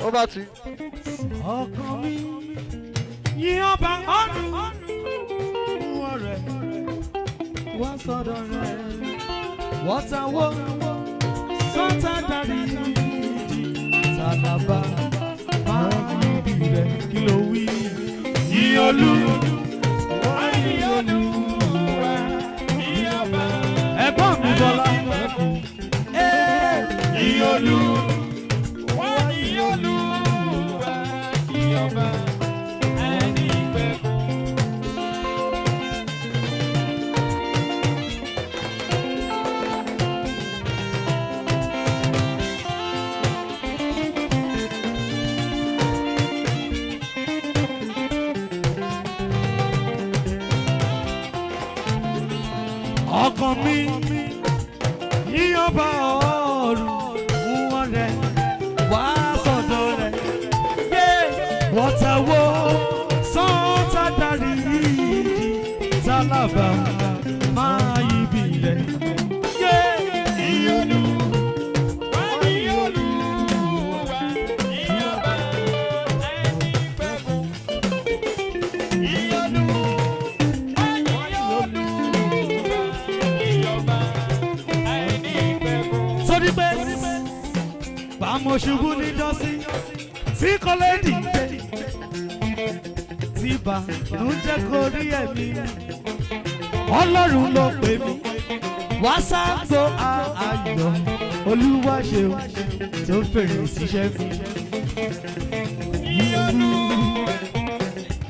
Over to you. Ọkàn mi yí ọba ọ̀run wọ́n rẹ̀ wá sọ́dọ̀ rẹ̀ wọ́tawọ́ sọ́tà darí sàlàbà máa yíbi rẹ̀ kí ló wí. Yí Olúwa yí Olúwa yí ọba. Ẹ̀gbọ́n mi Bọ́lá yí Olúwa. Ọkàn mi yí ọba ọ̀run wọ́n rẹ̀ wá sọ́dọ̀ rẹ̀ wọ́tawọ́ sọ́tà darí ìjì sálábà máa yíbi rẹ̀ yí Olúwa yí Olúwa yí ọba ẹni pẹ̀kú yí Olúwa. Bàmọ̀ ṣubú ní jọ́sí tí kò lè dìde tí bàánú jẹ́ kó rí ẹ̀mí. Ọlọ́run ló pè mí wá sáàgbó ayọ̀ Olúwa ṣeun tó fèrè síṣẹ́ mi. Yí Olúwa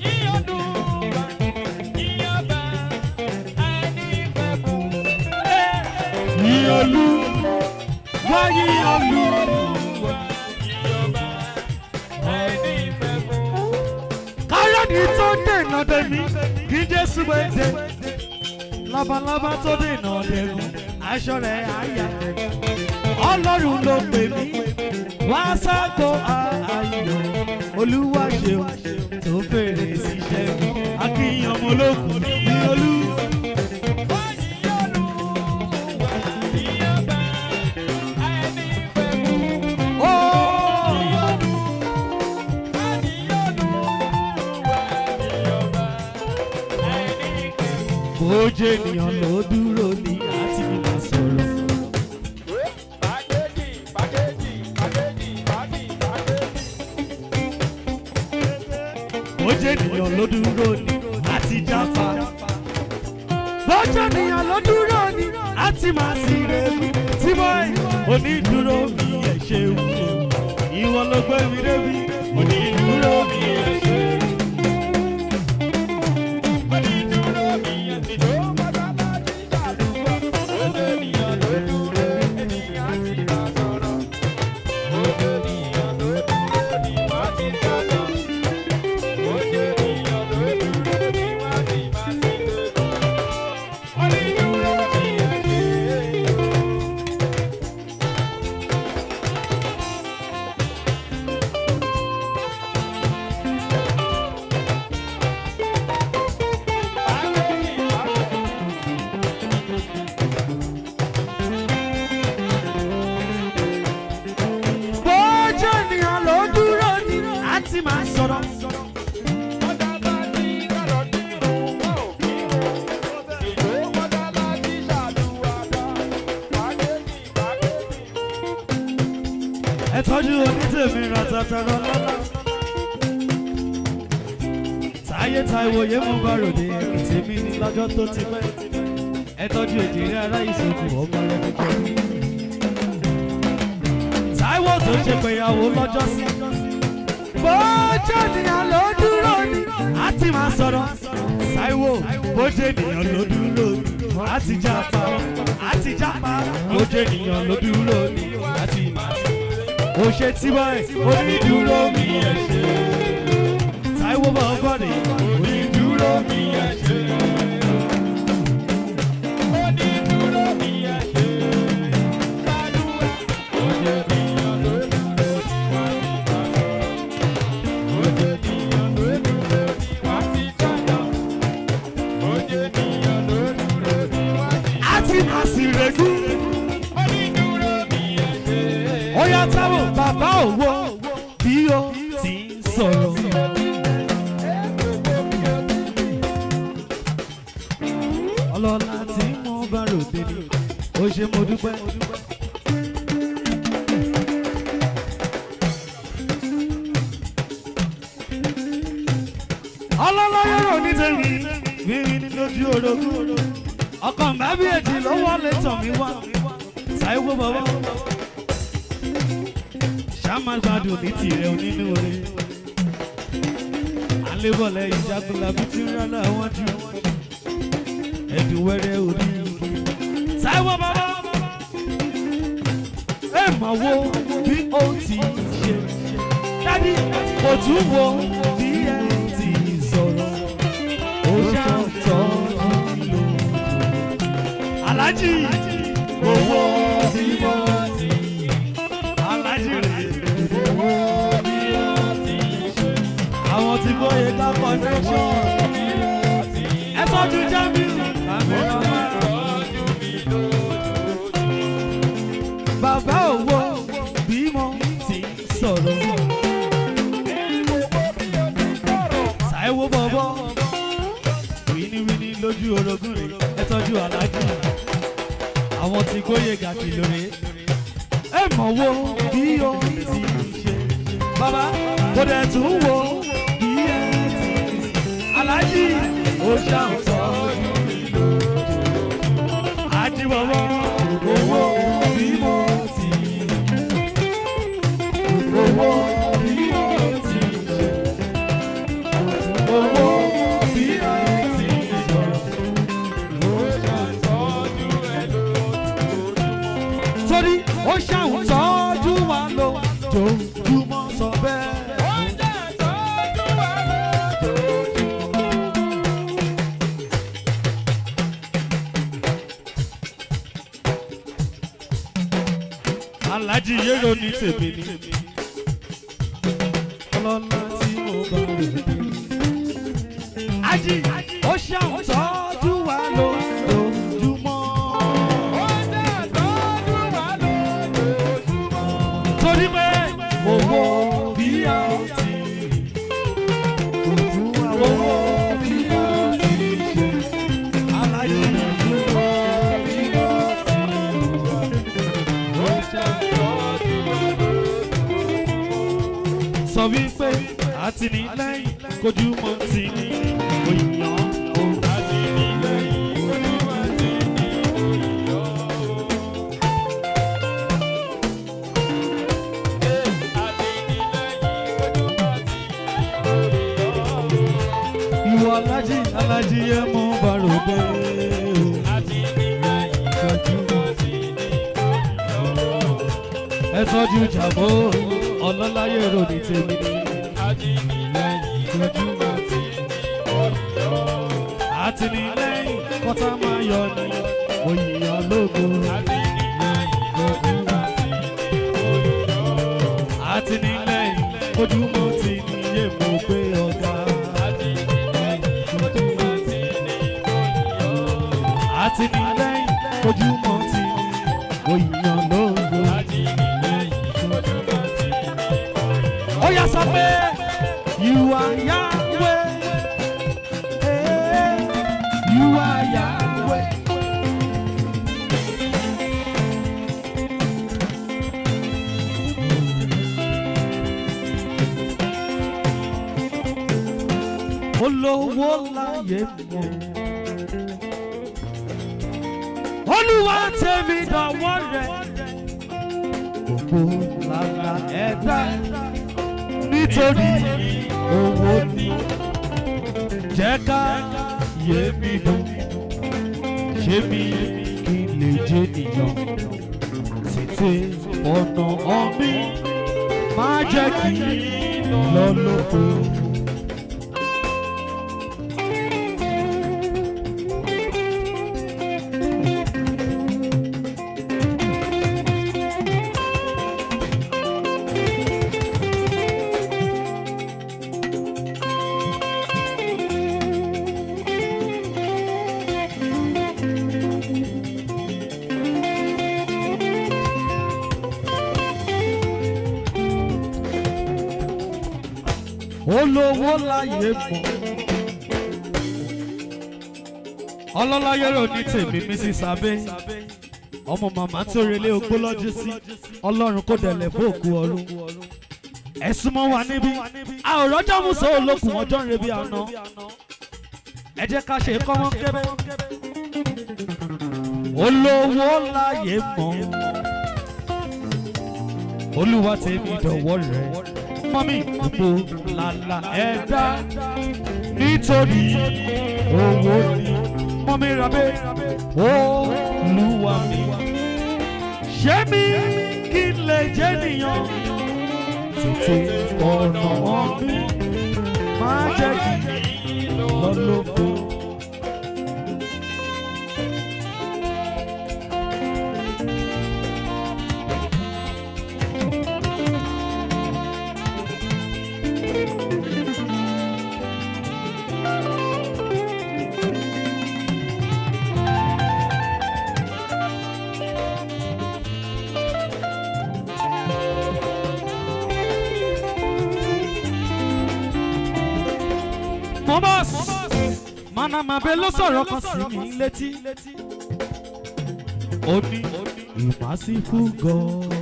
yí Olúwa yí ọba ẹni pẹ̀kú. Yí Olúwa yí Olúwa. Káyọ̀dé tó dènà dèmí kí Jésù gbèdé. Labalábá tó dènà dèmí aṣọ rẹ̀ àyà. Ọlọ́run ló pè mí wá sáàgbó ayọ̀ Olúwa ṣeun tó fèrè síṣẹ́ mi. Akínyàn ọmọ ológun ní Olúwa. Oje ènìyàn ló dúró ní àti máa sọ̀rọ̀. Oje ènìyàn ló dúró ní àti jáfa. Oje ènìyàn ló dúró ní àti máa sì rèébi. Tí mo onídúró mi ẹ̀ ṣe wù. Ìwọ ló gbé mi débi. Onídúró mi ẹ̀ ṣe wù. Ẹ tọ́jú onítèmi ratata lọ́lá. Táyé Táíwò yé mú bá ròde tèmi ní lọ́jọ́ tó ti pẹ́. Ẹ tọ́jú èdèrè ará ìsòkù ọmọ rẹ̀ níjọ́. Táíwò tó ṣe péyàwó lọ́jọ́ sí. Bójú ènìyàn ló dúró ní àti máa sọ̀rọ̀. Táíwò bójú ènìyàn ló dúró ní àti jápa. Bójú ènìyàn ló dúró ní àti máa sọ̀rọ̀. Ó ṣe tí báyìí onídúró mi ẹ̀ ṣe. Táíwò bá bọ́dì onídúró mi ẹ̀ ṣe. Onídúró mi ẹ̀ ṣe. Gbàdúrà ojú ènìyàn ló dúró ní wá sí ìbàdàn. Ojú ènìyàn ló dúró ní wá sí ìbàdàn. Ojú ènìyàn ló dúró ní wá sí ìbàdàn. Àti àsìrègùn. Onídúró mi ẹ̀ ṣe. Ó yá Táíwò bàbá òwò bí bí ó ti ń sọ̀rọ̀. ọlọ́lá tí mo bá ròde ni ó ṣe mo dúpẹ́. ọlọ́lá yọ̀rọ̀ ní tèmi mímí ní lójú orogún ọkàn bá bí èjì ló wọlé tàn mí wá Táíwò bàbá ṣáàmà gbádùn ní tìrẹ onínú rẹ alébọ̀lẹ̀ ìjágunlá bí tí ń rán láwọn jù ẹ̀dùn wẹ́rẹ́ orí Táíwò bàbá ẹ mà wo bí ó ti ṣe dádì kò tún wo bí ẹ ti sọ̀rọ̀ ó ṣàǹtọ́ lò alájì owó bí wọ́n ti alájì rẹ̀ owó bí wọ́n ti ṣe àwọn tí kò yẹ ká connection ẹ tọ́jú Jamiu kámẹ́rà máa tọ́jú mi lójoojúmọ́ bàbá owó bí mo ti sọ̀rọ̀ Táíwò bọ̀bọ̀ wíníwíní lójú orogún rẹ̀ ẹ tọ́jú alájì àwọn tí kóyè gàkì lóore ẹ mọ̀ wo bí ó ti ṣe bàbá kò dẹ̀ tún wo bí ẹ ti alájì ó ṣàǹtọ́jú mi lójoojúmọ́ àjíbọ̀bọ̀ owó bí mo ti owó bí mo ti ṣe owó bí ẹ ti sọ̀rọ̀ ó ṣàǹtọ́jú ẹ lójoojúmọ́ torí ó ṣàǹtọ́jú wa lójoojúmọ́ sọ bẹ́ẹ̀. Alájì yẹ́rọ ní tèmi ni ọlọ́lá tí mo bá rò ní. Ají ó ṣàǹtọ́jú wa lójoojúmọ́. Ó ṣàǹtọ́jú wa lójoojúmọ́. Torí pé owó bí a ti ojú wa owó bí a ti ṣe alájì owó bí a ti ó ṣàǹtọ́jú wa lójoojúmọ́. Sọ wípé àtìlẹ́yìn kojú mọ́ ti ní òyìnbó. Àtìlẹ́yìn kojú mọ́ ti ní òyìnbó. Ìwọ alájí yẹ mú bàròdé. Àtìlẹ́yìn kojú mọ́ ti ní òyìnbó. Ẹ tọ́jú Jàmó ọlọ́láyé ròdì tèmi ni. Àtìlẹ́yìn kojú mọ́ ti ní òyìnbó. Àtìlẹ́yìn kọ́tà máa yọ ní òyìnbó lógo. Àtìlẹ́yìn kojú mọ́ ti ní òyìnbó. Àtìlẹ́yìn kojú mọ́ ti ní èmo gbé ọ̀gá. Àtìlẹ́yìn kojú mọ́ ti ní òyìnbó. Àtìlẹ́yìn kojú mọ́ ti ní òyìnbó lógo. Àtìlẹ́yìn kojú mọ́ ti ní òyìnbó. Ó yá sọ pé you are Yahweh, hey, you are Yahweh. Olówó láyé mọ́. Olúwa tèmi dọ̀wọ́ rẹ̀. Gbogbo lára ẹ̀dá nítorí owó ni. Jẹ́ ká yé mi dùn. Ṣé mi kí n lè jẹ́ nìyàn? Tètè ọ̀nà ọ̀mí má jẹ́ kí lọ lóko. olówó láyé mọ̀ ọlọ́láyé rò ní tèmi Mrs. Abẹ́ ọmọ màmá tó relé ogbó lọ́jọ́ sí ọlọ́run kò dẹ̀lẹ̀ fóòkú ọ̀run ẹ̀sùn mọ́ wa níbí a ò rọ́jọ́ mùsọ̀ olókùn ọjọ́ ń rebi àná ẹ jẹ́ ká ṣe kọ́mọ́ kébé olówó láyé mọ̀ olúwa tèmi dọ̀wọ́ rẹ̀ mọ́mí gbogbo làlà ẹ̀dá nítorí owó ni mọ́mí rabẹ́ olúwa mi ṣé mi kí n lè jẹ́ nìyàn tuntun ọ̀nà wọn mi máa jẹ́ kí lọ́lọ́kọ́. Mọ́mọ́s Manamabe ló sọ̀rọ̀ kan sí mi létí. Ó ní ìmásífù God.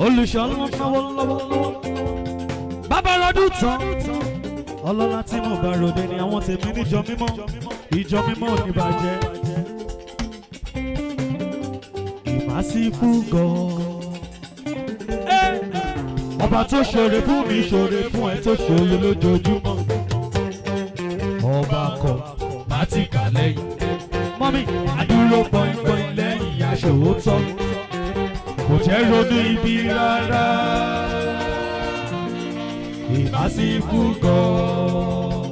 Olùṣọ́ ló náwó lọ́wọ́lọ́wọ́. Bàbá rọdún tán. Ọlọ́lá tí mo bá ròde ni àwọn tèmi níjọ mímọ́. Ìjọ mímọ́ ò ní bàjẹ́. Ìmásífù God. Ọba tó ṣoore fún mi ṣoore fún ẹ tó ṣoore lójoojúmọ́. Ọba kọ̀ má ti kà lẹ́yìn. Mọ́mí àdúró pọ́ìpọ́ì lẹ́yìn aṣòótọ́. Kò jẹ́ ronú ibi rárá. Ìmásífù God.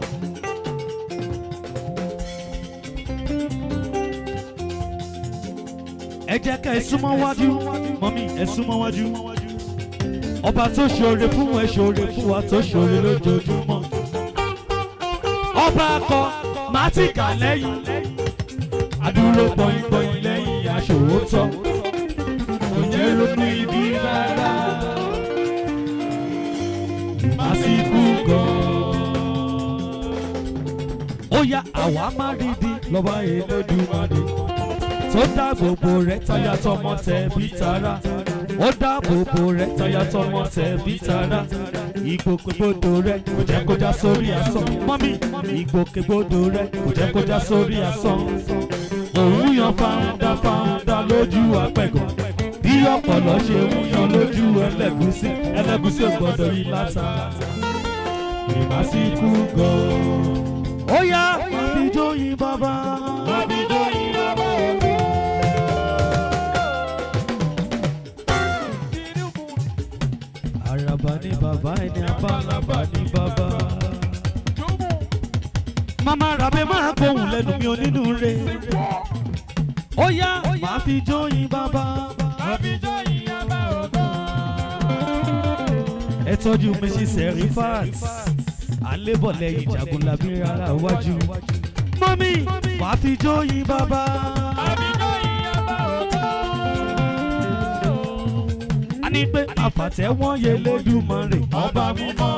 Ẹ jẹ́ ká ẹ súnmọ́ wájú. Mọ́mí ẹ súnmọ́ wájú. Ọba tó ṣoore fún ẹ ṣoore fún wa tó ṣoore lójoojúmọ́. Ọba akọ má ti kà lẹ́yìn. Àdúró pọ́ìpọ́ì lẹ́yìn aṣòótọ́. Kò jẹ́ ronú ibi rárá. Ìmásífù God. Ó yá àwa má rídi lọ́ba Elédùmarè. Tó dá gbogbo rẹ̀ táyà tọmọ tẹ̀bí tará. Ó dáàbòbò rẹ̀ táyà tọmọ tẹ̀bí tará. Ìgbòkègbodò rẹ̀ kò jẹ́ kó já sórí asán. Mọ́mí ìgbòkègbodò rẹ̀ kò jẹ́ kó já sórí asán. Òun yan fáńdá lójú apẹ̀gàn. Bí ọ̀pọ̀lọ́ ṣe ń yan lójú ẹlẹ́gúsí. Ẹlẹ́gúsí ò gbọ́dọ̀ yí láta. Ìmásífù God. Ó yá àbíjó yín bàbá. Àbíjó yín bàbá. Àràbà ni bàbá ẹni abálàbà ni bàbá. Màmá Rabe máa gbóhùn lẹ́nu mi onínú rẹ̀. Ó yá máa fi jóyin bàbá. Ẹ tọ́jú Mrs. Serifat. Àlébọ̀ lẹ́yìn Jagunlabi rárá wájú. Mọ́mí máa fi jóyin bàbá. Ní pé àfàtẹ́wọ́n yẹ l'Édùmarè ọba mímọ́.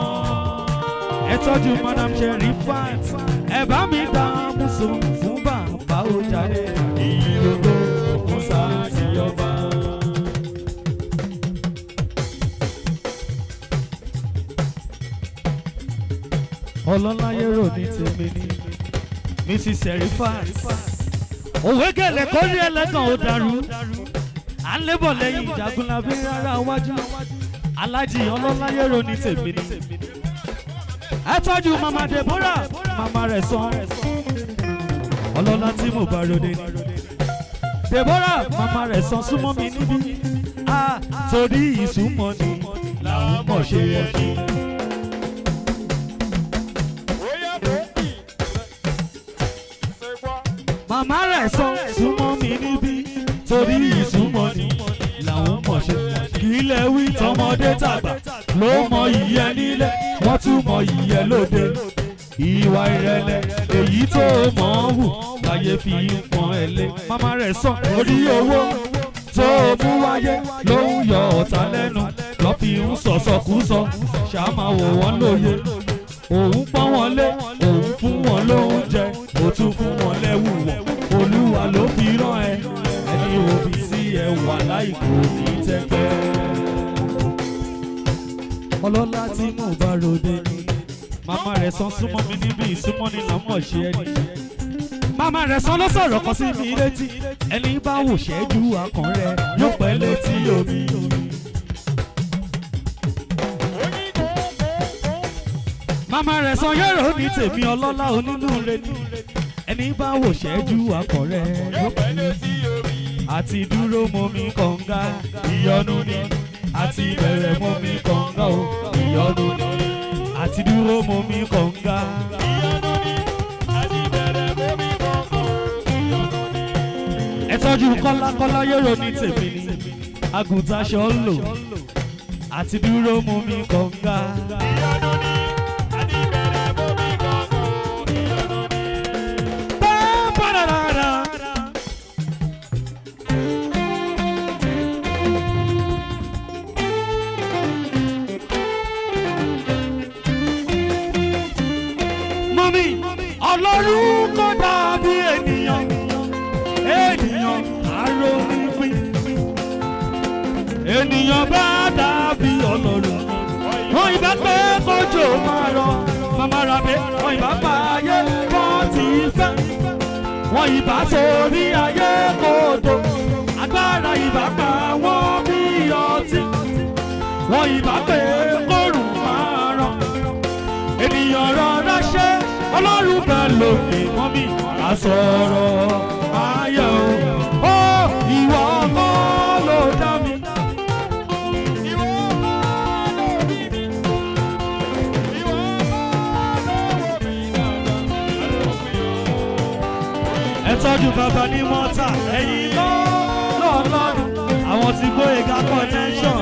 Ẹ tọ́jú Madam Serifat. Ẹ bá mi dá àmúso fún bàbá ojàre. Ìyókò fún sáàsì ọba. Ọlọ́láyé rò ní tèmi ní Mrs. Serifat. Òwe gẹ̀lẹ́ kórí ẹlẹ́gàn ó dàrú. À ń lébọ̀ lẹ́yìn Jagunlabi rárá wájú. Alájì Ọlọ́láyé rò ní tèmi ní. Ẹ tọ́jú Mama Deborah, mama rẹ̀ sàn. Ọlọ́lá tí mo bá ròde ni. Deborah, mama rẹ̀ sàn súnmọ́ mi níbí. Torí ìsúnmọ́ ni làwọn mọ̀ ṣe yẹ kí. Mama rẹ̀ sàn súnmọ́ mi níbí. Torí ìsúnmọ́ ni làwọn mọ̀ ṣe. Kì í lẹ wí tọmọdé tàgbà ló mọ ìyẹn nílẹ̀. Wọ́n tún mọ ìyẹn lóde. Ìwà ìrẹ̀lẹ̀ èyí tó mọ̀ ọ́ wù láyé fi ń pọ́n ẹ lé. Màmá rẹ̀ sàn orí owó tó mú wáyé ló ń yọ ọ̀tá lẹ́nu. Lọ́ fi ń sọ̀sọ̀kúsọ ṣáà máa wò wọ́n lóye òun pọ́n wọn lé òun fún wọn lóúnjẹ ó tún fún wọn lẹ́wù wọ̀ olúwa ló fi rán ẹ ẹni òbí sí ẹ wà láìkò ní tẹ́gbẹ́. ọlọ́lá tí mo bá ròde ni màmá rẹ̀ sàn súnmọ́ mi níbi ìsúnmọ́ ni làmọ̀ ṣe ẹni. màmá rẹ̀ sàn ló sọ̀rọ̀ kan sí mi létí ẹni bá wò ṣẹ́jú akàn rẹ̀ yóò pẹ́ létí omi. màmá rẹ̀ sàn yẹ́rọ ní tèmi ọlọ́lá onínúure ni ẹni bá wò ṣẹ́jú akàn rẹ̀ yóò pẹ́ létí omi. àti dúró mọ́ mi kànga ìyọnu ni àti bẹ̀rẹ̀ mọ́ mi kànga o ìyọnu ni àti dúró mọ́ mi kànga ìyọnu ni àti bẹ̀rẹ̀ mọ́ mi kànga o ìyọnu ni. ẹ tọ́jú kọ́lákọ́lá yẹ́rọ ní tèmi ni àgùntàn aṣọ ń lò àti dúró mọ́ mi kànga ìyọnu ni. Ọlọ́run kò dàbí ènìyàn arónípín ènìyàn bá dàbí Ọlọ́run wọn ìbá pé kójò máa rọ màmá rabẹ wọn ìbá pa ayé wọn ti fẹ́ wọn ìbá torí ayé kòtò agbára ìbá pa wọn bí ọtí wọn ìbá pé kórùn máa rọ ènìyàn rọra ṣe Ọlọ́run bẹ́ẹ̀ lókè mọ́ mi àsọ̀rọ̀ ayọ̀ ó ìwọ ọmọ ló dá mi. ìwọ ọmọ ló bí mi. ìwọ ọmọ ló wò mí dàgbà. ẹ tọ́jú bàbá ní mọ́tà ẹ̀yìn lọ́ọ̀lọ́run àwọn tí Gbóyèga connection.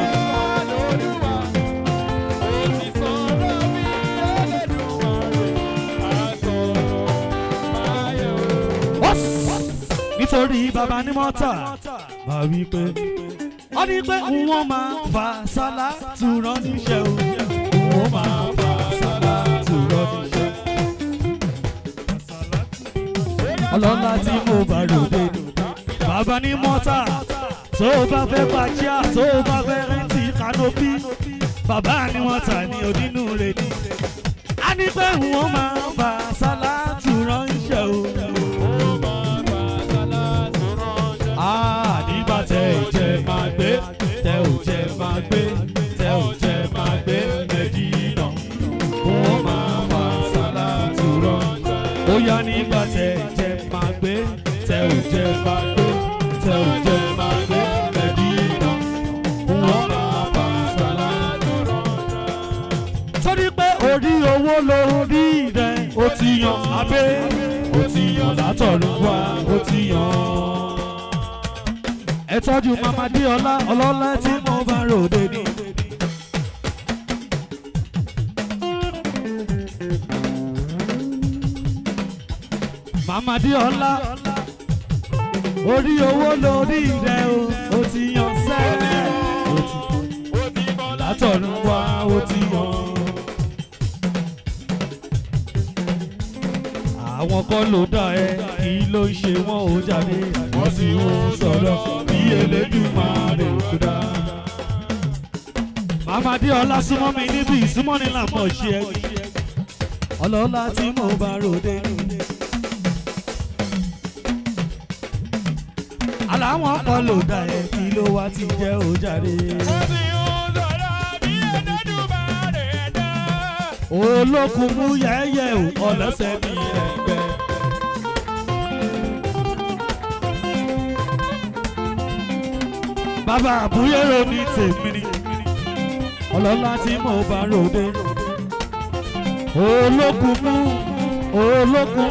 nítorí bàbá ní mọ́tà máa wí pé ó ní pé wọ́n máa fa sálátù rán níṣẹ́ o wọ́n máa fa sálátù rán níṣẹ́. ọlọ́lá tí mo bá ròde ni bàbá ní mọ́tà tó bá fẹ́ pàṣẹ tó bá fẹ́ rẹ́ǹtì kánópì bàbá ní mọ́tà ní onínúure ni a ní pé wọ́n máa fa sálátù rán níṣẹ́ o. nígbà tẹ ò jẹ máa gbé tẹ ò jẹ máa gbé tẹ ò jẹ máa gbé Mẹ́dínà wọ́n máa fa sálátù ránṣẹ́. ó yá nígbà tẹ ò jẹ máa gbé tẹ ò jẹ máa gbé tẹ ò jẹ máa gbé Mẹ́dínà wọ́n máa fa sálátù ránṣẹ́. torí pé orí owó lórí rẹ̀ ó ti yan abẹ́ ó ti yan látọ̀run wá ó ti yan. ẹ tọ́jú mama dé ọlá ọlọ́lá tí mo bá ròde ni. mama dé ọlá orí owó lórí rẹ o ti yan sẹ́ẹ̀ látọ̀run wá o ti yan. àwọn kan ló dá ẹ kí ló ń ṣe wọn ò jáde wọ́n sì ń sọ̀rọ̀ bí Elédùmarè kó dá. màmá dé ọlá súnmọ́ mi níbi ìsúnmọ́ ni làmọ̀ ṣe ẹ ọlọ́lá tí mo bá ròde ni. aláwọn kan ló dá ẹ kí ló wá ti jẹ́ ò jáde. olókùn mú yẹ́yẹ́ ò ọlọ́sẹ̀ mi ẹgbẹ́. bàbá àbúyẹ̀rọ ní tèmi ni ọlọ́lá tí mo bá ròde. olókùn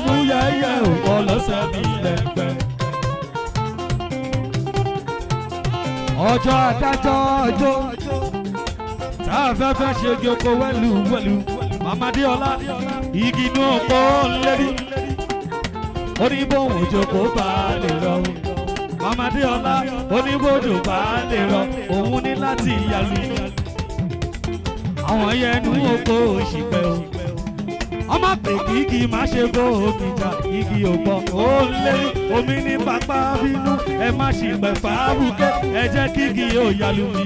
mú yẹ́yẹ́ ò ọlọ́sẹ̀ mi ẹgbẹ́. ọjọ́ adájọ́ ọjọ́ tá a fẹ́ fẹ́ ṣe gbogbo wẹ́lú. màmá dé ọlá igi inú ọ̀pọ̀ ńlẹ́rí oníbòwò jókòó bá lè rọ. màmá dé ọlá oníbòjò bá lè rọ òun ní láti yàlú. àwọn yẹnu oko òṣìpẹ́ o ọmọ pé kìkì má ṣe bó òkìjà igi ògbọ́ ó lé omi ní pápá bínú ẹ má ṣìpẹ́ fàábùkẹ́ ẹ jẹ́ kíkì ó yálù mi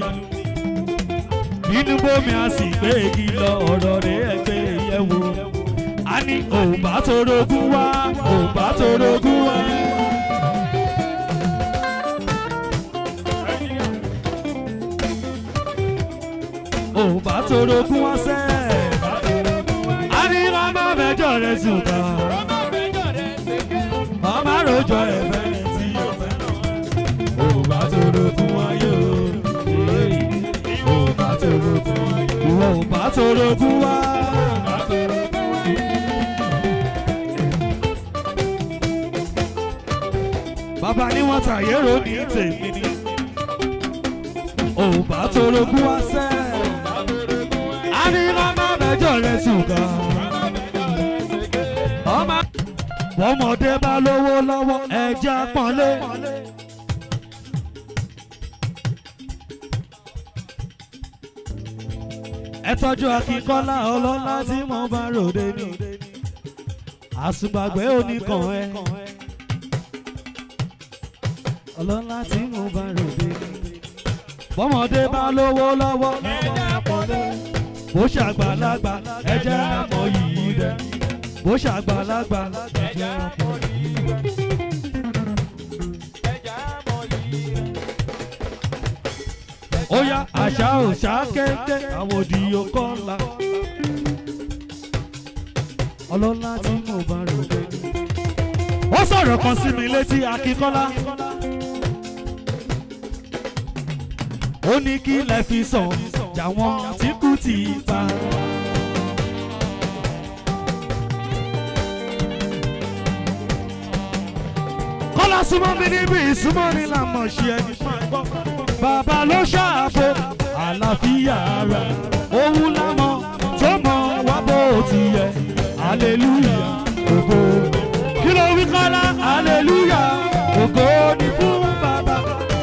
inú bómi a sì gbé igi lọ ọ̀rọ̀ rẹ̀ ẹgbẹ́ yẹ̀wò a ní òbá torogún wá òbá torogún wá. òbá torogún wá sẹ́ẹ̀ a ní màmá mẹ́jọ rẹ̀ ṣùgbọ́n ọmọ àròjọ ẹ̀fẹ́ ní tí yóò fẹ́ràn òbá torogún wáyé o òbá torogún wáyé ìwọ òbá torogún wá. bàbá ní wọ́n tàyérò ní tèmi ni òbá torogún wá sẹ́ẹ̀ a ní màmá mẹ́jọ rẹ̀ ṣùgbọ́n ọmọ bọ́mọdé bá lówó lọ́wọ́ ẹja pọ́nlé. ẹ tọ́jú Akínkọ́lá ọlọ́lá tí mo bá ròde ní àsùnbàgbé oníkan ẹ ọlọ́lá tí mo bá ròde ní bọ́mọdé bá lówó lọ́wọ́ ẹja pọ́nlé. bó ṣàgbàlagbà ẹjẹ́ àmọ́ yìí rẹ̀ bó ṣàgbàlagbà ẹjẹ́ àmọ́ yìí rẹ̀. ó yá àṣà òṣà kéńké àwọn òdì yòókọ́ ńlá ọlọ́lá tí mo bá rò dé. ó sọ̀rọ̀ kan sí mi létí Akínkọ́lá ó ní kí lẹ fi sàn jàwọn tí kú ti pa. Kọ́lá súnmọ́ mi níbi ìsúnmọ́ ni làmọ̀ ṣe ẹni máa gbọ́. Bàbá ló ṣàbò àlàáfíà ara òun lámọ̀ tó mọ̀ wá bó ti yẹ. Hallelujah ògo. Kí ló wí Kọ́lá? Hallelujah ògo ni fún bàbá.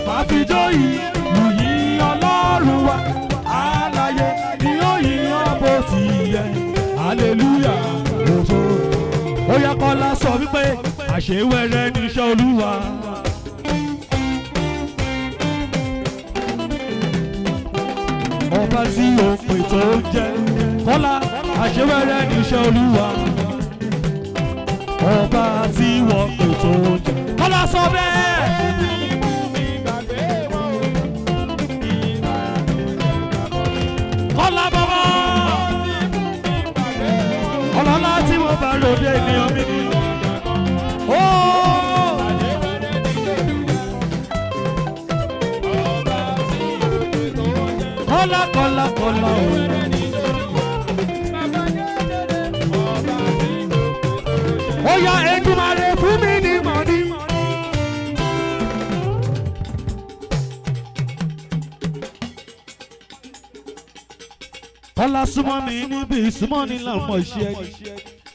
Fàfijọ́ yìí lùyìn Ọlọ́run wa. Alààyè ni ó yìnyín bó ti yẹ. Hallelujah ògo. Ó yá Kọ́lá sọ wípé àṣewẹ́rẹ́ níṣẹ́ Olúwa. Ọba tí o pè tó jẹ́ Kọ́lá àṣewẹ́rẹ́ níṣẹ́ Olúwa. Ọba tí wọ́n pè tó jẹ́ Kọ́lá sọ bẹ́ẹ̀. Kọ́lá bàbá ọlọ́lá tí wọ́n bá lòdì ènìyàn mi ni. Kọ́lá kọ́lá kọ́lá o. Ó yá Èdùmàrè fún mi ní mọ̀ní. Kọ́lá súnmọ́ mi níbi ìsúnmọ́ ní làmọ̀ ṣe ẹni.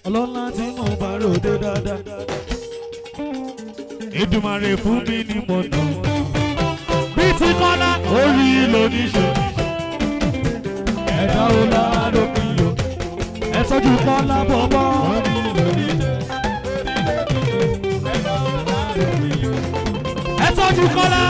Ọlọ́lá tí mo bá ròde dáadáa. Èdùmàrè fún mi ní mọ̀nà. Bí ti Kọ́lá orí lóníṣe. Ẹ̀dá ọlá ló fi yọ. Ẹ tọ́jú Kọ́lá bọ̀bọ̀. Ẹ tọ́jú Kọ́lá.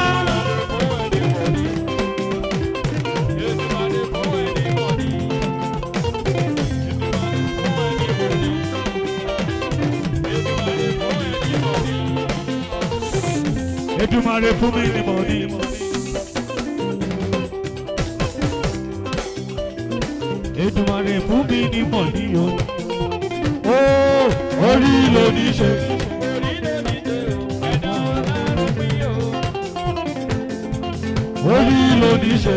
Èdùmàrè fún mi ní mọ̀ní. Èdùmàrè fún mi ní mọ̀ní o. Ó orí ló ní ṣe. Orí ló ní ṣe.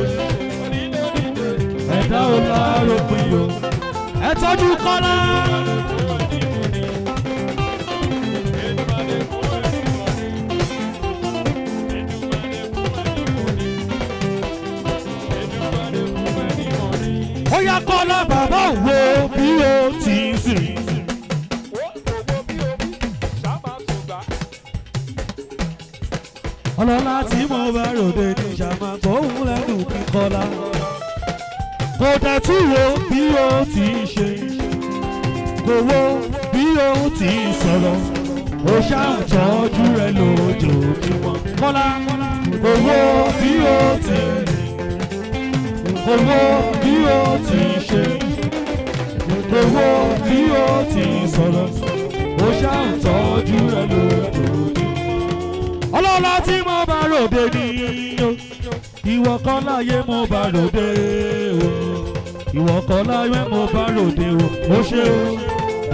Ẹ̀dá ò lárópin o. Ẹ tọ́jú Kọ́lá. Ó yá Kọ́lá bàbá wo bí o ti ń sìn. Ọlọ́lá tí mo bá ròde ní ìṣàmà gbóhùn lẹ́nu mi Kọ́lá. kò dẹ̀ tún wo bí o ti ṣe kò wo bí o ti sọ̀rọ̀ ó ṣàtọ́jú rẹ lójoojúmọ́. Kọ́lá kò wo bí o ti kò wo bí o ti ṣe kò wo bí o ti sọ̀rọ̀ ó ṣàtọ́jú rẹ lójoojúmọ́. Ọlọ́lá tí mo bá ròde nìyó ìwọ kan láyé mo bá ròde o ìwọ kan láyé mo bá ròde o ó ṣe o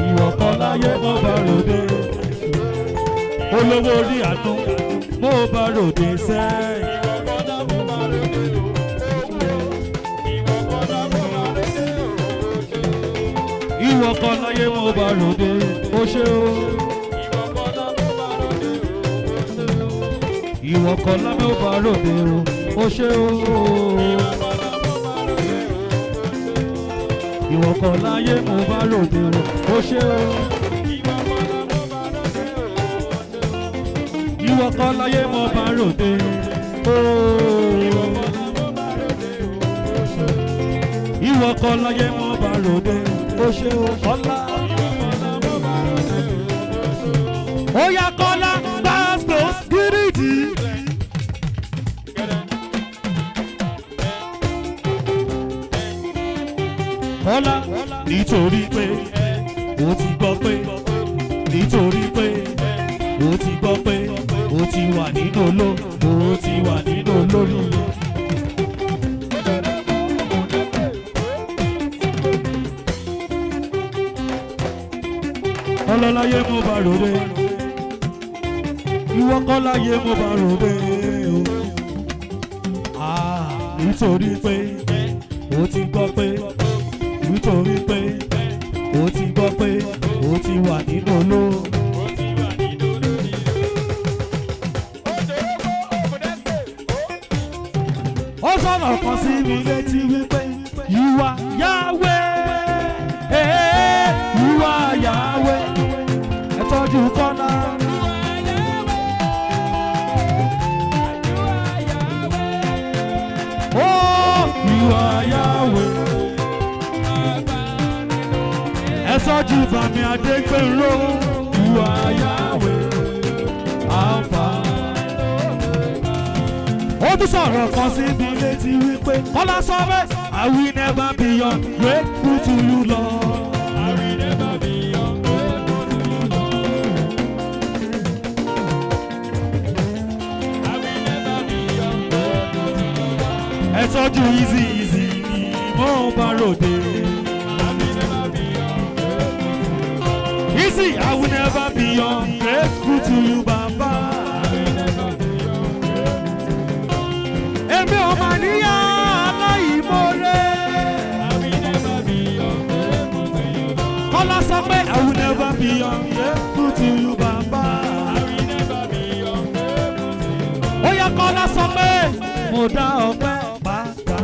ìwọ kan láyé mo bá ròde olówó orí àánú mo bá ròde sẹ́yìn. Ìwọ kan láyé mo bá ròde ó ṣe o. Ìwọ kan láyé mo bá ròde ó ṣe o. Ìwọ kan láyé mo bá ròde ó ṣe o. Ìwọ kan láyé mo bá ròde ó. Ìwọ kan láyé mo bá ròde ó ṣe o. Kọ́lá ó yá Kọ́lá gbàgbó gírídì. Kọ́lá nítorí pé ó ti gbọ́ pé nítorí pé ó ti gbọ́ pé ó ti wà nínú ó ti wà nínú olórí. Ọlọ́láyé mo bá ròde ìwọ kọ́ láyé mo bá ròde o. Nítorí pé ó ti gbọ́ pé nítorí pé ó ti gbọ́ pé ó ti wà nínú ó sọ̀rọ̀ kan sí mi létí wípé you are Yahweh, you are Yahweh, ẹ tọ́jú Kọ́lá. Oh, you are Yahweh, ẹ tọ́jú Bàmí Adégbèrò. You are Yahweh, Alpha. Ó tún sọ̀rọ̀ kan sí mi létí wípé Kọ́lá sọ bẹ́ẹ̀. I will never be ungrateful to you, Lord. I will never be ungrateful to you, Lord. I will never be ungrateful to you, Lord. Ẹ tọ́jú easy mo bá ròde. I will never be ungrateful to you, Lord. Easy, I will never be ungrateful to you, Baba. I will never be ungrateful to you, Lord. Èmi ò mà níyà aláìmoore. I will never be ungrateful to you, Lord. Kọ́lá sọ pé I will never be ungrateful to you, Baba. I will never be ungrateful to you, Lord. Ó yá Kọ́lá sọ pé mo dá ọpẹ́ padà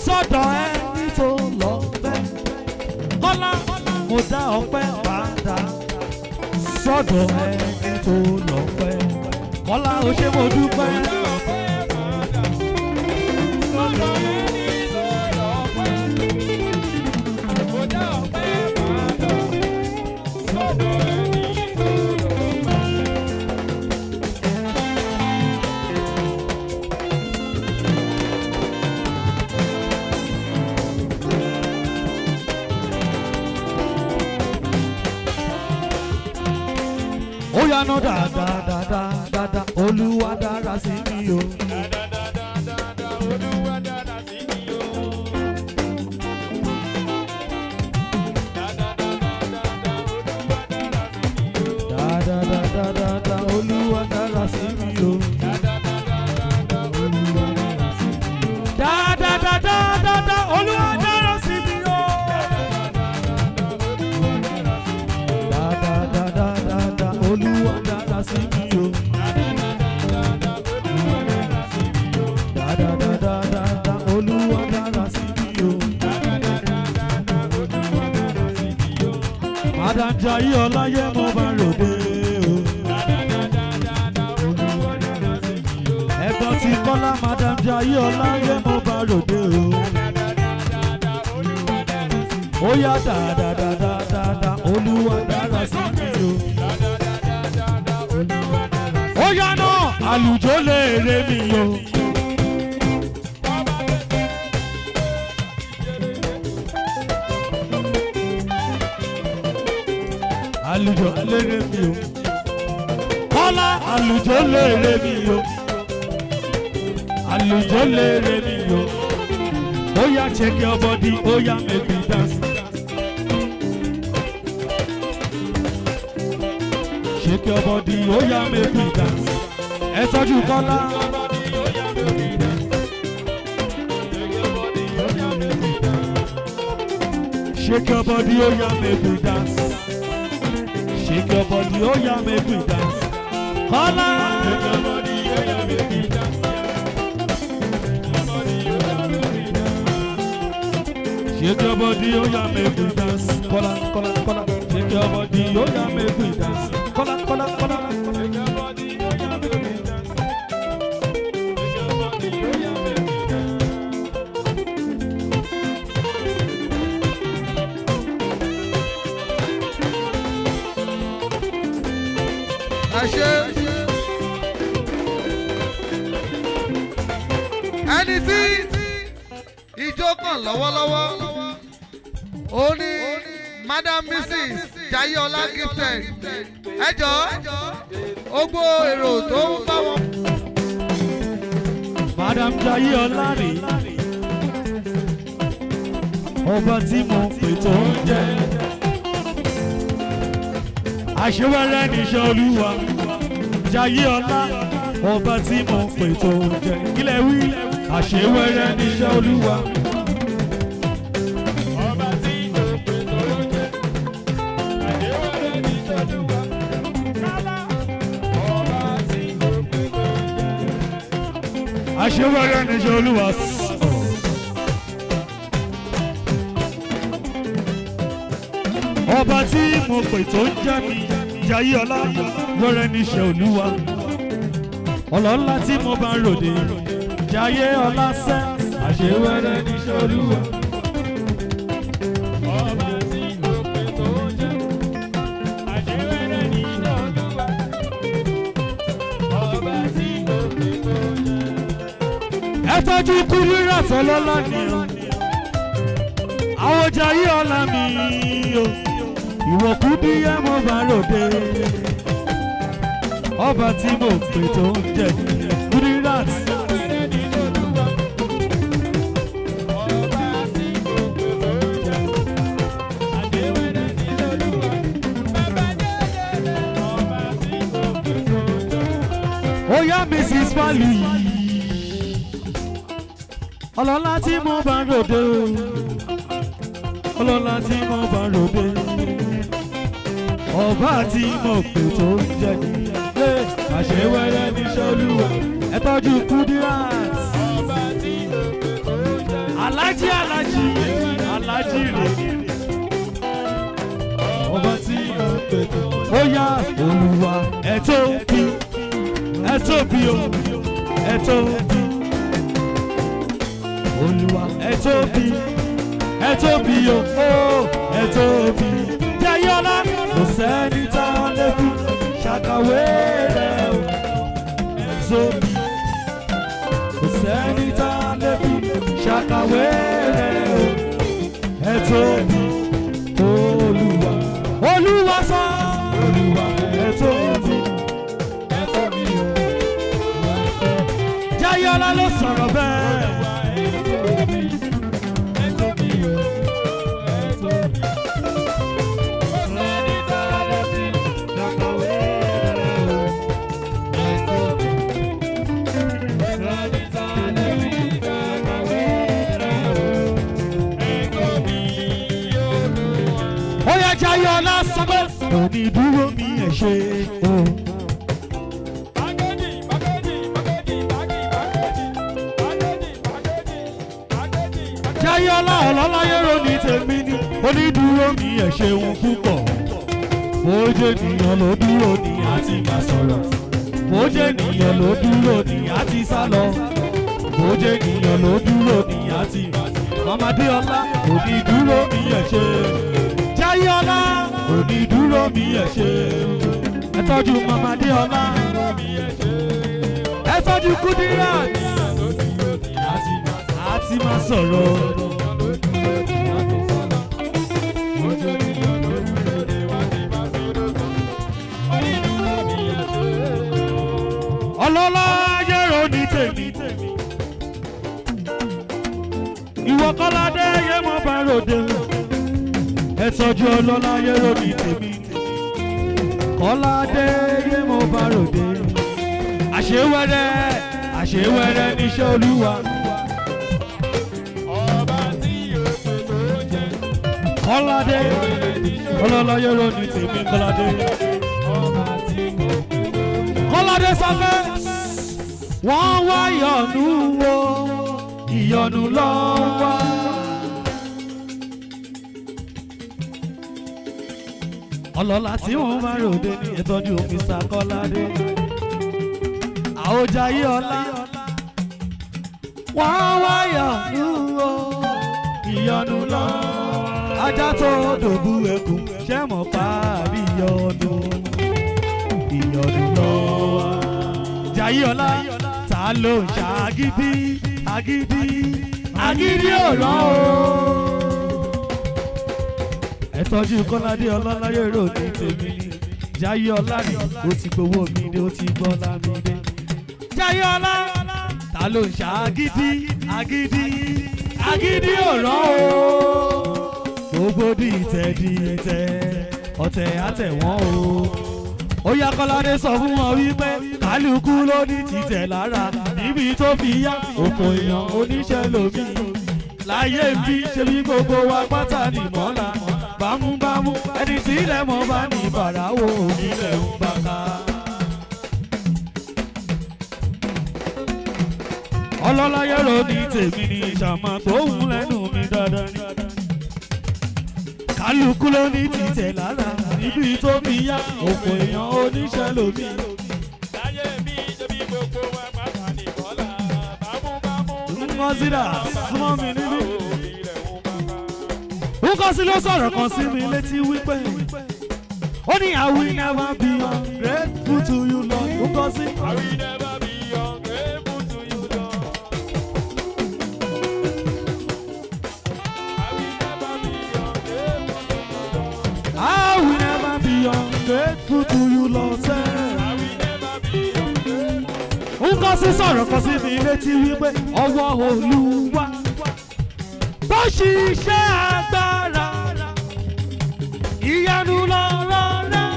sọ́dọ̀ ẹni tó lọ bẹ́ẹ̀. Kọ́lá mo dá ọpẹ́ padà sọ́dọ̀ ẹni tó lọ bẹ́ẹ̀. Kọ́lá ó ṣe mo dúpẹ́. Ó yá ná dáadáa Olúwa dára sí mi o. Olúwa dára sí mi o. Olúwa dára sí mi o. Olúwa dára sí mi o. Olúwa dára sí mi o. Olúwa dára sí mi o. Madam Jaiye Ọláyé mo bá ròde o. Ẹ̀gbọ́n ti Kọ́lá Madam Jaiye Ọláyé mo bá ròde o. ó yá dáadáa olúwa dára sí mi o. ó yá náà àlùjọ lè rè mí o. àlùjọ lè rè mí o. kọ́lá àlùjọ lè rè mí o. àlùjọ lè rè mí o. ó yá check your body, ó yá make me dance. Shake your body, oh yeah, make me dance. Ẹ tọ́jú Kọ́lá. Shake your body, oh yeah, make me dance. Shake your body, oh yeah, make me dance. Kọ́lá. Shake your body, oh yeah, make me dance. Shake your body, oh yeah, make me dance. Kọ́lá. Shake your body, oh yeah, make me dance. Kọ́lá. Shake your body, oh yeah, make me dance. Shake your body, oh yeah, make me dance. Àṣẹ ẹni tí ìjó kàn lọ́wọ́lọ́wọ́ ó ní Madam Mrs. Jayeola Gifted ẹ jọ̀ọ́ ogbó èrò tó ń bá wọn. Madam Jayeola rè ọba tí mo pè tó ń jẹ àṣewẹ́rẹ́ níṣẹ́ olúwa Jayeola ọba tí mo pè tó ń jẹ kílẹ̀ wí àṣewẹ́rẹ́ níṣẹ́ olúwa. Àṣewẹ́rẹ́ níṣẹ́ olúwa. Ọba tí mo pè tó ń jẹ́ mi Jayeola wẹ́rẹ́ níṣẹ́ olúwa. Ọlọ́lá tí mo bá ń ròde Jayeola sẹ́ àṣewẹ́rẹ́ níṣẹ́ olúwa. Ọba tí mo pè tó ń jẹ́ àṣewẹ́rẹ́ níṣẹ́ olúwa. Ọba tí mo pè tó ń jẹ́. Ẹ tọ́jú kúrírà sọlọ́lá ni o. Àwọn Jayeola mi o. Ìwọ kúdí ẹ mo bá ròde. Ọba tí mo pè tó ń jẹ kúrírà. Ó yá Mrs. Palu yìí. Ọlọ́lá tí mo bá ròde o. Ọlọ́lá tí mo bá ròde. Ọba tí mo pè tó ń jẹ nílé. Àṣewẹ́rẹ́ níṣẹ́ olúwa. Ẹ tọ́jú Kudirat. Ọba tí mo pè tó ń jẹ. Alájí rè. Ọba tí mo pè tó ń jẹ. Ó yá olúwa ẹ tóbi. Ẹ tóbi o. Ẹ tóbi. Olúwa ẹ tóbi. Ẹ tóbi o. Ẹ tóbi. Jayeola kò sẹ́ni tá a lè fi ṣàkàwé rẹ̀ o. Ẹ tóbi. Kò sẹ́ni tá a lè fi ṣàkàwé rẹ̀ o. Ẹ tóbi. Olúwa sọ. Olúwa ẹ tóbi. Ẹ tóbi o. Jayeola ló sọ̀rọ̀ bẹ́ẹ̀. Jayeola sọ pé òní dúró mi ẹ̀ ṣe o. Jayeola ọlọ́láyé ronú tèmi ni onídúró mi ẹ̀ ṣeun púpọ̀. Bójú ènìyàn ló dúró ní àti máa sọ̀rọ̀. Bójú ènìyàn ló dúró ní àti sálọ. Bójú ènìyàn ló dúró ní àti máa sọ̀rọ̀. Mama Deola onídúró mi ẹ ṣé. Jayọ̀lá onídúró mi ẹ ṣé. Ẹ tọ́jú Mama Deola. Ẹ tọ́jú Kudirat. Àti máa sọ̀rọ̀. Ọlọ́lá yẹ̀rọ ní tèmi. Ìwọ Kọ́ládé yẹ mọ́ bá ròde. Ẹ tọ́jú ọlọ́lá yẹ̀rọ ní tèmi. Kọ́ládé yẹ mọ́ bá ròde. Àṣewẹ́rẹ́ níṣẹ́ Olúwa. Kọ́ládé ọlọ́lá yẹ̀rọ ní tèmi Kọ́ládé. Kọ́ládé sọ pé wọ́n wá ìyọnu wo ìyọnu lọ wá. Ọlọ́lá tí wọ́n bá ròde ní ìtọ́jú Mr. Kọ́ládé. Àwòjà yí ọlá wọ́n wá ìyọnu wo ìyọnu lọ. Ajá tó dògú ẹkùn ṣẹ́ mọ̀ parí ìyọnu lọ wá. Jayọ̀lá ta ló ń ṣàgídí agídí ọ̀rọ̀ o. Ẹ tọ́jú Kọ́ládé ọlọ́lá yẹ̀rọ ní tèmi ni. Jayọ̀lá ni ó ti gbowó mi dé ó ti gbọ́lá mi dé. Jayọ̀lá ta ló ń ṣàgídí agídí ọ̀rọ̀ o. Gbogbo dìtẹ̀ ọ̀tẹ̀ àtẹ̀wọ́n o. Ó yá Kọ́ládé sọ fún wọn wípé kálukú ló ní títẹ̀ lára níbi tó fi yá òkò èèyàn oníṣẹ́ lómi. Láyé bí ṣe bí gbogbo wa pátá ní mọ́lá bámúbámú ẹni tí ilẹ̀ mọ́ bá ní bàràwọ̀ onílẹ̀ ń bá ká. Ọlọ́lá yẹ̀rọ ní tèmi ní ìṣàmà gbóhùn lẹ́nu mi dáadáa ní. Kálukú ló ní títẹ̀ lára níbi tó fi yá òkò èèyàn oníṣẹ́ lómi. Láyé bí ṣe bí gbogbo wa pátá ní bọ́lá bámúbámú. Mọ́sídà súnmọ́ mi níbí. Nkọ́sí ló sọ̀rọ̀ kan sí mi létí wípé ó ní I will never be ungrateful to you Lord. Nkọ́sí. I will never be ungrateful to you Lord. I will never be ungrateful to you Lord. Nkọ́sí sọ̀rọ̀ kan sí mi létí wípé ọwọ́ Olúwa tó ṣiṣẹ́ agbára ìyanu lọ́rọ̀ rẹ̀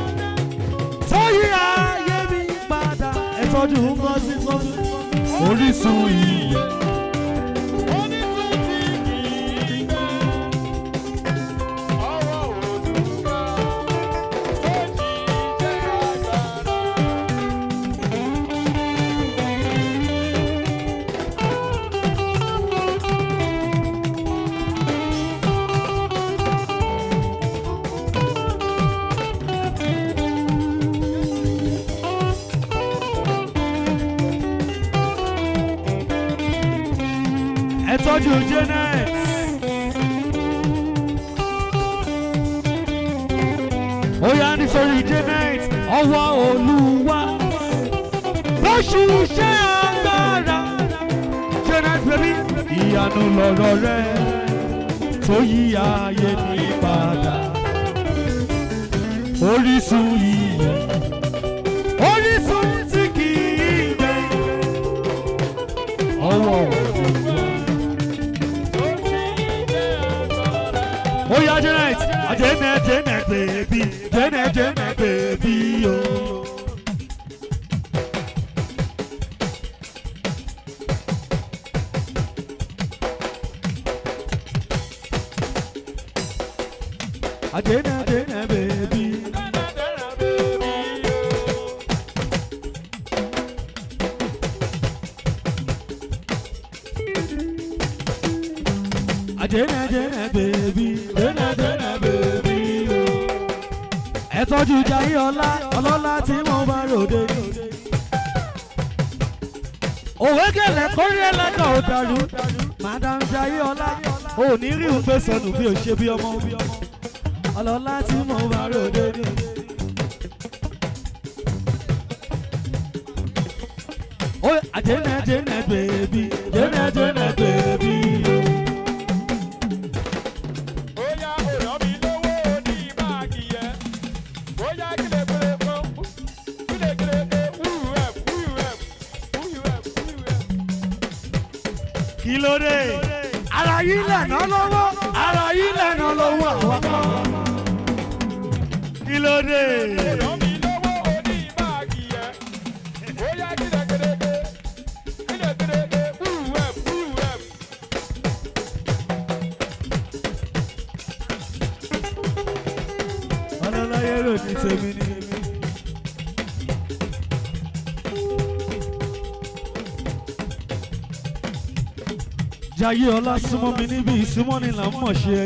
tó yí ayé mi padà. Ẹ tọ́jú Nkọ́sí sọ́dún orísun ìyè. Ẹ tọ́jú Janet. Ó yá nítorí Janet ọwọ́ Olúwa ló ṣiṣẹ́ agbára. Janet baby ìyanu lọ̀rọ̀ rẹ̀ tó yí ayé mi padà. Orísun ìyè orísun tí kì í gbẹ ọwọ́ Olúwa. Oh yeah, Janet, Janet baby, Janet baby, oh. Janet baby. Janet baby, Janet baby, oh. Ẹ tọ́jú Jayọ̀lá ọlọ́lá tí wọ́n bá ròde. Òwe gẹ̀lẹ́ kórè lẹ́kọ̀ọ́ dàrú, Madam Jayọ̀lá ò ní rí òun gbé sọnù bí o ṣe bí ọmọ ọlọ́lá tí mo bá ròde ní. Oh, Jene, baby, Jene, baby. Oya ọ̀rọ̀ mi lówó ní báàgì yẹn. Oya kílẹ̀kílẹ̀ kan, kílẹ̀kílẹ̀ wúrẹ̀. Kí ló dé? Ara yín lẹ̀nà lọ́wọ́, ara yín lẹ̀nà lọ́wọ́ àwọn kan. Kí ló dé? Ọ̀rọ̀ mi lówó ní báàgì yẹn. Oya kílẹ̀kílẹ̀ wúrẹ̀. Ọlọ́láyé rò ní tèmi ni. Jayé ọlá súnmọ́ mi níbi ìsúnmọ́ ni là ń mọ̀ ṣe ẹ.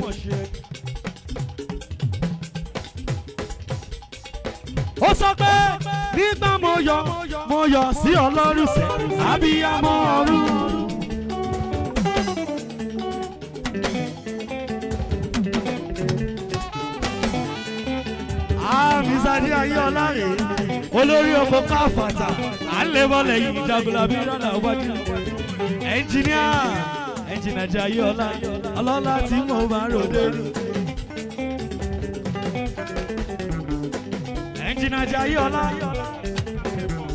Ó sọ pé nígbà mo yọ sí Ọlọ́run sẹ́ abiyamọ ọ̀run. Àmìsàdí ayé ọlá rèé olórí oko káfàtà à ń lé bọ́lẹ̀ yìí jagunlabi rọ́nà wájú. Ẹnjìníà Jayé ọlá ọlọ́lá tí mo bá ròde ní. Ẹnjìníà Jayé ọlá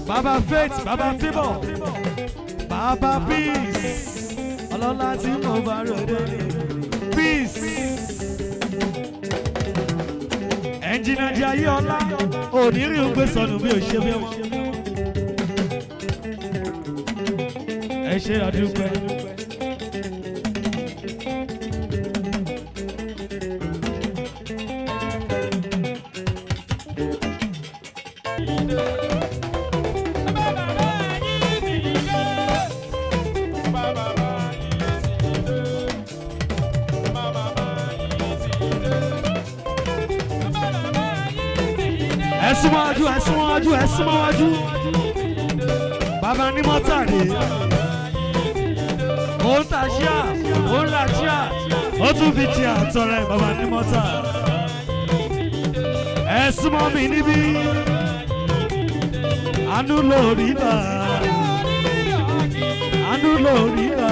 bàbá faith bàbá favour bàbá peace ọlọ́lá tí mo bá ròde ní. Peace. Ẹnjìníà Jayé ọlá òní rí ògbé sọnù bí òṣè bí ọmọ. Ẹ ṣe àdúgbò. Ẹ̀sùn wájú. Bàbá ní mọ́tàdé. Ó ń ta ṣíà, ó ń la ṣíà, ó tún fi ti àtọrẹ bàbá ní mọ́tà. Ẹ̀sùn mọ́ mi níbí. Àánú lórí bá. Àánú lórí bá.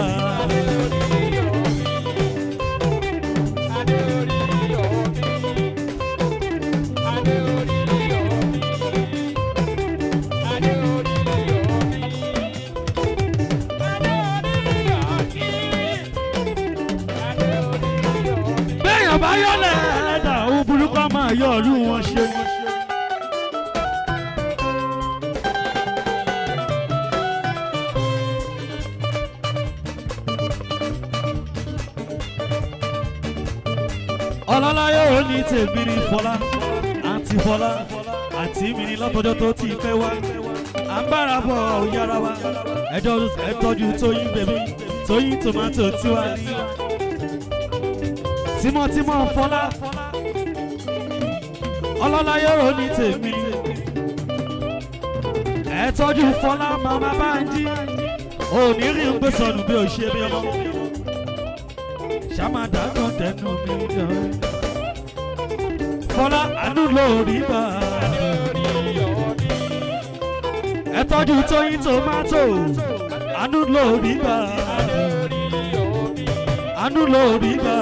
Àbáyọ̀lẹ̀ ẹ̀dá òun burúkú máa yọ ọ̀rú wọn ṣe. Ọlọ́láyé ò ní tèmi ní Fọlá àǹtí mi ní lọ́tọ́jọ́ tó ti pẹ́ wá. À ń bára bọ̀ òyàrá wa ẹjọ́ ẹ̀tọ́jú Tóyìn bèbí Tóyìn tòmátò tiwa ní. Tímọ́tímọ́ Fọlá Ọlọ́láyé ò ní tèmi ẹ tọ́jú Fọlá màmá Bánjí òní rí ń gbé sọnù bí o ṣe bí ọmọ ṣàmàdánù tẹnu mi dán Fọlá àánú lórí bá ẹ tọ́jú Tóyìn tòmátò àánú lórí bá àánú lórí bá.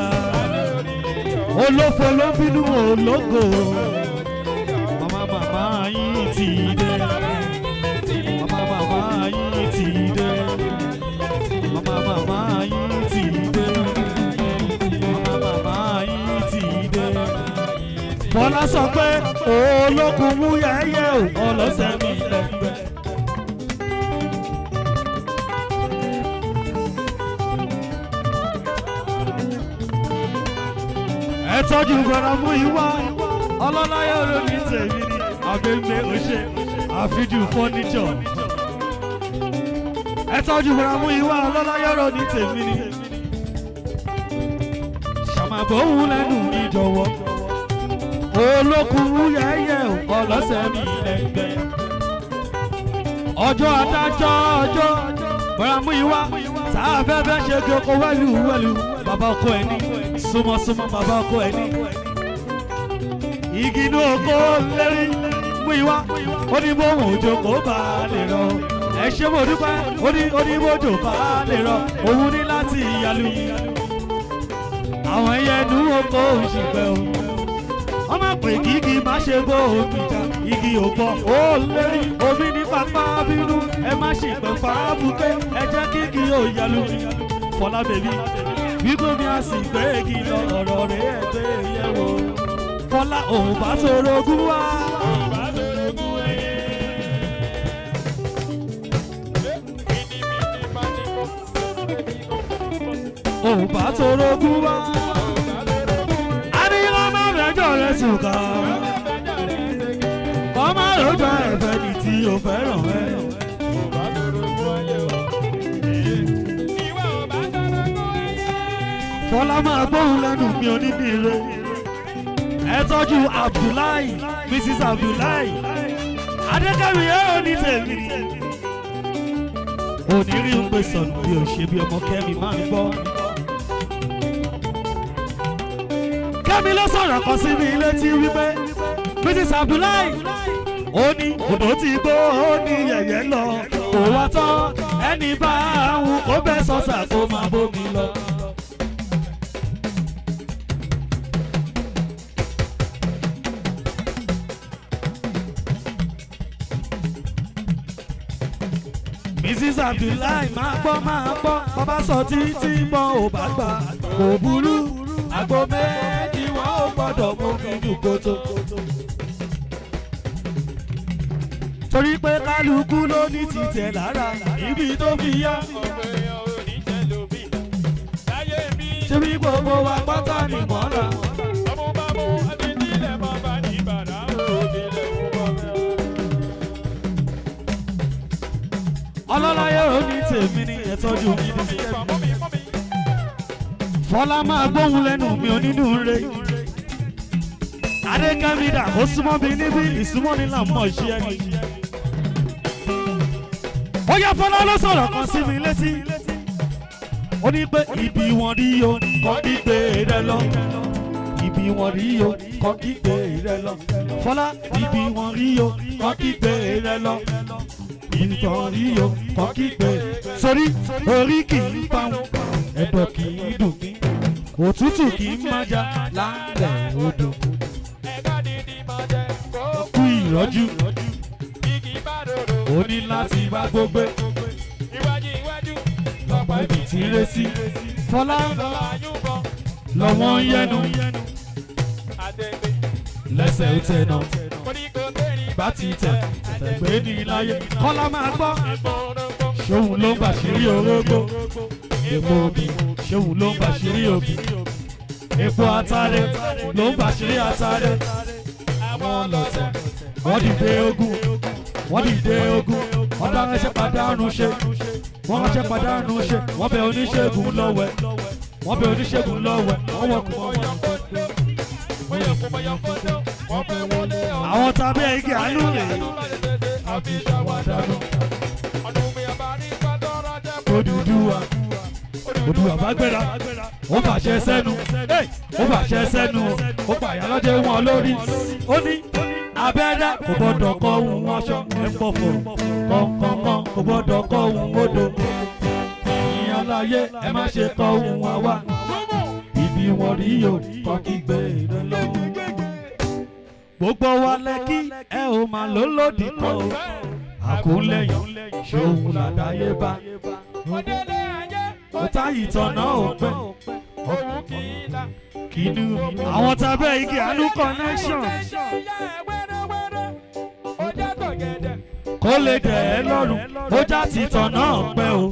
Olófo ló bínú ológo màmá yín ti dé màmá yín ti dé màmá yín ti dé màmá yín ti dé. Fọlá sọ pé olókùn mú yẹ́yẹ́ ò ọlọ́sẹ̀ mi lẹ́gbẹ̀ẹ́. Ẹ tọ́jú gbọ́dọ̀ mú ìwá Ọlọ́láyé olómi tèmi ni àgbègbè òṣè àfijù fọ́níṣọ̀. Ẹ tọ́jú gbọ́dọ̀ mú ìwá Ọlọ́láyé olómi tèmi ni ṣàmàbọ̀hún lẹ́nu mi jọ̀wọ́ olókùn yẹ́yẹ́ ọlọ́sẹ̀ mi lẹ́gbẹ́. Ọjọ́ adájọ́ ọjọ́ gbọ́dọ̀ mú ìwá tá a fẹ́ fẹ́ ṣe kí oko wẹ́lú bàbá ọkọ ẹni súnmọ́súnmọ́ bàbá ọkọ ẹni. igi inú oko lérí mú ìwá ó ní bóun òjò kó bá lè rọ ẹ ṣé mo dúpẹ́ ó ní bójò bá lè rọ òun ní láti ìyàlú àwọn ẹyẹ inú oko òṣìpẹ́ o wọ́n máa pè kíkì má ṣe bó omi jà igi ò bọ̀ ó lérí omi ní pápá bínú ẹ má ṣì pẹ̀ fàábùké ẹ jẹ́ kíkì ó yàlú Fọlá bèbí wípé mi á sì gbé igi lọ ọ̀rọ̀ rẹ̀ ẹ̀ gbé yẹ̀wò Fọlá òun bá torogún wá. òun bá torogún wá. a ní ọmọ mẹ́jọ rẹ̀ sùn ká ọmọ lójó ẹ̀fẹ́ ni tí o fẹ́ràn ẹ̀. Fọlá máa gbóhùn lẹ́nu mi oníbìrè ẹ tọ́jú Abdullahi Mrs Abdullahi Adékẹ́mi ẹ ò ní tèmi òní rí ń pè sọ̀nù bí o ṣe bí ọmọ Kẹ́mi máa ń gbọ́. Kẹ́mi ló sọ̀rọ̀ kan sí mi létí wípé Mrs Abdullahi ó ní odò ti gbó ó ní yẹ̀yẹ́ lọ kò wá tán ẹni bá àwọn kó bẹ́ sọ́sà kó máa bómi lọ. Mrs Abdullahi máa gbọ́ bàbá sọ títí mọ́ ò bá gbà kò burú àgbo méjì wọn ò gbọ́dọ̀ mú nínú kòtò. torí pé kálukú ló ní títẹ̀ lára ibi tó fi yá. ṣé bí gbogbo wa pátá ní mọ́ra. ọlọ́láyé ò ní tèmi ní ẹ̀tọ́jú mi ní síkẹ́mi. Fọlá máa gbóhùn lẹ́nu mi onínúure. Adékẹ́mi dà ó súnmọ́ mi níbí ìsúnmọ́ ní là ń mọ̀ ṣí ẹni. ó yá Fọlá ló sọ̀rọ̀ kan sí mi létí. ó ní pé ibi wọn rí o kọ́ kígbe rẹ lọ. ibi wọn rí o kọ́ kígbe rẹ lọ. Fọlá ibi wọn rí o kọ́ kígbe rẹ lọ. Nítorí o kọ́ kígbe sórí orí kì í pàwọn ẹ̀dọ̀ kì í dùn mí òtútù kì í májà lálẹ́ odò. kú ìrọ́jú ó ní láti bá gbogbo lọ́pọ̀ ibi tí ń ré sí. Fọlá lọ́wọ́ ń yẹnu lẹ́sẹ̀ ó tẹ̀ náà bá ti tẹ̀ tẹ̀gbẹ́ ní láyé. Kọ́lá máa gbọ́ ṣòun ló ń bàṣírí orógbó epo obì ṣòun ló ń bàṣírí obì epo atare ló ń bàṣírí atare. àwọn ọlọ́tẹ̀ wọ́n dìde ogun wọ́n ránṣẹ́ pàdánù ṣe wọ́n ránṣẹ́ pàdánù ṣe wọ́n bẹ oníṣègùn lọ́wẹ̀ wọ́n wọ̀kùn àwọn tàbí igi àánú rèé àfi ṣàwádàánú. Odùduwà bá gbéra ó fàṣẹ sẹ́nu ó pààyà lọ́jọ́ wọn lórí. ó ní abẹ́rẹ́ kò gbọ́dọ̀ kọ́ ohun aṣọ ẹ̀ ń pọ̀fọ̀ kọ̀ọ̀kan kò gbọ́dọ̀ kọ́ ohun odò. ìyẹn láyé ẹ má ṣe kọ́ ohun àwa ibi wọn rí yóò kọ́ kígbe rẹ lọ. gbogbo wa lẹ́kí ẹ ò máa lò lòdì kan o àkúnlẹ̀yìn ṣòun làdáyébá ó tá ìtọ̀nà òpin kìnnú àwọn tàbí igi àánú connection kó lè dẹ̀ ẹ́ lọ́rùn ó já ti tọ̀nà ọ̀pẹ o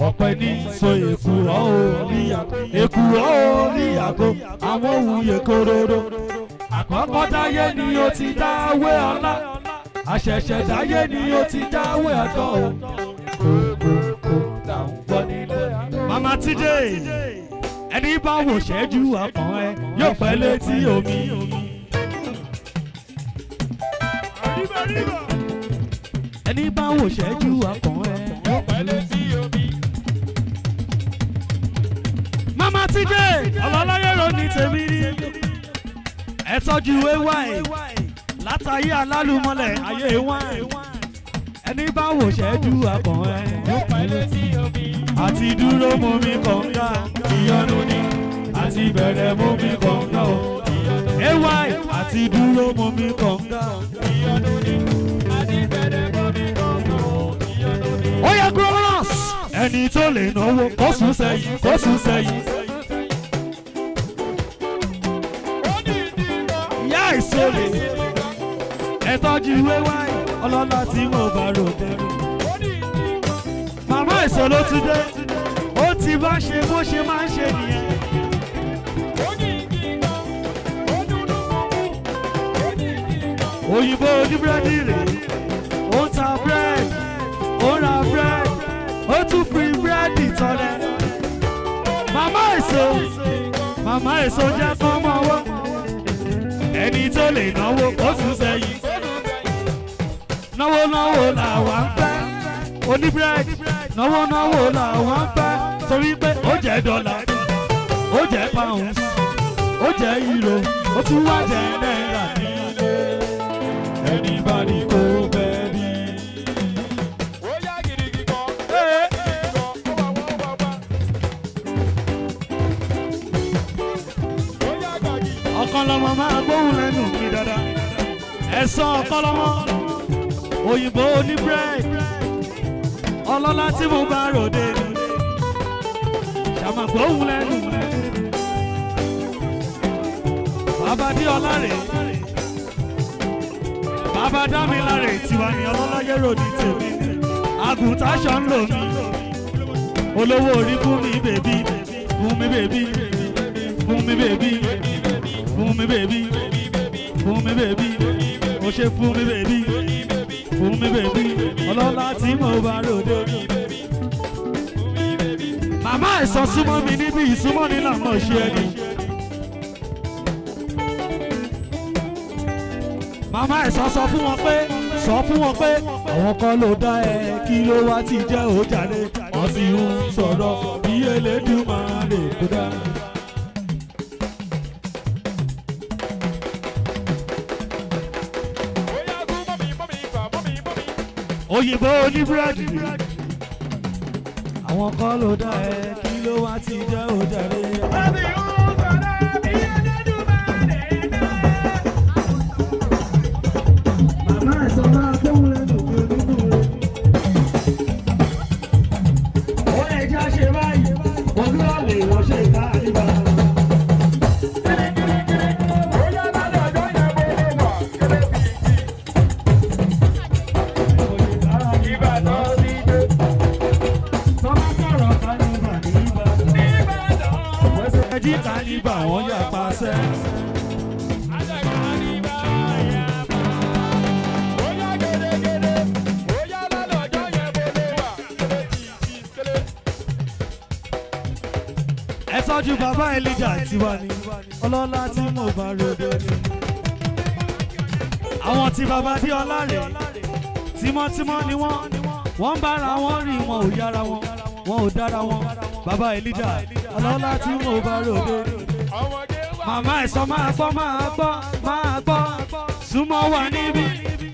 ọ̀pẹ ní so èkùrọ́ orí àgọ́ àwọn òun yè kóróró. àkọ́kọ́ dáyé ni ó ti dáwé ọlá àṣẹ̀ṣẹ̀ dáyé ni ó ti dáwé ọ̀dọ́ o. kókókó là ń gbọ́ nílẹ̀. Mama Tídé ẹni bá wò ṣẹ́jú ọkàn ẹ yóò pẹ́ létí omi. ẹni bá wò ṣẹ́jú ọkàn ẹ yóò pẹ́ létí omi. Mama tíjé ọlọ́láyé ro ní tèmi ní. ẹ tọ́jú ay látàyé alálùmọ́lẹ̀ ayé wáìn. ẹni bá wò ṣẹ́jú àbọ̀n ẹ yóò pẹ́lẹ́ sí omi. àti dúró mú mi kọ̀ǹga ìyọnu ni. àti bẹ̀rẹ̀ mú mi kọ̀ǹga o. ay àti dúró mú mi kọ̀ǹga ìyọnu ni. àti bẹ̀rẹ̀ mú mi kọ̀ǹga o. ìyọnu ni. ó yẹ gromas ẹni tó lè náwó kó sùn sẹ́yìn kó sùn sẹ́yìn. ìyá ìsòlè ẹ tọ́jú ay ọlọ́lá tí mo bá ròde. màmá ìsòló ti dé ó ti bá ṣe bó ṣe máa ń ṣe nìyẹn. òyìnbó oníbúrẹ́dì rè ó ń ta búrẹ́dì ó ń ra búrẹ́dì ó tún fi búrẹ́dì tọ́lẹ̀. màmá èso jẹ́ kán mọ́ ọwọ́ ẹni tó lè náwó kó sùn sẹ́yìn. náwó làwa ń fẹ́ oníbúrẹ́dì náwó làwa ń fẹ́ torí pé ó jẹ́ dọ́là ó jẹ́ pounds ó jẹ́ euro ó tún wá jẹ́ náírà nílé. anybody go baby. ó yá gidigidi kan. ó yá gbàgì. ọ̀kan lọ́mọ máa gbóhùn lẹ́nu mi dáadáa. ẹ̀sán ọ̀kan lọ́mọ òyìnbó ní búrẹ́dì ọlọ́lá tí mo bá ròde ni. ṣàmà gbóhùn lẹ́nu mi. bàbá dí ọlá rèé. bàbá dámiláre tiwa ni ọlọ́láyé ròdì tèmi. àgùntàṣọ ń lò mí. olówó orí fún mi bèbí fún mi bèbí fún mi bèbí fún mi bèbí fún mi bèbí mo ṣe fún mi bèbí fún mi bèbí ọlọ́lá tí mo bá ròde. màmá ìsọ súnmọ́ mi níbi ìsúnmọ́ ní làmọ́ ṣe ẹni. màmá ìsọ sọ fún wọn pé àwọn kan ló dá ẹ kí ló wá ti jẹ́ òjàre wọ́n sì ń sọ̀rọ̀ bí Elédùmarè kó dá. òyìnbó oníbúrẹ́dì àwọn kan ló dá ẹ kí ló wá ti jẹ́ òjàre. màmá ìsọ máa gbóhùn lẹ́nu mi nínú rẹ̀. ó lè já ṣe báyìí olúwa lè wọ́n ṣe ká níbà. ẹjí kàníbà wọ́n yà pàṣẹ. ẹ tọ́jú bàbá Elijah tiwa ni ọlọ́lá tí mo bá ròde ni. àwọn tí bàbá dí ọlá rè tímọ́tímọ́ ni wọ́n ń bára wọn rìn wọn ò yára wọn ò dára wọn. bàbá Elijah ọlọ́lá tí mo bá ròde ni. màmá ẹ̀sọ́ máa gbọ́ súnmọ́ wà níbí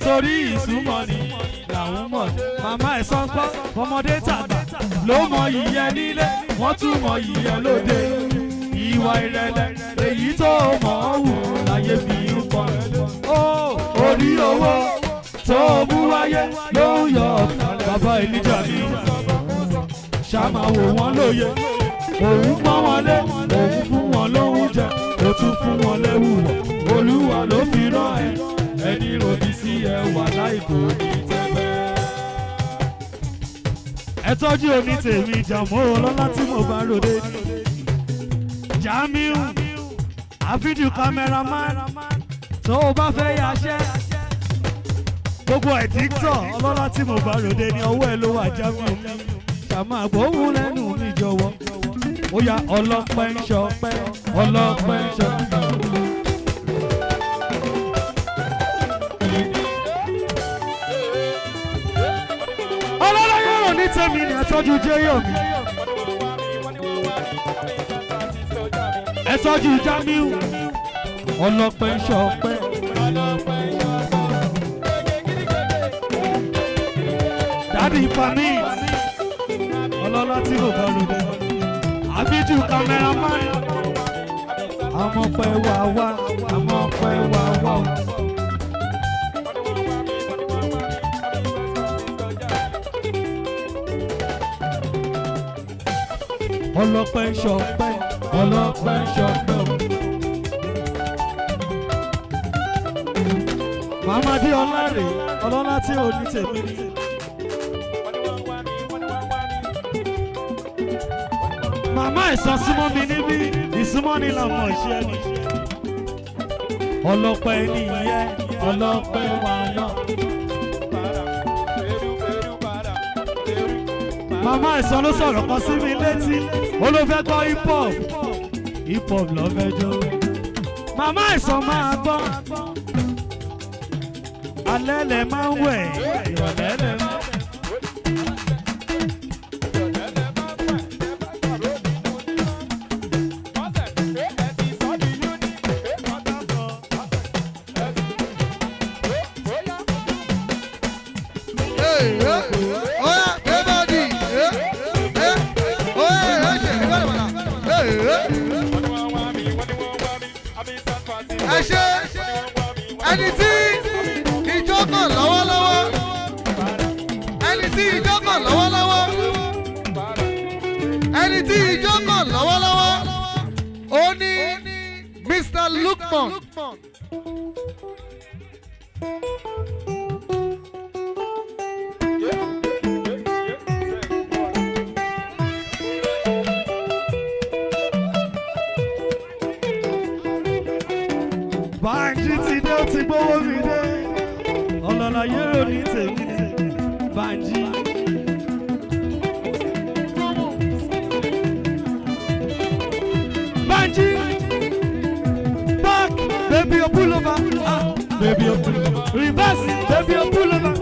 torí ìsúnmọ́ ni làwọn mọ̀. màmá ẹ̀sọ́ gbọ́ ọmọdé tàgbà ló mọ ìyẹn nílé wọ́n tún mọ ìyẹn lóde. ìwà ìrẹ̀lẹ̀ èyí tó mọ̀ ọ́ wù láyé fi ń pọ̀. orí owó tó mú wáyé ló ń yọ bàbá Elijah mi. ṣàmà wò wọ́n lóye òun pọ́n wọn lé òun fún wọn lóúnjẹ ó tún fún wọn lẹ́wù wọ̀. olúwa ló fi rán ẹ ẹni ròbí sí ẹ wà láìkò ní tẹ́lẹ̀. ẹ tọ́jú oní tèmi Jàmọ́ ọlọ́lá tí mo bá ròde ní. Jamiu àfíjù cameraman tó o bá fẹ́ yaṣẹ́ gbogbo ẹ̀ TikTok ọlọ́lá tí mo bá ròde ní ọwọ́ ẹ ló wà. Jamiu ṣàmà gbóhùn lẹ́nu mi jọ̀wọ́ ó yá ọlọ́pẹ́ ń ṣọpẹ́ ọlọ́pẹ́ ń ṣọpẹ́. ọlọ́láyé rò ní tèmi ní ẹ̀tọ́jú jẹ́yọ̀ mi. tọ́jú Jamiu ọlọ́pẹ́ ṣọpẹ́. Dádì Fami ọlọ́lá tí kò bá lò dé àbíjú kámẹ́rámán àmọ́ pẹ́ wá wá àmọ́ pẹ́ wá wá. Ọlọ́pẹ́ ṣọpẹ́ ọlọ́pẹ́ ṣọpẹ́. Màmá dé ọlá rè ọlọ́lá tí ò ní tèmi ni. Màmá ìsọ súnmọ́ mi níbí ìsúnmọ́ ni làwọn ìṣe ni. Ọlọ́pẹ́ nìyẹn ọlọ́pẹ́ wà náà. Màmá ìsọ ló sọ̀rọ̀ kan sí mi létí ó ló fẹ́ gbọ́ hip hop lọ́fẹ́jọ́. Màmá ìsọ máa gbọ́ alẹ́ lẹ̀ máa ń wẹ̀ ìrọ̀lẹ́ lẹ̀ máa ń wẹ̀. Ẹ ṣe ẹni tí ìjọ kàn lọ́wọ́lọ́wọ́ ẹni tí ìjọ kàn lọ́wọ́lọ́wọ́ ẹni tí ìjọ kàn lọ́wọ́lọ́wọ́ ó ní Mr. Lukman. Bánjí ti dé ó ti gbówó mi dé ọlọ́lá yẹ́rọ ní tèmi ni Bánjí. Bánjí back baby you pull over baby you pull over reverse baby you pull over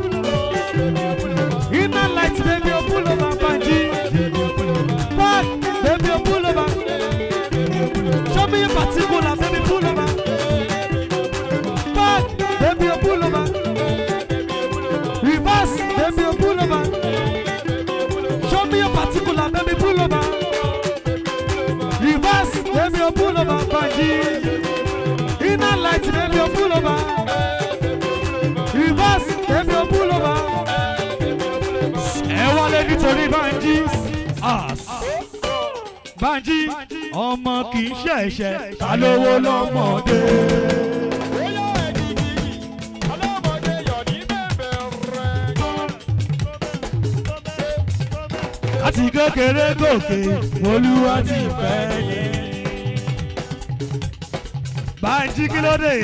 inner light baby you pull over Bánjí back baby you pull over show me your particular baby pull over. Baby, you pull over. Reverse, baby, you pull over. Show me your particular, baby, pull over. Reverse, baby, you pull over. Bánjí. Inner light, baby, you pull over. Reverse, baby, you pull over. Ẹ wọlé nítorí Bánjí. Bánjí, ọmọ kì í ṣẹ̀ṣẹ̀, ta lówó lọ́mọdé. Láti kékeré gòkè Olúwa ti fẹ́ ni. Bánjí kí ló dé?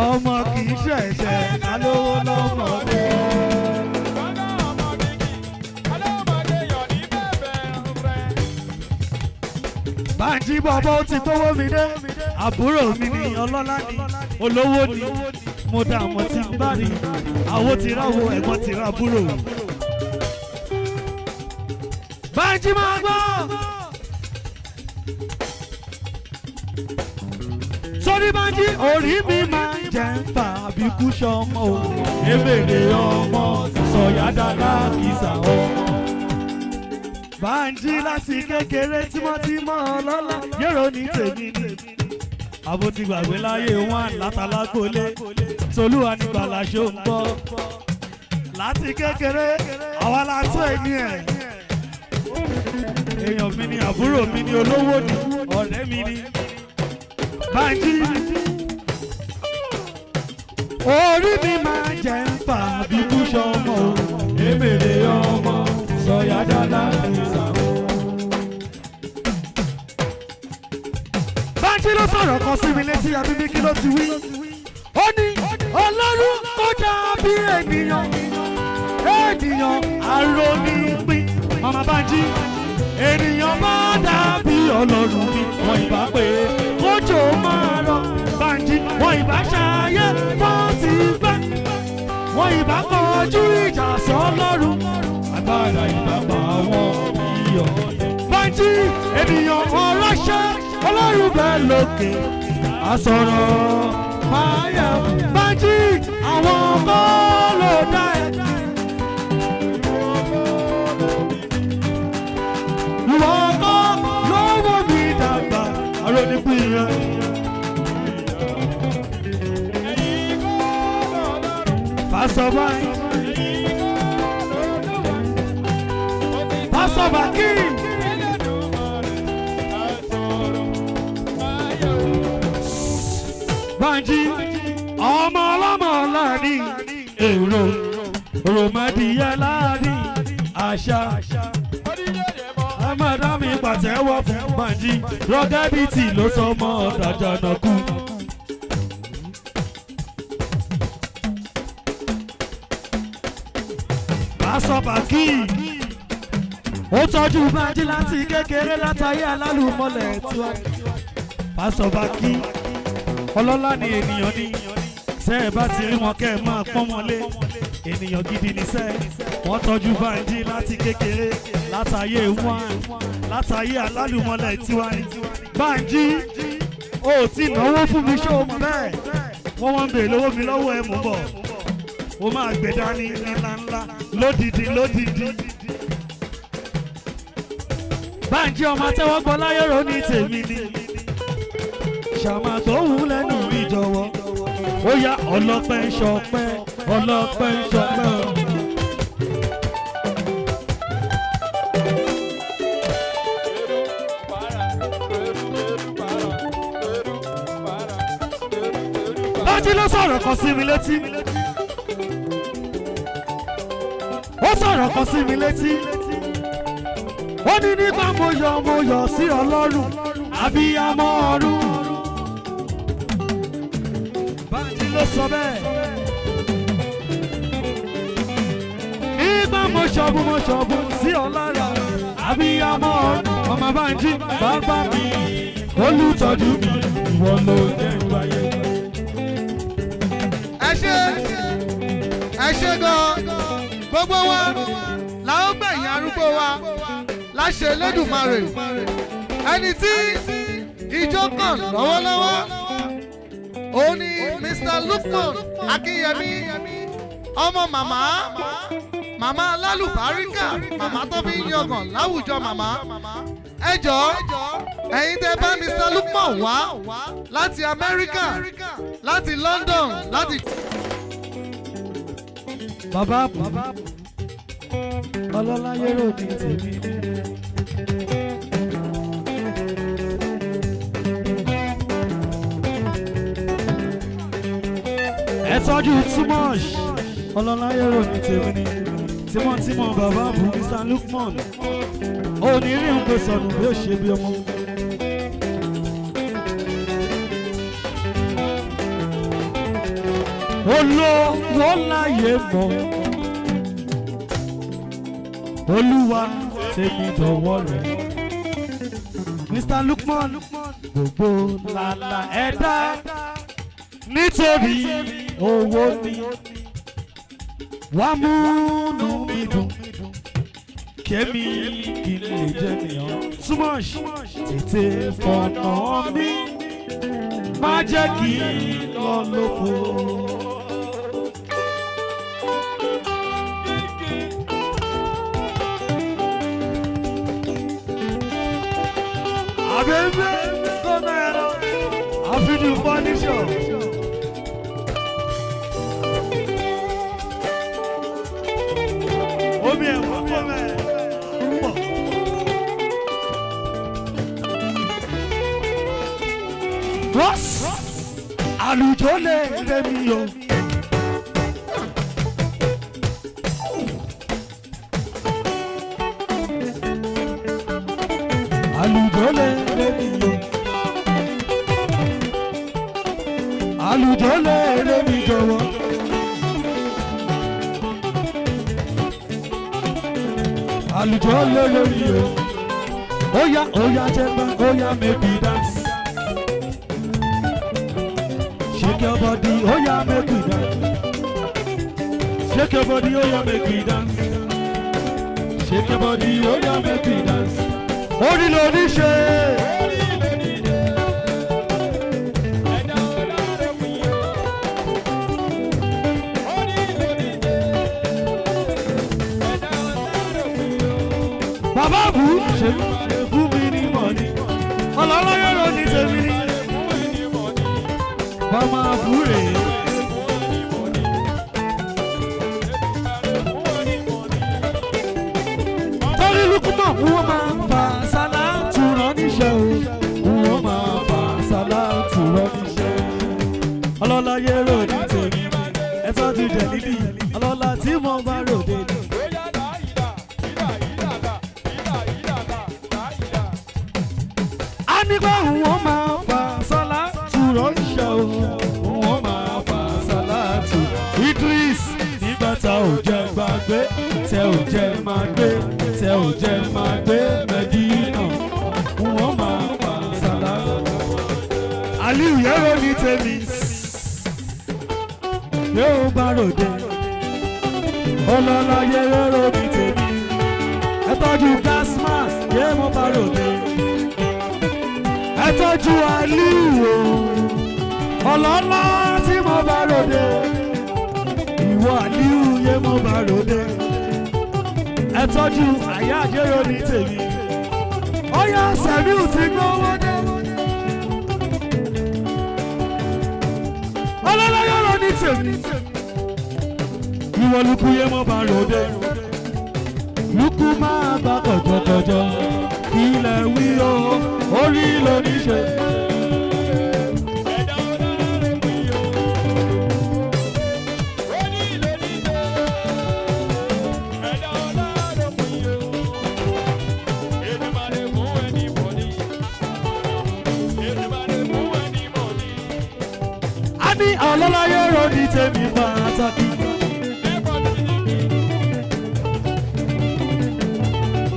Ọmọ kì í ṣẹ̀ṣẹ̀ alówó lọ́mọdé. Bánjí bọ̀bọ̀ ó ti gbówó mi dé. Àbúrò mi ni ọlọ́lá ni olówó ni mo dá àwọn tí ń bá rí. Àwo ti ráwo ẹ̀gbọ́n ti rá àbúrò. Bánjí máa gbọ́. Sórí Bánjí orí mi máa ń jẹ́ ń fà bí kú sọmọ o. Ebèrè ọmọ sọ̀yádàlá ìsà ọmọ. Bánjí láti kékeré tímọ́tímọ́ ọlọ́lá yẹ́rọ ní tèmi ni. Àbò ti gbàgbé láyé wọn látàlágbólé. Tolúwa ní gbàlà ṣó ń gbọ́. Láti kékeré àwa la tó ẹni ẹ̀. Èèyàn mi ni àbúrò mi ni olówó ni ọ̀rẹ́ mi ni Bánjí. Orí mi máa jẹ́ ń fà bí kú sọmọ o. Èmèrè ọmọ sọ̀yádàlá ìsàwọ̀. Bánjí ló sọ̀rọ̀ kan sí mi létí abíbí kí ló ti wí. Ó ní Ọlọ́run kó dàbí ènìyàn. Ènìyàn arónípín. Màmá Bánjí. Ènìyàn bá dàbí Ọlọ́run ni wọ́n ìbá pé kójò máa rọ̀. Bánjí wọ́n ìbá ṣayé wọ́n ti fẹ́. Wọ́n ìbá kọjú ìjà sọ́lọ́run. Agbára ìbá pa wọ́n iyọ̀. Bánjí ènìyàn ọlọ́ṣẹ́ ọlọ́run bẹ́ẹ̀ lókè àsọ̀rọ̀ máa yẹ Bánjí àwọn kọ́ ló dá ẹ. ìwọ kọ́ lọ́wọ́ mi dàgbà arónípìyàn. Pásọ̀ báyìí. Pásọ̀ Bákírì. Bánjí ọmọ ọlọ́mọ láàrin èrò òròmọdìyẹ láàrin àṣà. Amadami pàtẹ́wọ́ fún Bánjí rọ́gẹ́bìtì ló sọ mọ́ Dàjànàkú. Pásọ̀ Bákírì ó tọ́jú Bánjí láti kékeré látàyé alálùmọ́lẹ̀ tiwa. Pásọ̀ Bákírì ọlọ́lá ni ènìyàn ní tẹ́ ẹ bá ti rí wọn kẹ́ ẹ máa pọ́n wọn lé ènìyàn gidi ní sẹ́ wọ́n tọ́jú Bánjí láti kékeré látàyé wọn látàyé alálùmọ́lẹ̀ tiwa ni. Bánjí ó ti náwó fún mi ṣó mọ̀ bẹ́ẹ̀ wọ́n wọ́n ń bèèrè lọ́wọ́ mi lọ́wọ́ ẹ̀ mú bọ̀ ó máa gbé dání ńláńlá lódìdí lódìdí. Bánjí ọmọ tẹ́wọ́gbọ́ láyọ̀rọ̀ ní tèmi ni ṣàmà tó wù lẹ́nu mi jọ̀wọ́ ó yá ọlọ́pẹ́ ṣọpẹ́ ọlọ́pẹ́ ṣọpẹ́. Bánjí ló sọ̀rọ̀ kan sí mi létí ó sọ̀rọ̀ kan sí mi létí ó ní nígbà mo yọ̀ sí Ọlọ́run abiyamọ ọ̀run. Bánjí ló sọ bẹ́ẹ̀. Nígbà mo ṣọ̀bù sí Ọlára abiyamọ ọ̀run ọmọ Bánjí bàbá mi olùtọ́jú mi ìwọ ló jẹ́ ìwáyé. ẹ ṣé gan gbogbo wa la ó gbẹ̀yìn arúgbó wa láṣẹ Elédùmarè ẹni tí ijó kàn lọ́wọ́lọ́wọ́ òun ni Mr. Lukman Akínyẹmí ọmọ màmá alálùbáríkà màmá tó fi ń yangàn láwùjọ màmá. Ẹ jọ̀ọ́ ẹ̀yin tẹ́ bá Mr. Lukman wá láti Amẹ́ríkà láti London láti. Bàbá ọlọ́láyé rò ní tèmi. Ẹ tọ́jú too much ọlọ́láyé rò ní tèmi ni tímọ́tímọ́ bàbá bu Mr. Lukman ó ní rí nǹkan sọnù bí ó ṣe bí ọmọ. Olówó láyé mọ́ Olúwa tèmi dọ̀wọ́ rẹ̀. Mr. Lukman gbogbo làlà ẹ̀dá nítorí owó ni wá múnú mi dùn kémi kí n lè jẹ́ nìyàn. Too much tètè fọ̀nà mi má jẹ́ kí n lọ lóko. Abebe Tonero, Afidu Furniture. Omi ẹ̀wọ̀n kọ́ mẹ́. Ross, àlùjọ lè rẹ̀ mí o. Àlùjọ lè rẹ̀ mí o. Àlùjọ lè rẹ̀ mí jọ̀wọ́. Àlùjọ lè rẹ̀ mí o. Oya oya jẹ́gbá oya make we dance. Shake your body oya make we dance. Shake your body oya make we dance. Shake your body oya make we dance. Orí ló ní ṣe. bù ṣe fún mi ní mọ̀ní ọlọ́lọ́yọ̀ ló ní tèmi ní bàmá bù rèé. torí lukumọ̀ wọ́n máa ń fa sálátù rán níṣẹ́ o wọ́n máa ń fa sálátù rán níṣẹ́ ọlọ́láyé rò ní tèmi ẹ tọ́jú jẹ̀ níbí ọlọ́lá tí mo bá ròde ní. a ní pé wọ́n máa ń fa sálátù rán níṣẹ́ o wọ́n máa ń fa sálátù. Idris nígbà tá ò jẹ́ gbàgbé tẹ ò jẹ́ máa gbé tẹ ò jẹ́ máa gbé Mẹ́dínà wọ́n máa ń fa sálátù. Aliu yẹ́rọ ní tèmi yóò bá ròde ọlọ́lá yẹ́rọ ní tèmi ẹ tọ́jú Gasmas yé mo bá ròde ẹ tọ́jú Aliu ọlọ́lá tí mo bá ròde ìwọ Aliu yé mo bá ròde ẹ tọ́jú àyà àjẹrò ní tèmi ọyá Sẹ̀míù ti gbówó dé ọlọ́lá yẹ́rọ ní tèmi ìwọ lukú yé mo bá ròde lukú máa bá kọjọkọjọ ilẹ̀ wí o orí lóní ṣe. a ní ọlọ́lá yẹ́rọ ní tèmi pàtàkì.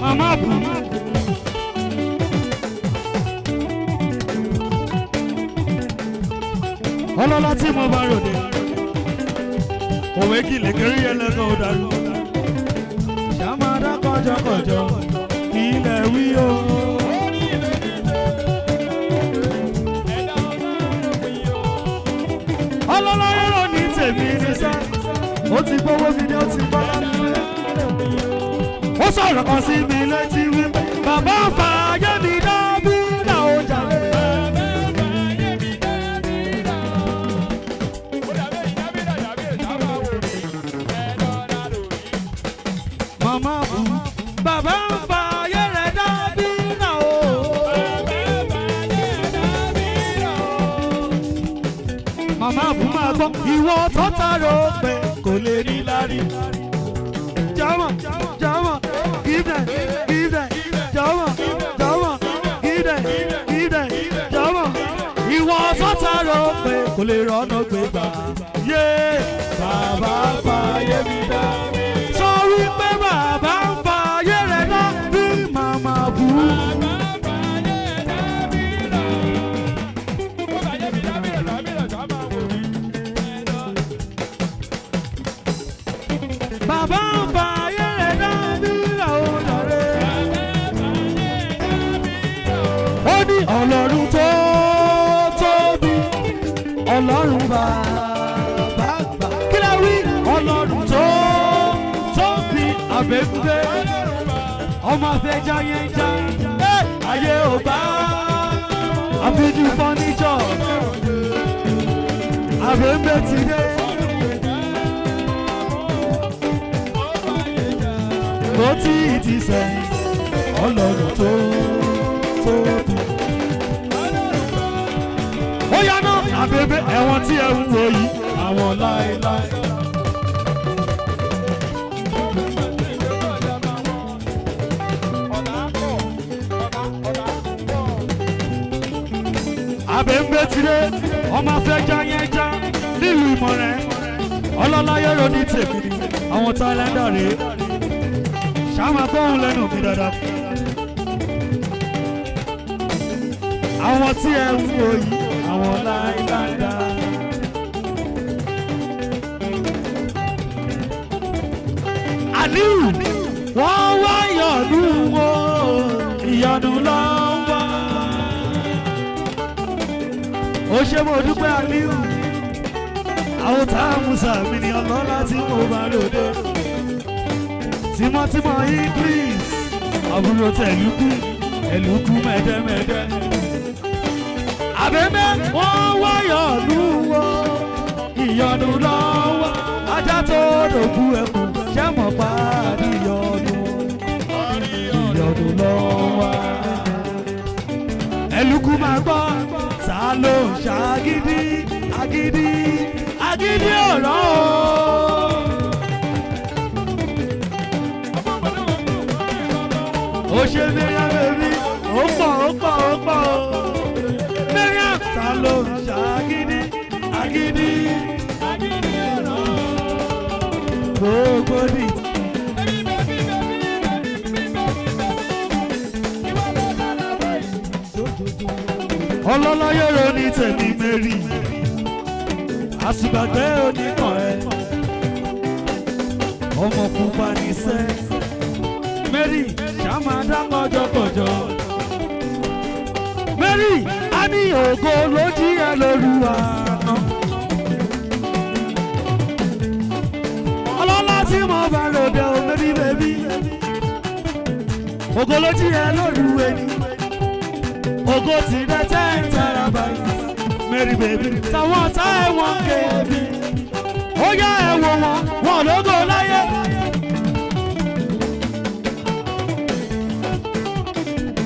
Mama bù. ọlọ́lá tí mo bá ròde òwe kìlẹ̀ kẹrí ẹlẹ́gàn ọ̀dàlú ṣàmàdá kọjọkọjọ ilẹ̀ wí o. ọlọ́lá yẹ́rọ ní tèmi ní sá ó ti gbówó mi ní ó ti bá lálẹ́ ó sọ̀rọ̀ kan sí mi létí wípé bàbá fà ayé mi dábí náà ó jalè. màmá bù bàbá fà ayé rẹ̀ dábí náà ó. màmá bù máa gbọ́ ìwọ tó tààrọ̀ pé kò lè rí lárí. Jama, give that, Jama, give that, Jama. Ìwọ sọ́tàrọ̀ pé kò lè rọ́nà gbé gbà. Yé bàbá fàyè mi dá. Sọ wípé bàbá ń fàyè rẹ̀ dá bí màmá bù. Bàbá ń fàyè rẹ̀ dá bí làwọn ọ̀rẹ́. Ó ní Ọlọ́run tó tóbi, Ọlọ́run bàbá gbà. Kí ló wí? Ọlọ́run tó tóbi, àbẹ̀fẹ́. Ọmọ afẹ́já yẹn já. Ayé ò bá àfijù fọ́níṣọ̀. Àbẹ̀fẹ́ ti dé. Ó tí ì ti sẹ́yìn Ọlọ́run tó tóbi. Ó yáná àbẹ̀bẹ̀ ẹ̀wọ̀n tí ẹ ń wo yìí àwọn láéláé. Àbẹ̀bẹ̀ ti dé ọmọ afẹ́já yẹn já nílùú Ìmọ̀rẹ́ ọlọ́lá yẹ́rọ ní tèmi àwọn táìlẹ́ndà rèé. Ṣáma gbọ́hùn lẹ́nu mi dáadáa. Àwọn tí ẹ ń wo yìí, àwọn láìláńdá. Aliu, wọ́n wá ìyọ̀nù wo, ìyọ̀nù lọ wá. Ó ṣe mo dúpẹ́ Aliu. Àwọn táwọn Musa mi ni ọlọ́lá tí mo bá lòdì. Tímọ́tímọ́ Idris àbúrò tẹ̀lúkú ẹ̀lúkú mẹ́dẹ́mẹ́dẹ́. àbẹ̀mẹ́ wọ́n wáyọ̀ lù wọ́n ìyọnu lọ́wọ́ ajá tó dòkú ẹkùn jẹ́mọ̀ parí ìyọnu lọ́wọ́. ẹ̀lúkú máa gbọ́ ta ló ń ṣàgídí agídí agídí ọ̀rọ̀ o. ó ṣe Mariam bèbí ó pọ̀ Mariam ta ló ń ṣàgídí agídí gbogbo ní. ọlọ́láyé ro ní tèmi Mary àsìgbàgbé oníkan ẹ ọmọ pupa ní sẹ́ Mary ṣàmàdá kọjọkọjọ Mary a ní ògo ló jí ẹ lóru àná. ọlọ́lá tí mo bá ròde o Mary bèbí ògo ló jí ẹ lóru ẹni ògo ti rẹ 10 terabytes Mary bèbí táwọn ọ̀tá ẹ̀wọ̀n kébí ó yá ẹ̀wọ̀n wọn lógo láyé.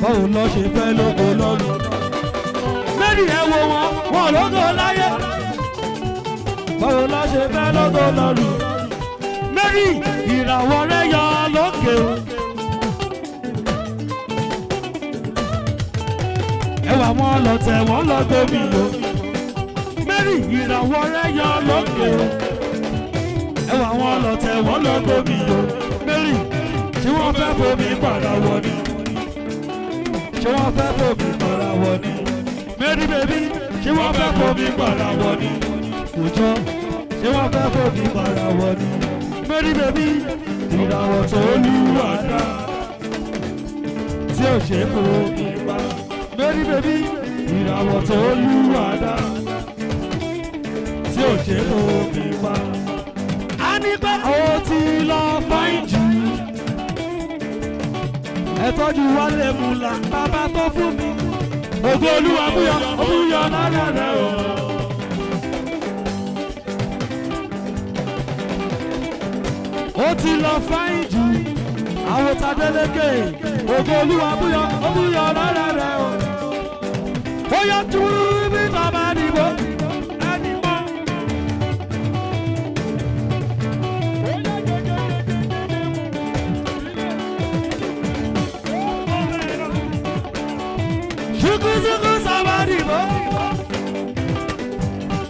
báwo lọ ṣe fẹ́ lógo lọ́rùn Mary ẹ̀wọ̀n wọn lógo láyé. báwo lọ ṣe fẹ́ lógo lọ́rùn Mary ìràwọ̀ rẹ̀ yọ lókè o. ẹwà wọn lọ tẹ̀ wọ́n lọ gómi o Mary ìràwọ̀ rẹ̀ yọ lókè o. ẹwà wọn lọ tẹ̀ wọ́n lọ gómi o Mary tí wọ́n fẹ́ fomi padà wọ ni tí wọ́n fẹ́ fomi padà wọ ni Mary bèbí tí wọ́n fẹ́ fomi padà wọ ni kò jọ tí wọ́n fẹ́ fomi padà wọ ni Mary bèbí ìràwọ̀ tó lù àdá tí ò ṣe fomi pa. Mary bèbí ìràwọ̀ tó lù àdá tí ò ṣe fomi pa. a ní pé ó ti lọ fáìn jù ẹ tọ́jú Wálé Múlá bàbá tó fún mi ògo Olúwa búyọ lára rẹ̀ o. ó ti lọ fáìn jù àwọn Tadélékè ògo Olúwa búyọ lára rẹ̀ o. ó yọ túrú bí bàbá nìbò ẹni mọ́. ṣùkúṣùkú sábà nìbò.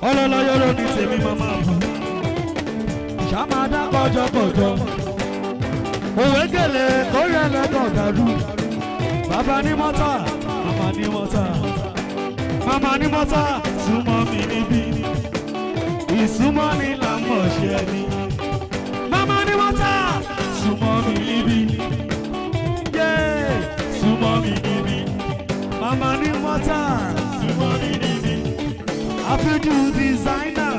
ọlọ́lọ́yọ́ ló ní tèmi màmá bù ṣàmàdá kọjọkọjọ òwe gèlè kórè lẹ́kọ̀ọ́ dàrú bàbá ní mọ́tà màmá ní mọ́tà màmá ní mọ́tà súnmọ́ mi níbí ìsúnmọ́ ni là ń mọ̀ ṣe ẹni màmá ní mọ́tà súnmọ́ mi níbí yé súnmọ́ mi níbí màmá ní mọ́tà súnmọ́ mi níbí àfijù designer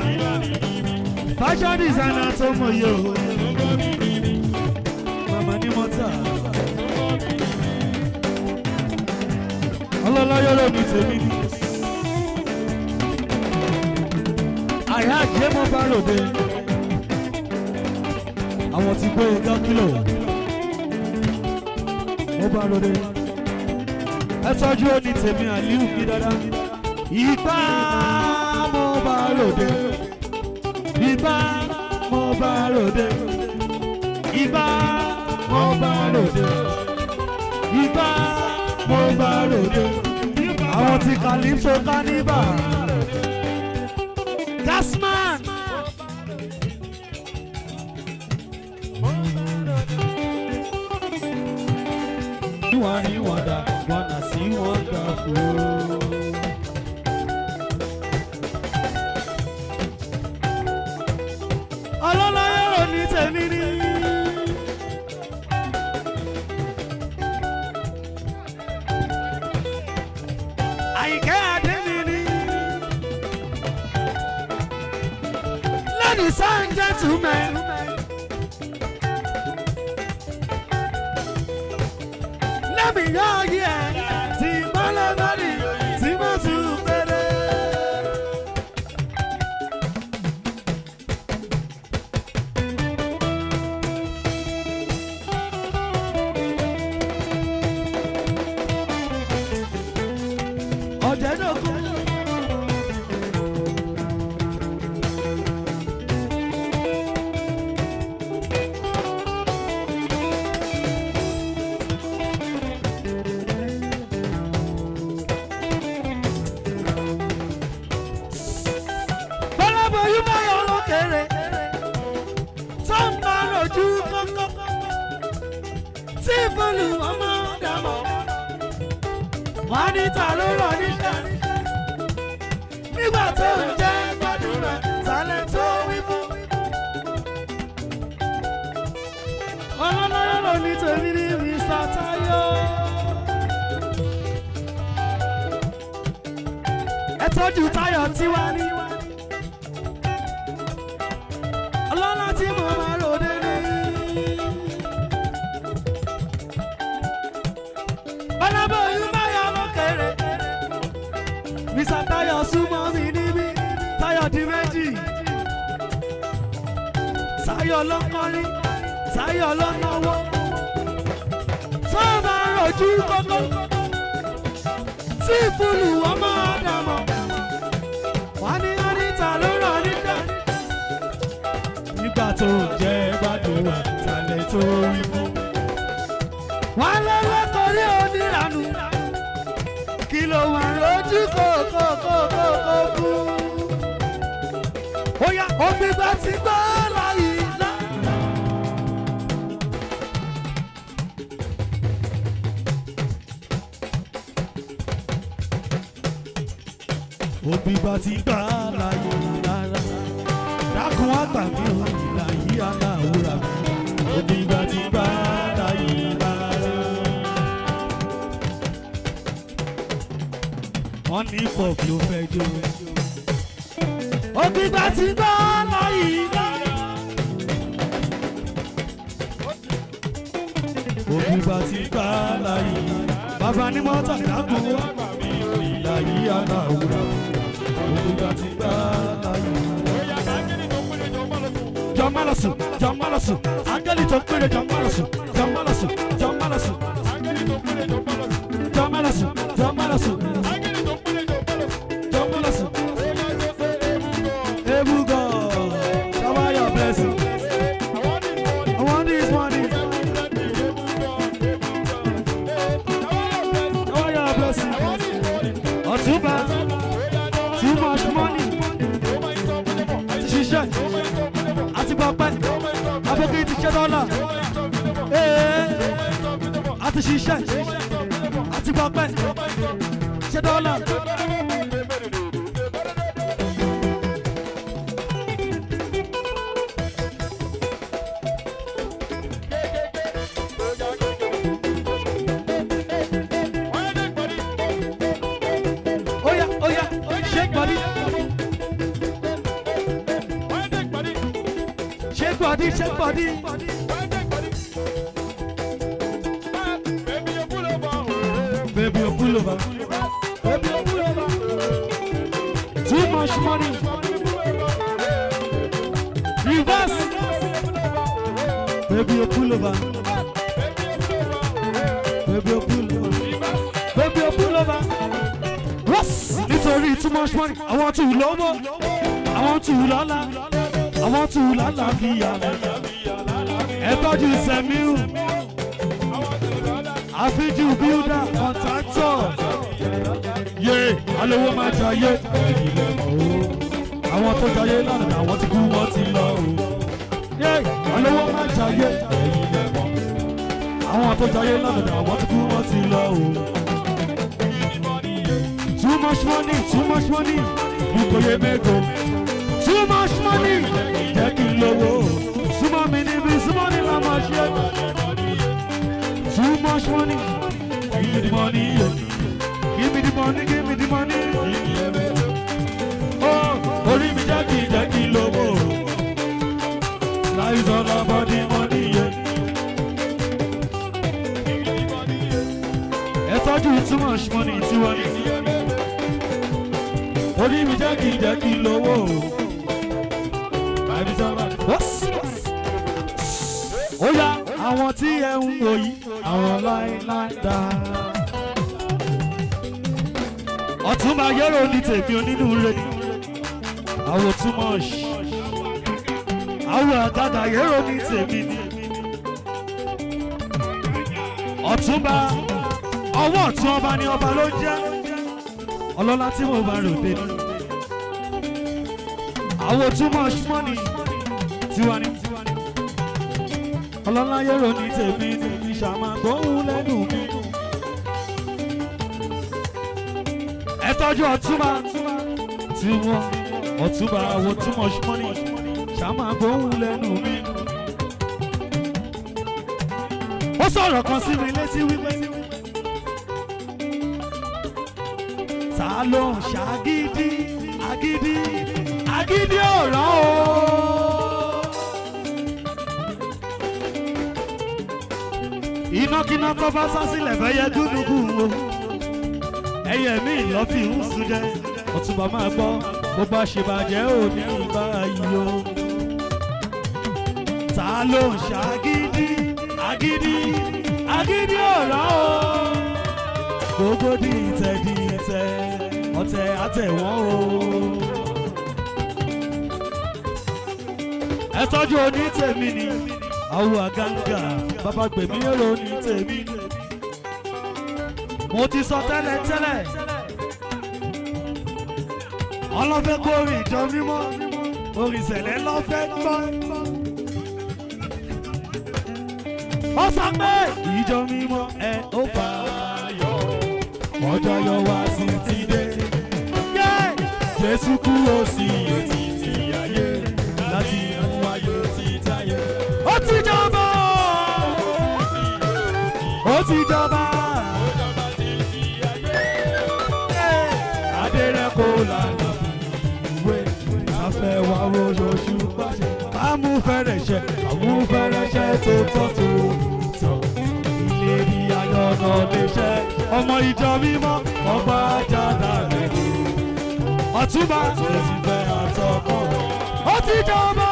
fashion designer tó mọ̀ yẹ o màmá ní mọ́tà ọlọ́lọ́yọ́ ló ní tèmi ní. àyà jẹ́ mọ́ bá ròde àwọn tí gbé igá kílò mo bá ròde ẹ tọ́jú ó ní tèmi Àlíù kí dáadáa ìgbà mo bá ròde ìgbà mo bá ròde ìgbà mo bá ròde ìgbà mo bá ròde àwọn tí Calypso Carniva Gasman wọ́n ní wọ́dà wọ́n nà sí wọ́n gbà fún. ọlọ́láyé ò ní tèmi ní. Àyìnkẹ́ Adé mi ní. Ladies and gentlemen. lẹ́mìí yọ ayé ẹ̀ tí mọ́lẹ̀ mẹ́rì tí mo tún péré. ọ̀jẹ̀ náà kú. Sífúlù ọmọ dàmọ́, wọ́n ní ta ló rọ̀ níṣẹ́. Nígbà tó ń jẹ́ gbàdúrà, sálẹ̀ tó wí fún. Ọlọ́lọ́yọ́ ló ní tèmi ní Mr. Tayo. Ẹ tọ́jú Tayo tiwa ní. Ọlọ́lá tí mo máa rò dé ní. Mr. Tayo súnmọ́ mi níbí, Tayo di méjì. Tayo lọ́kọ́rí, Tayo lọ́nàwó. Tó máa rojú kókó, Sífúlù ọmọ Ádámọ̀. Wọ́n ní Anita ló rọ̀ nígbà. Nígbà tó jẹ́ gbàdúrà, sálẹ̀ tó rí fún. Wọ́n lọ́wọ́ torí oníranú. Kí ló wà lójú kókókókókó fún? Ó yá omi bá ti gbọ́ láyé lá. Omi bá ti gbọ́ láyé lára. Dákun àgbà mi ò ìlà yí aláwòrán mi. Omi bá ti gbọ́ láyé lára. Wọ́n ní pop ló fẹ́ jó. Ògbìgbà ti gbọ́ láyé lára. Ògbìgbà ti gbọ́ láyé. Bàbá ní mọ́tò dákun wá. Ìyá yìí àná òwúrọ̀. Ògbìgbà ti gbọ́ láyé. Jọmọ́lọ́sù, jọmọ́lọ́sù, áńgẹ́lì tó péré jọmọ́lọ́sù, jọmọ́lọ́sù, jọmọ́lọ́sù, jọmọ́lọ́sù, jọmọ́lọ́sù. Too much money. Ṣiṣẹ́ àti pọpẹ́ abókè ti ṣe dọ́là. Àti ṣiṣẹ́ àti pọpẹ́ ṣe dọ́là. Shake body. Baby, you pull over. Baby, you pull over. Too much money. Reverse. Baby, you pull over. Baby, you pull over. Baby, you pull over. Yes. Nítorí too much money. I want to love. I want to lala. I want to lala via. Ẹ tọ́jú Sẹ́miu. Àfíjú builder contractor. Yé alówó máa jayé. Àwọn tó jayé lánàá àwọn ti kú wọ́n ti lọ. Yé alówó máa jayé. Àwọn tó jayé lánàá àwọn ti kú wọ́n ti lọ. Too much money, too much money. Bukoye mego. Too much money. Jẹ́ kí n lówó. Súnmọ́ mi níbi súnmọ́ ní la máa ṣe. Too much money. Give me the money. Give me the money. Give me the money. Oh, orí mi jẹ́ kí n lówó. Life is all about the money. much money tiwa ni. Orí mi jẹ́ kí lówó. Bàbí sọ́lá. Ó yá àwọn tí ẹ ń wò yìí, àwọn láíláí dá. Ọ̀túnba Yẹ́rò ní tèmi onínúure ni. Àwọn too much. Àwọn àgàgà Yẹ́rò ní tèmi ni. Ọ̀túnba ọwọ́ ọ̀tún ọba ni ọba ló jẹ́. Ọlọ́lá tí mo bá ròde ni. Àwọn too much money tiwa ni. Ọlọ́lá Yẹ́rò ní tèmi ni. Ìṣàmà gbóhùn lẹ́nu mi. Ẹ tọ́jú Ọ̀túnba tí wọ́n Ọ̀túnba àwọn too much money. Ìṣàmà gbóhùn lẹ́nu mi. Ó sọ̀rọ̀ kan sí mi létí wípé ta ló ń ṣàgídí agídí ọ̀rọ̀ o. Inákiná tó bá sá sílẹ̀ fẹ́yẹ gúnugún o. Ẹyẹ mi lọ́ fi ń sùn jẹ́. Ọ̀túnba máa gbọ́ bó bá ṣe bàjẹ́ ò ní báyìí o. Ta ló ń ṣàgídí agídí ọ̀rọ̀ o. Gbogbo di ìtẹ̀ ọ̀tẹ̀ àtẹ̀wọ́n o. Ẹ tọ́jú oní tèmi ni. Àwọn àgàǹgà bàbá gbèmí Yẹ́rò ní tèmi ni. Mo ti sọ tẹ́lẹ̀. Ọlọ́fẹ́ kó orin ìjọ mímọ́, orin ìṣẹ̀lẹ̀ lọ́fẹ́ gbọ́. Ó sọ pé ìjọ mímọ́ ẹ ó fà yọ, ọjọ́ yọ wá sí ti dé. Jésù kú ó sì yé títí ayé, láti mú ayé títáyé. Ó ti jọba, ó ti jọba. Adé rẹ̀ kó lànà ìwé, afẹ́ wa wo ṣoṣù pàṣẹ. Amúfẹ́rẹ̀ṣẹ̀ tó tọ́. Ìlérí ayọ̀nà lè ṣẹ, ọmọ ìjọ mímọ́, ọba àjàdá rẹ̀ ni. Ọ̀túnba Jésù fẹ́ àtọkọ. Ó ti jọba,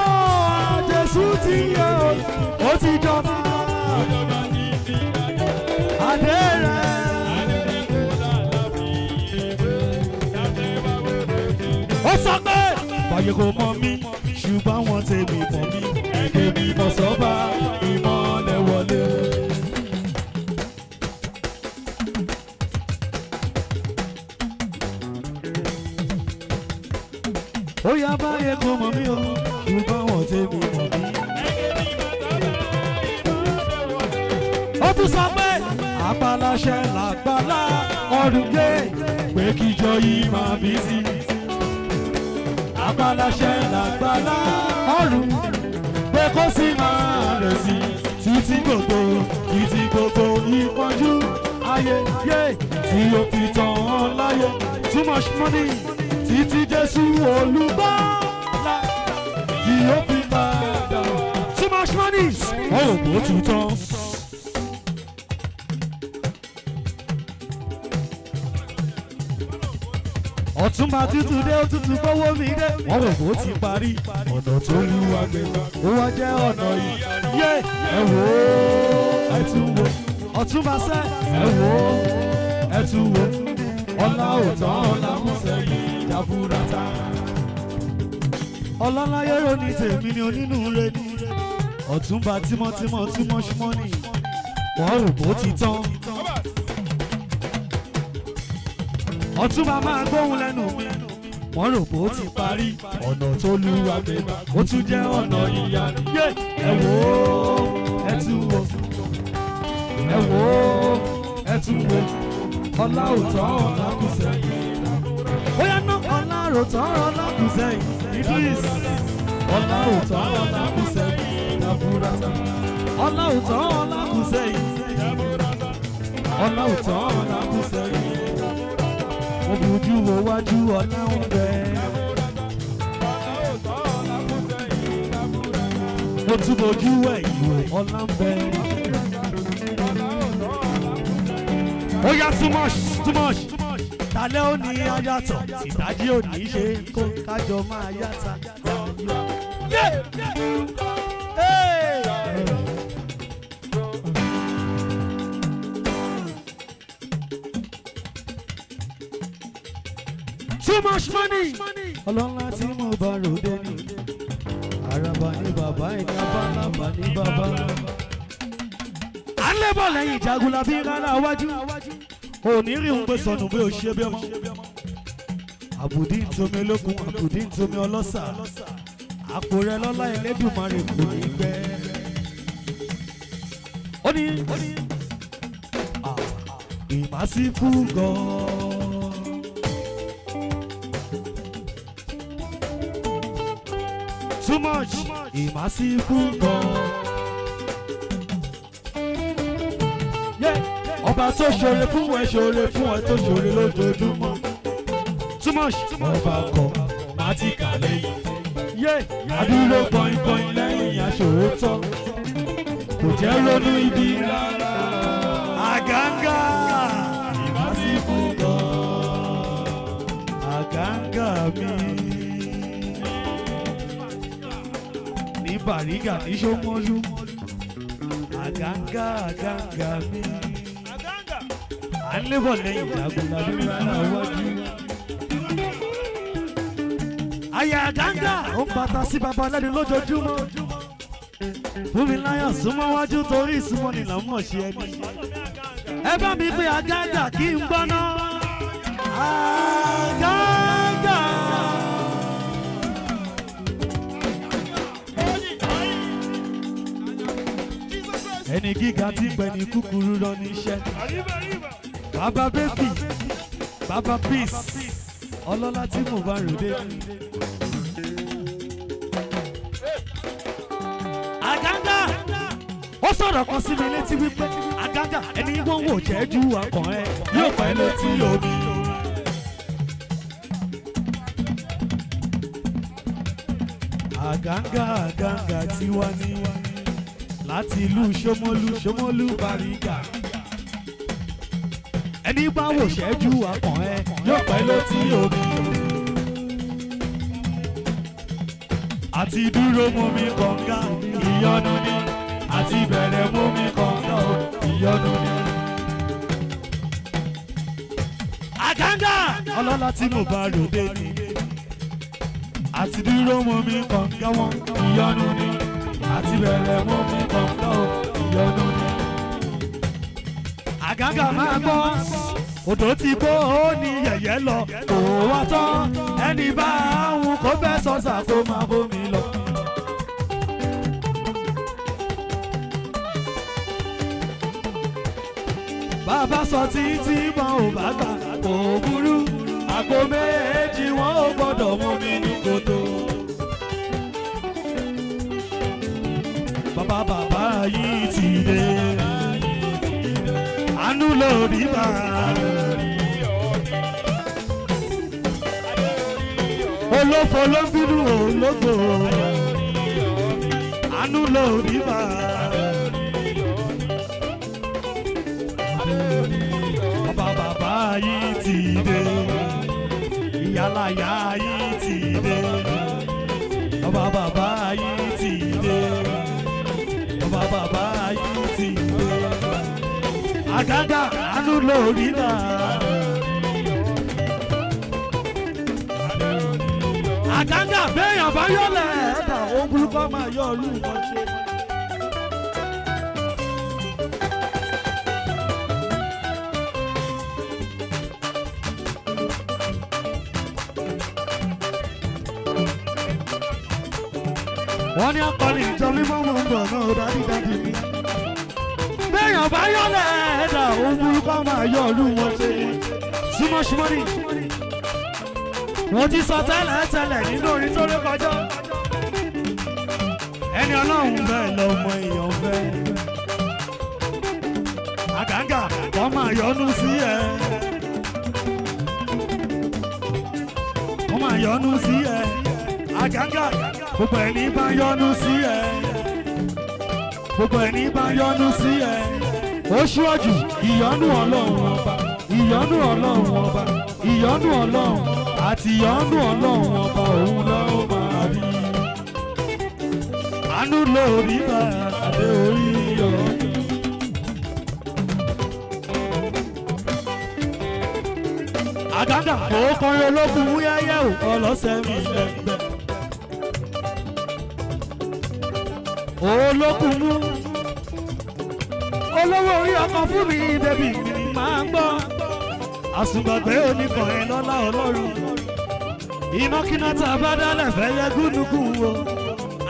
Jésù ti yẹ o. Ó ti jọba, adé rẹ̀. Ó sọ pé báyé kò mọ̀ mí, ṣùgbọ́n wọ́n tèmi mọ̀ mí. Ẹ̀kẹ́ mi mọ̀ sọ́ba, ìmọ̀lẹ̀ wọlé. Ó yá báyé kò mọ̀ mí o, ṣùgbọ́n wọ́n tèmi mọ̀ mí. Ó tún sọ pé àpàlàṣẹ làgbàlá ọdún gbé, pé kíjọ yìí máa bí sí. Àpàlàṣẹ làgbàlá ọdún pé kó sì máa rẹ̀ sí. Títí gbogbo ìpọ́njú ayé tí ó fi tàn án láyé. Too much money. Títí Jésù olùgbàlà tí ó fi padà. Too much money. Ó kò tún tán. Ọ̀túnba títú dé ó tútù gbówó mi dé. Wọ́n rò bó ti parí. Ọ̀nà tó lù wá gbé wá. Ó wá jẹ́ ọ̀nà yìí. Yé ẹ wò ó ẹ tún wò. Ọ̀túnba sẹ́ ẹ wò ó ẹ tún wò. Ọlá òótọ́ ọlá mú sẹ́yìn jaburata. Ọlọ́lá Yẹ́rò ní tèmi ni onínúure ni. Ọ̀túnba tímọ́tímọ́ too much money. Wọ́n rò bó ti tán. Ọ̀túnba máa gbóhùn lẹ́nu mi. Wọ́n rò bó ti parí. Ọ̀nà tó lù wá gbé bá. Ó tún jẹ́ ọ̀nà ìyanu. Ẹ wò ó ẹ tún wò. Ẹ wò ó ẹ tún wò. Ọlá òótọ́ ọlá kù sẹ́yìn. Ó yá ná ọlá òótọ́ ọlá kù sẹ́yìn. Idris. Ọlá òótọ́ ọlá kù sẹ́yìn. Jaburata. Ọlá òótọ́ ọlá kù sẹ́yìn. Ọlá òótọ́ ọlá kù sẹ́yìn. Mo bójú wo wájú ọlá ń bẹ. Mo tún bójú ẹ̀yìn wò ọlá ń bẹ. ó yá too much talẹ́ ó ní ayàtọ̀ ìdájí ò ní ṣe kó kájọ máa yàtà. Too much money. Ọlọ́lá tí mo bá ròde ni àràbà ní bàbá ẹni abálábà ní bàbá. À ń lébọ̀ lẹ́yìn ìjagunlá bí rárá wájú. Òní rí òun pé sọnù bí ó ṣe bí ọmọ. Àbùdí ntomi olókun, àbùdí ntomi ọlọ́sà. Àpò rẹ lọ́lá Ẹlẹ́dùmarè kò ní gbẹ. Ó ní ìmásífù gan-an. Too much, ìmásífù gan-an. Ọba tó ṣoore fún ẹ ṣoore fún ẹ tó ṣoore lójoojúmọ́. Too much, ọba kọ máa ti kà lẹ́yìn. Adúró gbọ̀ngbọ̀n lẹ́yìn aṣòótọ́. Kò jẹ́ ronú ibi rárá. Àgàngà ìmásífù gan-an. Àgàngà mi. Ní Bàrígà ní Ṣómólú. Àgàngà mi. À ń lébọ̀ lẹ́yìn ìjagunlá lórí ara wájú. Àyà àgàngà ó ń bàtà sí bàbá lẹ́nu lójoojúmọ́. Fúnmiláyọ̀ súnmọ́ wájú torí ìsúnmọ́ ni là ń mọ̀ ṣe ẹni. Ẹ bá mi pé àgàngà kí n gbọ́ná. Àgàngà. Ẹni gíga tí ń pẹ ní kúkúrú rán níṣẹ́. Bàbá bébì, bàbá peace, ọlọ́lá tí mo bá ròde. Àgàngà ó sọ̀rọ̀ kan sí mi létí wípé àgàngà ẹni wọ́n wò jẹ́ ju akàn ẹ yóò pẹ́ létí omi. Àgàngà tiwa ní láti ìlú Ṣómólú Bàrígà. Ẹni bá wò ṣẹ́jú akàn ẹ yóò pẹ́ létí omi. Àti dúró mú mi kànga ìyọnu ni, àti bẹ̀rẹ̀ mú mi kànga ìyọnu ni. Àgàngà ọlọ́lá tí mo bá ròde ni, àti dúró mú mi kànga wọn ìyọnu ni, àti bẹ̀rẹ̀ mú mi kànga ìyọnu ni. Àgàngà máa gbọ́ odò tí kò ó ní yẹ̀yẹ́ lọ kò wá tán, ẹni bá àwọn kò fẹ́ sọ́sà kó máa bómi lọ. Bàbá sọ títí wọn ò bá gbà kò burú, àgbo méjì wọn ò gbọ́dọ̀ mú mi ní kòtò. Bàbá yìí ti dé, àánú lórí bá. Olófo ló ń bínú ológo, àánú lórí bá. Bàbá yìí ti dé, ìyálàyà yìí ti dé. Bàbá yìí ti dé, bàbá yìí ti dé. Àgàngà àánú lórí bá. Àgàngà béèyàn bá yọ̀lẹ̀ ẹ̀dá òun burúkú máa yọ ọ̀lú wọn ṣe. Wọ́n ní akọni ìjọ mímọ́ mọ́ ń bọ̀ náà dájúdájú mi. Béèyàn bá yọ̀lẹ̀ ẹ̀dá òun burúkú máa yọ ọ̀lú wọn ṣe. Súnmọ́súnmọ́nì. Mo ti sọ tẹ́lẹ̀ nínú orin tó rí kọjá. Ẹni Ọlọ́run bẹ́ẹ̀ lọ́mọ èèyàn fẹ́. Àgàngà wọ́n máa yọ́nú sí ẹ. Wọ́n máa yọ́nú sí ẹ. Àgàngà gbogbo ẹni bá yọ́nú sí ẹ. Gbogbo ẹni bá yọ́nú sí ẹ. ó ṣíwájú ìyọ́nú ọlọ́run ọba ìyọ́nú ọlọ́run ọba ìyọ́nú ọlọ́run àti ìyọ́nú ọlọ́run ọba òun lọ́wọ́ máa rí àánú lórí bá àdé orí yọ. àgàgà ó kọrin olókùn wúyẹ́yẹ́ ò ọlọ́sẹ̀ mi lẹ́gbẹ́. olókùn mú olówó orí ọkọ̀ fún mi bébì mi máa ń gbọ́. àsùngbàgbé oníkan ẹ̀ lọ́lá ọlọ́run ìnákínà tá a bá dálẹ̀ fẹ́ yẹ gúnugún wo.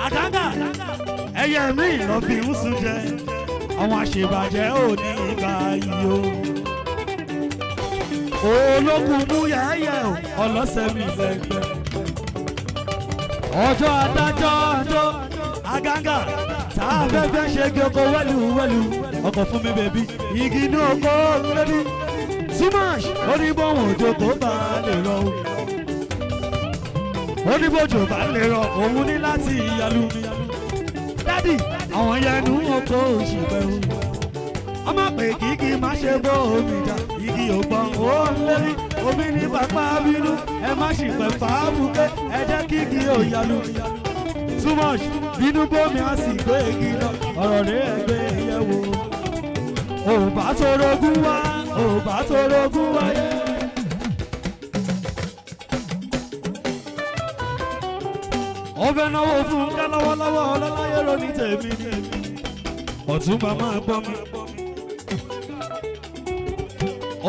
àgàgà ẹyẹ mi ìlọ́bí ń sùn jẹ àwọn àṣebàjẹ́ ò ní ìgbà yìí o. olókùn mú yẹ́yẹ́ o ọlọ́sẹ̀ mi lẹ́gbẹ́. ọjọ́ adájọ́ ọjọ́ àgàgà tá a fẹ́ fẹ́ ṣe kí oko wẹ́lúwẹ́lú ọkọ̀ fún mi bèbí igi inú oko lórí Tumash oníbọ̀wọ̀n òjò kò bá lè rọ oníbòjò bá lè rọ òun ní láti ìyàlú mi. dádì àwọn yẹnu oko òṣìbẹ̀ o ọmọ pé kíkì má ṣe bó omi jà igi ògbọ́n ó lérí omi ní bàbá bínú ẹ má ṣì pẹ̀ fàábùké ẹ jẹ́ kíkì òyàlú mi. Tumash bínú bómi á sì gbé igi lọ ọ̀rọ̀ rẹ̀ ẹgbẹ́ yẹ̀wò ò bá torogún wá ò bá torogún wáyé. ó fẹ́ náwó fún ká lọ́wọ́lọ́wọ́ ọlọ́láyé lóní tèmi ni Ọ̀túnba máa gbọ́ mi.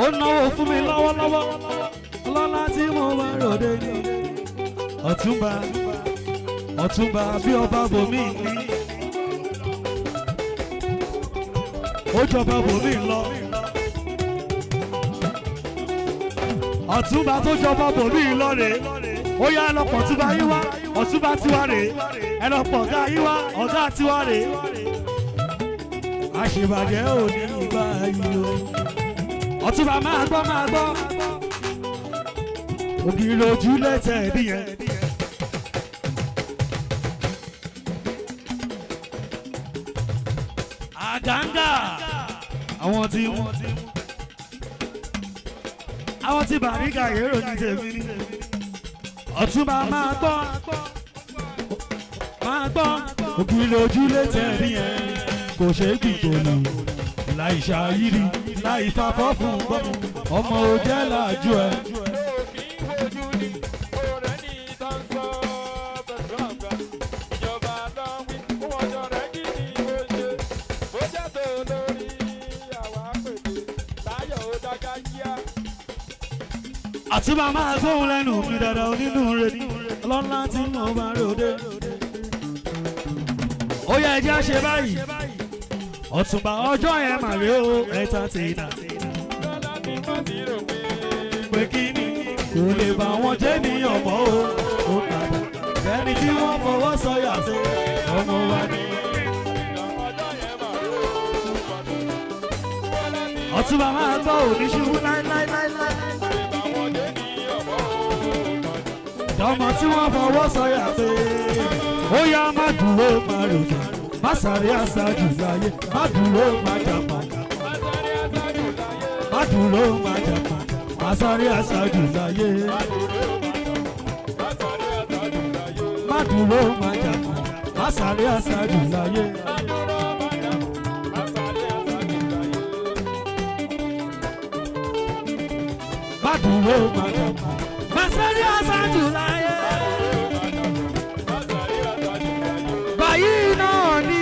ó náwó fún mi lọ́wọ́lọ́wọ́ ọlọ́lá tí mo bá ròde ni Ọ̀túnba Ọ̀túnba bí ọba bòmí ní ó jọba bòmí lọ. Ọ̀túnba tó jọba bòmí lọ rèé ó yá ẹlọpọ̀ Ọ̀túnba yín wá Ọ̀túnba tiwa rèé ẹlọpọ̀ ọ̀gá yín wá ọ̀gá tiwa rèé. àṣebàjẹ́ ò ní ìgbà yìí o. Ọ̀túnba máa gbọ́ ògiri ojú lẹ́tẹ̀ ẹ̀dí yẹn. àgàǹgà àwọn tí Bàrígà yẹ́rò ní tèmi ní. Ọ̀túnba máa gbọ́ ògiri ojú lẹ́tẹ̀ ẹ̀dí yẹn kò ṣe é gbìgbòlù láì ṣàyírí láì fàfọ́ fún gbọ́mù ọmọ òjẹ́ làjú ẹ. Ọ̀túnba máa gbóhùn lẹ́nu mi dada onínú rẹ ní ọlọ́lá tí mo bá ròde. ó yẹ ẹjẹ́ ṣe báyìí Ọ̀túnba ọjọ́ yẹn mà rí o ẹ̀ta tìǹà. pé kí ni kò lè bá wọn jẹ́ ní ọmọ o padà ẹni tí wọ́n fọwọ́ sọ̀yà sí ọmọ wa ni. Ọ̀túnba máa gbọ́ oníṣubú láíláíláíláí. ọmọ tí wọ́n fọwọ́ sọ̀yà pé ó yá má dúró má ròjà má sáré àṣàjù láyé má dúró má jàpá má dúró má jàpá má sáré àṣàjù láyé má dúró má jàpá má sáré àṣàjù láyé. má dúró má jàpá má sáré àṣàjù láyé. báyìí náà ni.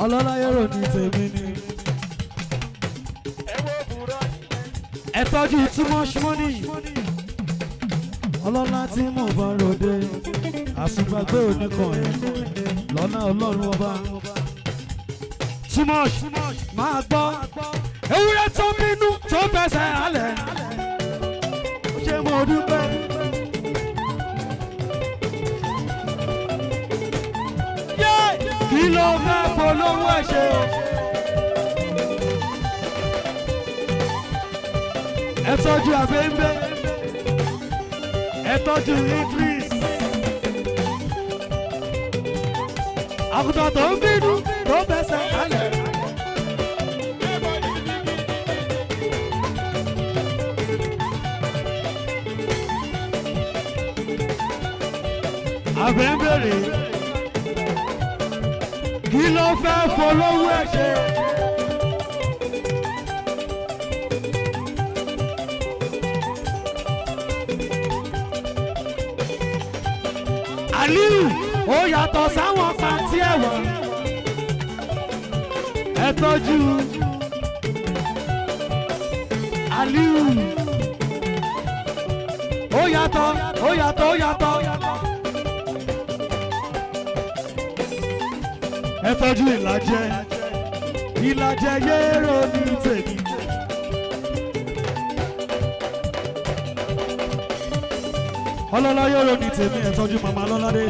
ọlọ́láyé rò ní tèmi ni. ẹ tọ́jú too much money. ọlọ́lá tí mo bá ròde àsùnfàgbé oníkan ẹ̀ lọ́nà ọlọ́run ọba. Too much máa gbọ́ ewúrẹ́ tó bínú tó fẹsẹ̀ halẹ̀ ṣé mo dúpẹ́. polówó ẹ̀ ṣe o. Ẹ tọ́jú àbẹ́ńbẹ́, ẹ tọ́jú Idris. Àgùntàn tó ń bínú tó fẹsẹ̀ kálẹ̀. Àbẹ́ńbẹ̀rẹ̀ kí ló fẹ́ polówó ẹ̀ ṣe? Aliu ó yàtọ̀ sáwọn pàǹtí ẹ̀wà. Ẹ tọ́jú Aliu. Ó yàtọ̀, ó yàtọ̀, ó yàtọ̀. Ẹ tọ́jú Ìlàjẹ, Ìlàjẹ yẹ́rọ ní tèmi. Ọlọ́lá yẹ́rọ ní tèmi, ẹ tọ́jú màmá Lọ́ládé.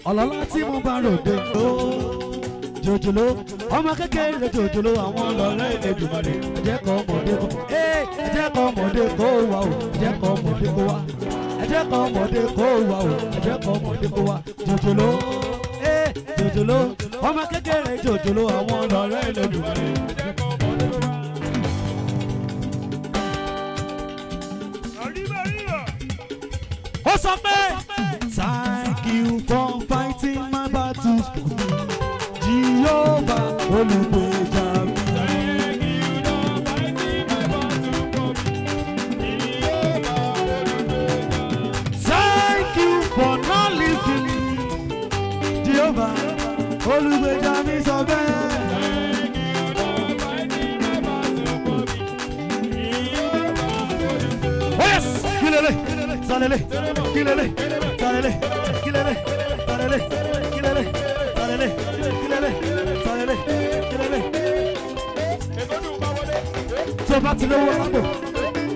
Ọlọ́lá tí mo bá ròde ó jòjòló, ọmọ kékeré jòjòló, àwọn ọlọ́rẹ́ Èdùmàrè. Ẹ jẹ́ kọ́ ọmọdé kó, ẹ jẹ́ kọ́ ọmọdé kó wá o, ẹ jẹ́ kọ́ ọmọdé kó wá. Ẹ jẹ́ kọ́ ọmọdé kó wá o, ẹ jẹ́ kọ́ ọmọdé kó wá. Jòjòló, jòjòló, ọmọ kékeré jòjòló, àwọn ọlọ́rẹ́ Èdùmàrè. Ó sọ pé thank you for fighting my battles for me, Jehovah olùgbèjà mi. Thank you for not leaving me, Jehovah olùgbèjà mi sọ bẹ́ẹ̀. Yes, kilele, salele, kilele, salele, kilele, salele, kilele, salele, kilele, salele, kilele. Tó bá ti lówó lápò,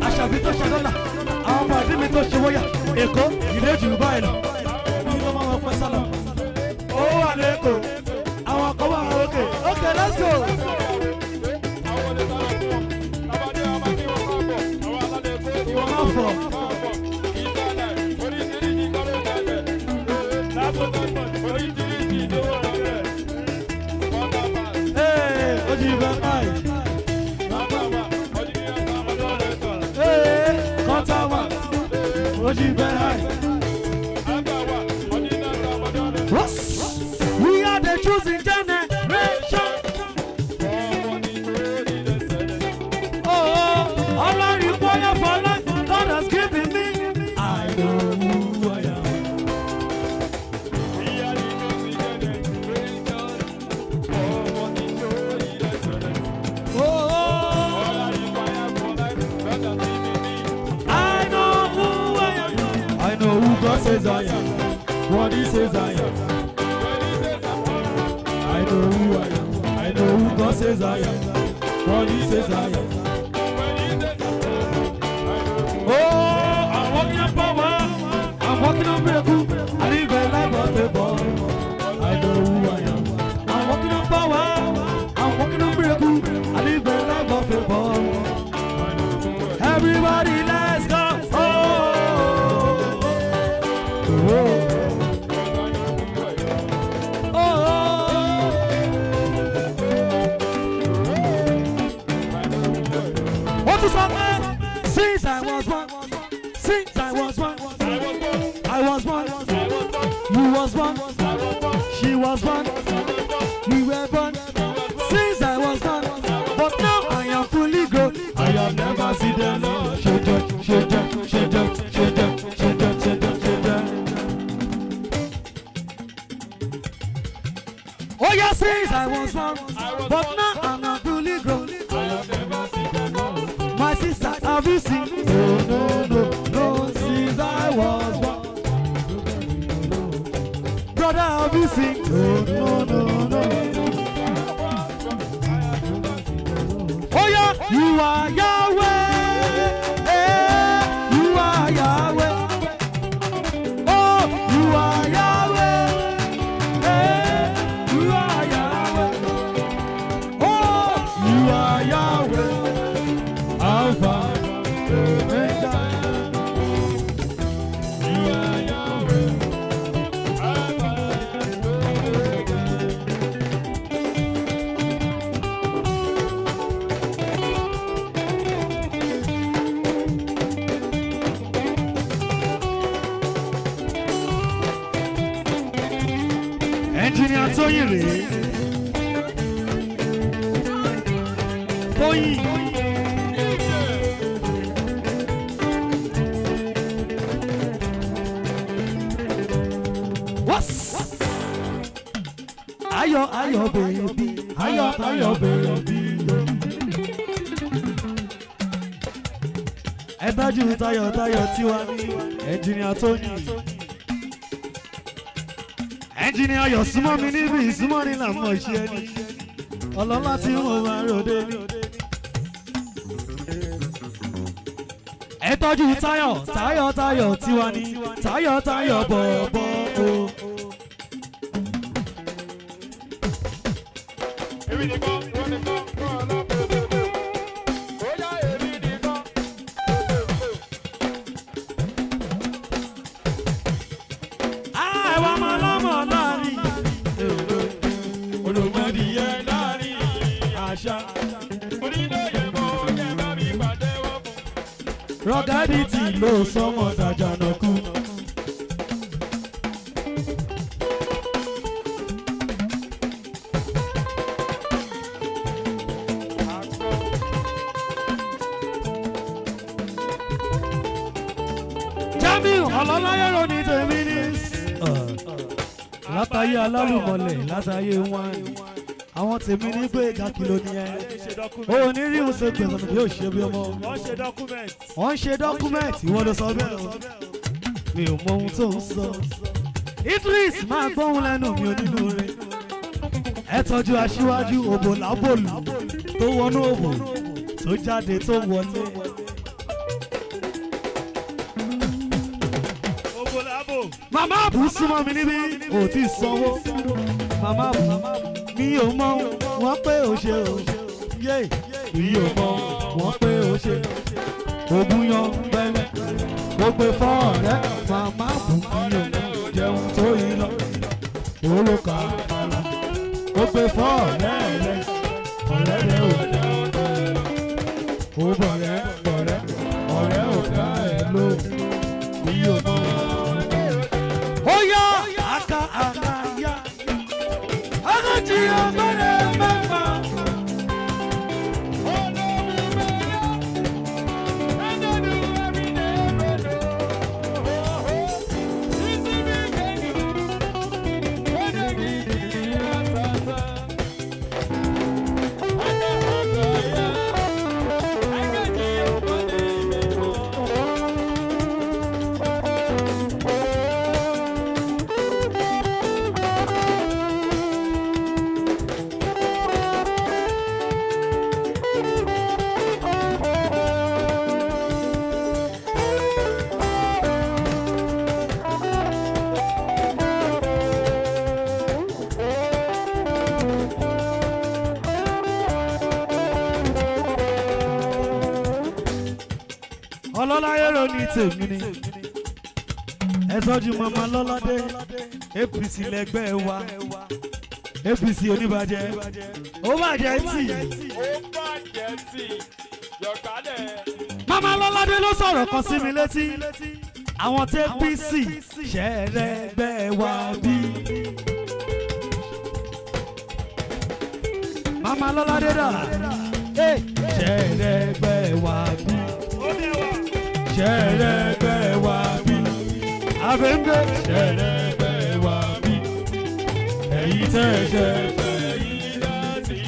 àṣàbí tó ṣe dọ́là, àwọn ọmọ àdínmí tó ṣe wọ́yà, Èkó, ìlú jù báyìí lọ. Bí wọ́n máa pẹ́ sálọ. Ó wà ní Èkó, àwọn kan wà òkè. Okay, let's go. Ìwọ máa fọ̀. Hey, ojú ibẹ̀ báyìí. Hey, kọ́tà wà. Ojú ibẹ̀ báyìí. We are the chosen generation. Oh, Allah require for life, God has given me. I know who I am. I know who God says I am, what He says I am. I know who I am, I know who God says I am, what He says I am. Oh, I'm walking on power, I'm walking on miracle, I live a life of favor. I know who I am, I'm walking on power, I'm walking on miracle, I live a life of favor. Everybody, let's go. What to say? Since I was born, since I was born, I was born, you was born, she was born, we were born. Since I was born, but now I am fully grown. I have never seen them. Oh yes, since I was born, but now I'm not fully grown. My sister, have you seen? No, since I was born. Brother, have you seen? No. Oh yeah, you are Yahweh. You are Yahweh. Oh, you are Yahweh. Tóyìn rèé Tóyìn. Ayọ̀ ayọ̀ bèbí ayọ̀ ayọ̀ bèbí. Ẹ tọ́jú Táyọ̀ Táyọ̀ tiwa ní ẹnjìnìà Tóyìn. Ẹnjìnìà Ayọ̀ súnmọ́ mi níbi ìsúnmọ́ ní làmọ́ ìṣe ẹni. Ọlọ́lá tí mo máa ròde ní. Ẹ tọ́jú Táyọ̀ Táyọ̀ Táyọ̀ tiwa ní Táyọ̀ Táyọ̀ bọ̀bọ̀ o. Rọ́gádìtì ló sọmọ Tàjànàkú. Jamiu ọlọ́láyẹ̀rọ ní tèmi ní. Látàyé alálùmọ̀lẹ̀ látàyé wọn. Àwọn tèmi ní gbé ìgàkìlò nìyẹn. O ní rí òun ṣe gbẹ̀sán bí ó ṣe bí ọmọ. Wọ́n ṣe dọ́kúmẹ̀ntì ìwọ ló sọ bẹ́ẹ̀ o. Mi ò mọ ohun tó ń sọ. Idris máa gbóhùn lẹ́nu mi ò nínú rẹ̀. Ẹ tọ́jú aṣíwájú òbò lábòlù tó wọnú òbò tó jáde tó wọlé. Màmá àbú súnmọ́ mi níbí ò tí ì sanwó. Màmá àbú mi ò mọ wọ́n pé ó ṣe o. Mi ò mọ wọ́n pé ó ṣe. Ògùn yan bẹ́lẹ̀ ó gbé fọ́ ọ̀rẹ́. Màmá àbú mi ò mọ jẹun tó yí lọ. Olùkà ó gbé fọ́ ọ̀rẹ́ rẹ̀. Ọ̀rẹ́ rẹ̀ ò dá ó bọ̀rẹ́ bọ̀rẹ́ ọ̀rẹ́ ò dá ẹ̀ ló. Mi ò mọ. Ó yá aka aka yá. Akọ̀tì ọ̀gbọ́dọ̀ mẹ́fà. Ọlọ́láyẹ̀rọ ní tèmi ni. Ẹ tọ́jú mama lọ́ládé APC lẹ́gbẹ́ wa APC oníbàjẹ́ ó bàjẹ́ tì. Mama lọ́ládé ló sọ̀rọ̀ kan sí mi létí. Àwọn tí APC ṣẹ̀rẹ̀gbẹ́ wa bí. Mama lọ́ládé dà ṣẹ̀rẹ̀gbẹ́ wa bí. Ṣẹ̀rẹ̀gbẹ́ wa bí. Abẹ́ńgbẹ́ ṣẹ̀rẹ̀gbẹ́ wa bí. Ẹ̀yin tẹ́ ṣẹ̀rẹ̀gbẹ́ yìí láti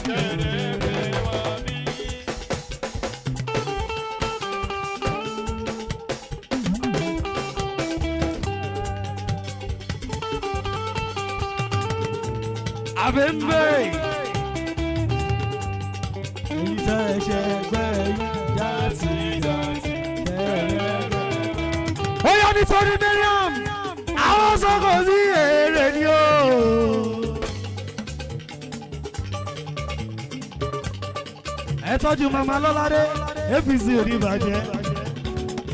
ṣẹ̀rẹ̀gbẹ́ wa bí. Abẹ́ńgbẹ́ ẹ̀yin tẹ́ ṣẹ̀rẹ̀gbẹ́ yìí láti. Ó yá nítorí Mariam àwọn sọ́kò sí èrè ni o. Ẹ tọ́jú mama lọ́ládé APC oníbàjẹ́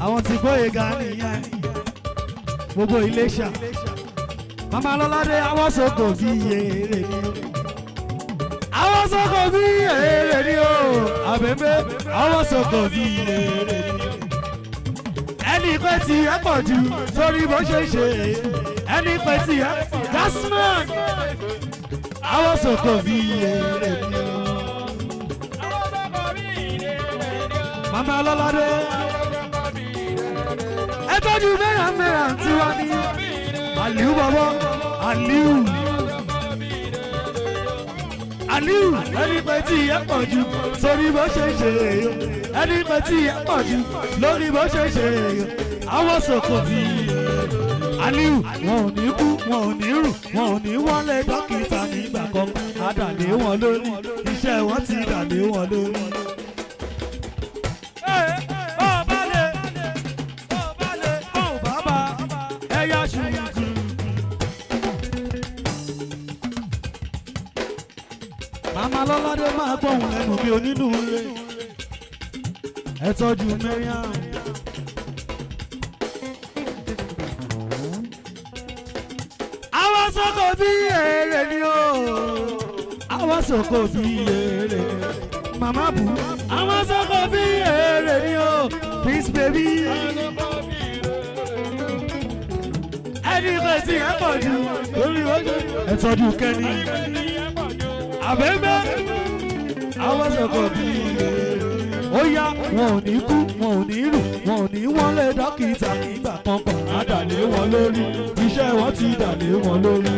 àwọn tí Gbóyèga nìyẹn gbogbo Iléṣà. Mama lọ́ládé àwọn sọ́kò sí èrè ni o. Àwọn sọ́kò sí èrè ni o. Àbẹ̀mẹ́ àwọn sọ́kò sí èrè ni o. Ẹnì kan tí ẹ pọ̀ jù sórí bó ṣe ṣe ẹni pé tí ẹ Gasman àwọn sọ̀kò bí èrè ni o. Mama Lọ́ládé ẹ tọ́jú mẹ́ràn tí wá ní Aliu bọ̀bọ̀ Aliu ẹni pé tí ẹ pọ̀ jù sórí bó ṣe ṣe èyí ẹni pé tí ẹ pọ̀ jù lórí bó ṣe ṣe èyí àwọn sọ̀kò bí Aliu wọn ò ní kú wọn ò ní rù wọn ò ní wọlé dókítà nígbà kan àdàlé wọn lórí iṣẹ́ wọn ti dàlé wọn lórí. Mama Lọ́ládé máa gbóhùn lẹ́nu bí onínúure ẹ tọ́jú Mariam. Àwọn sọ́kò bí èrè ni o àwọn sọ́kò bí èrè ni Mama Bu àwọn sọ́kò bí èrè ni o Peace baby. Ẹni pé tí ẹ pọ̀ jù lórí ojú ẹ tọ́jú Kẹ́ni. Àbẹ̀bẹ̀ àwọn sọ̀kọ̀ bí ó yá wọn ò ní kú wọn ò ní rù wọn ò ní wọlé dókítà nígbà kankan àdàlé wọn lórí iṣẹ́ wọn ti dàlé wọn lórí.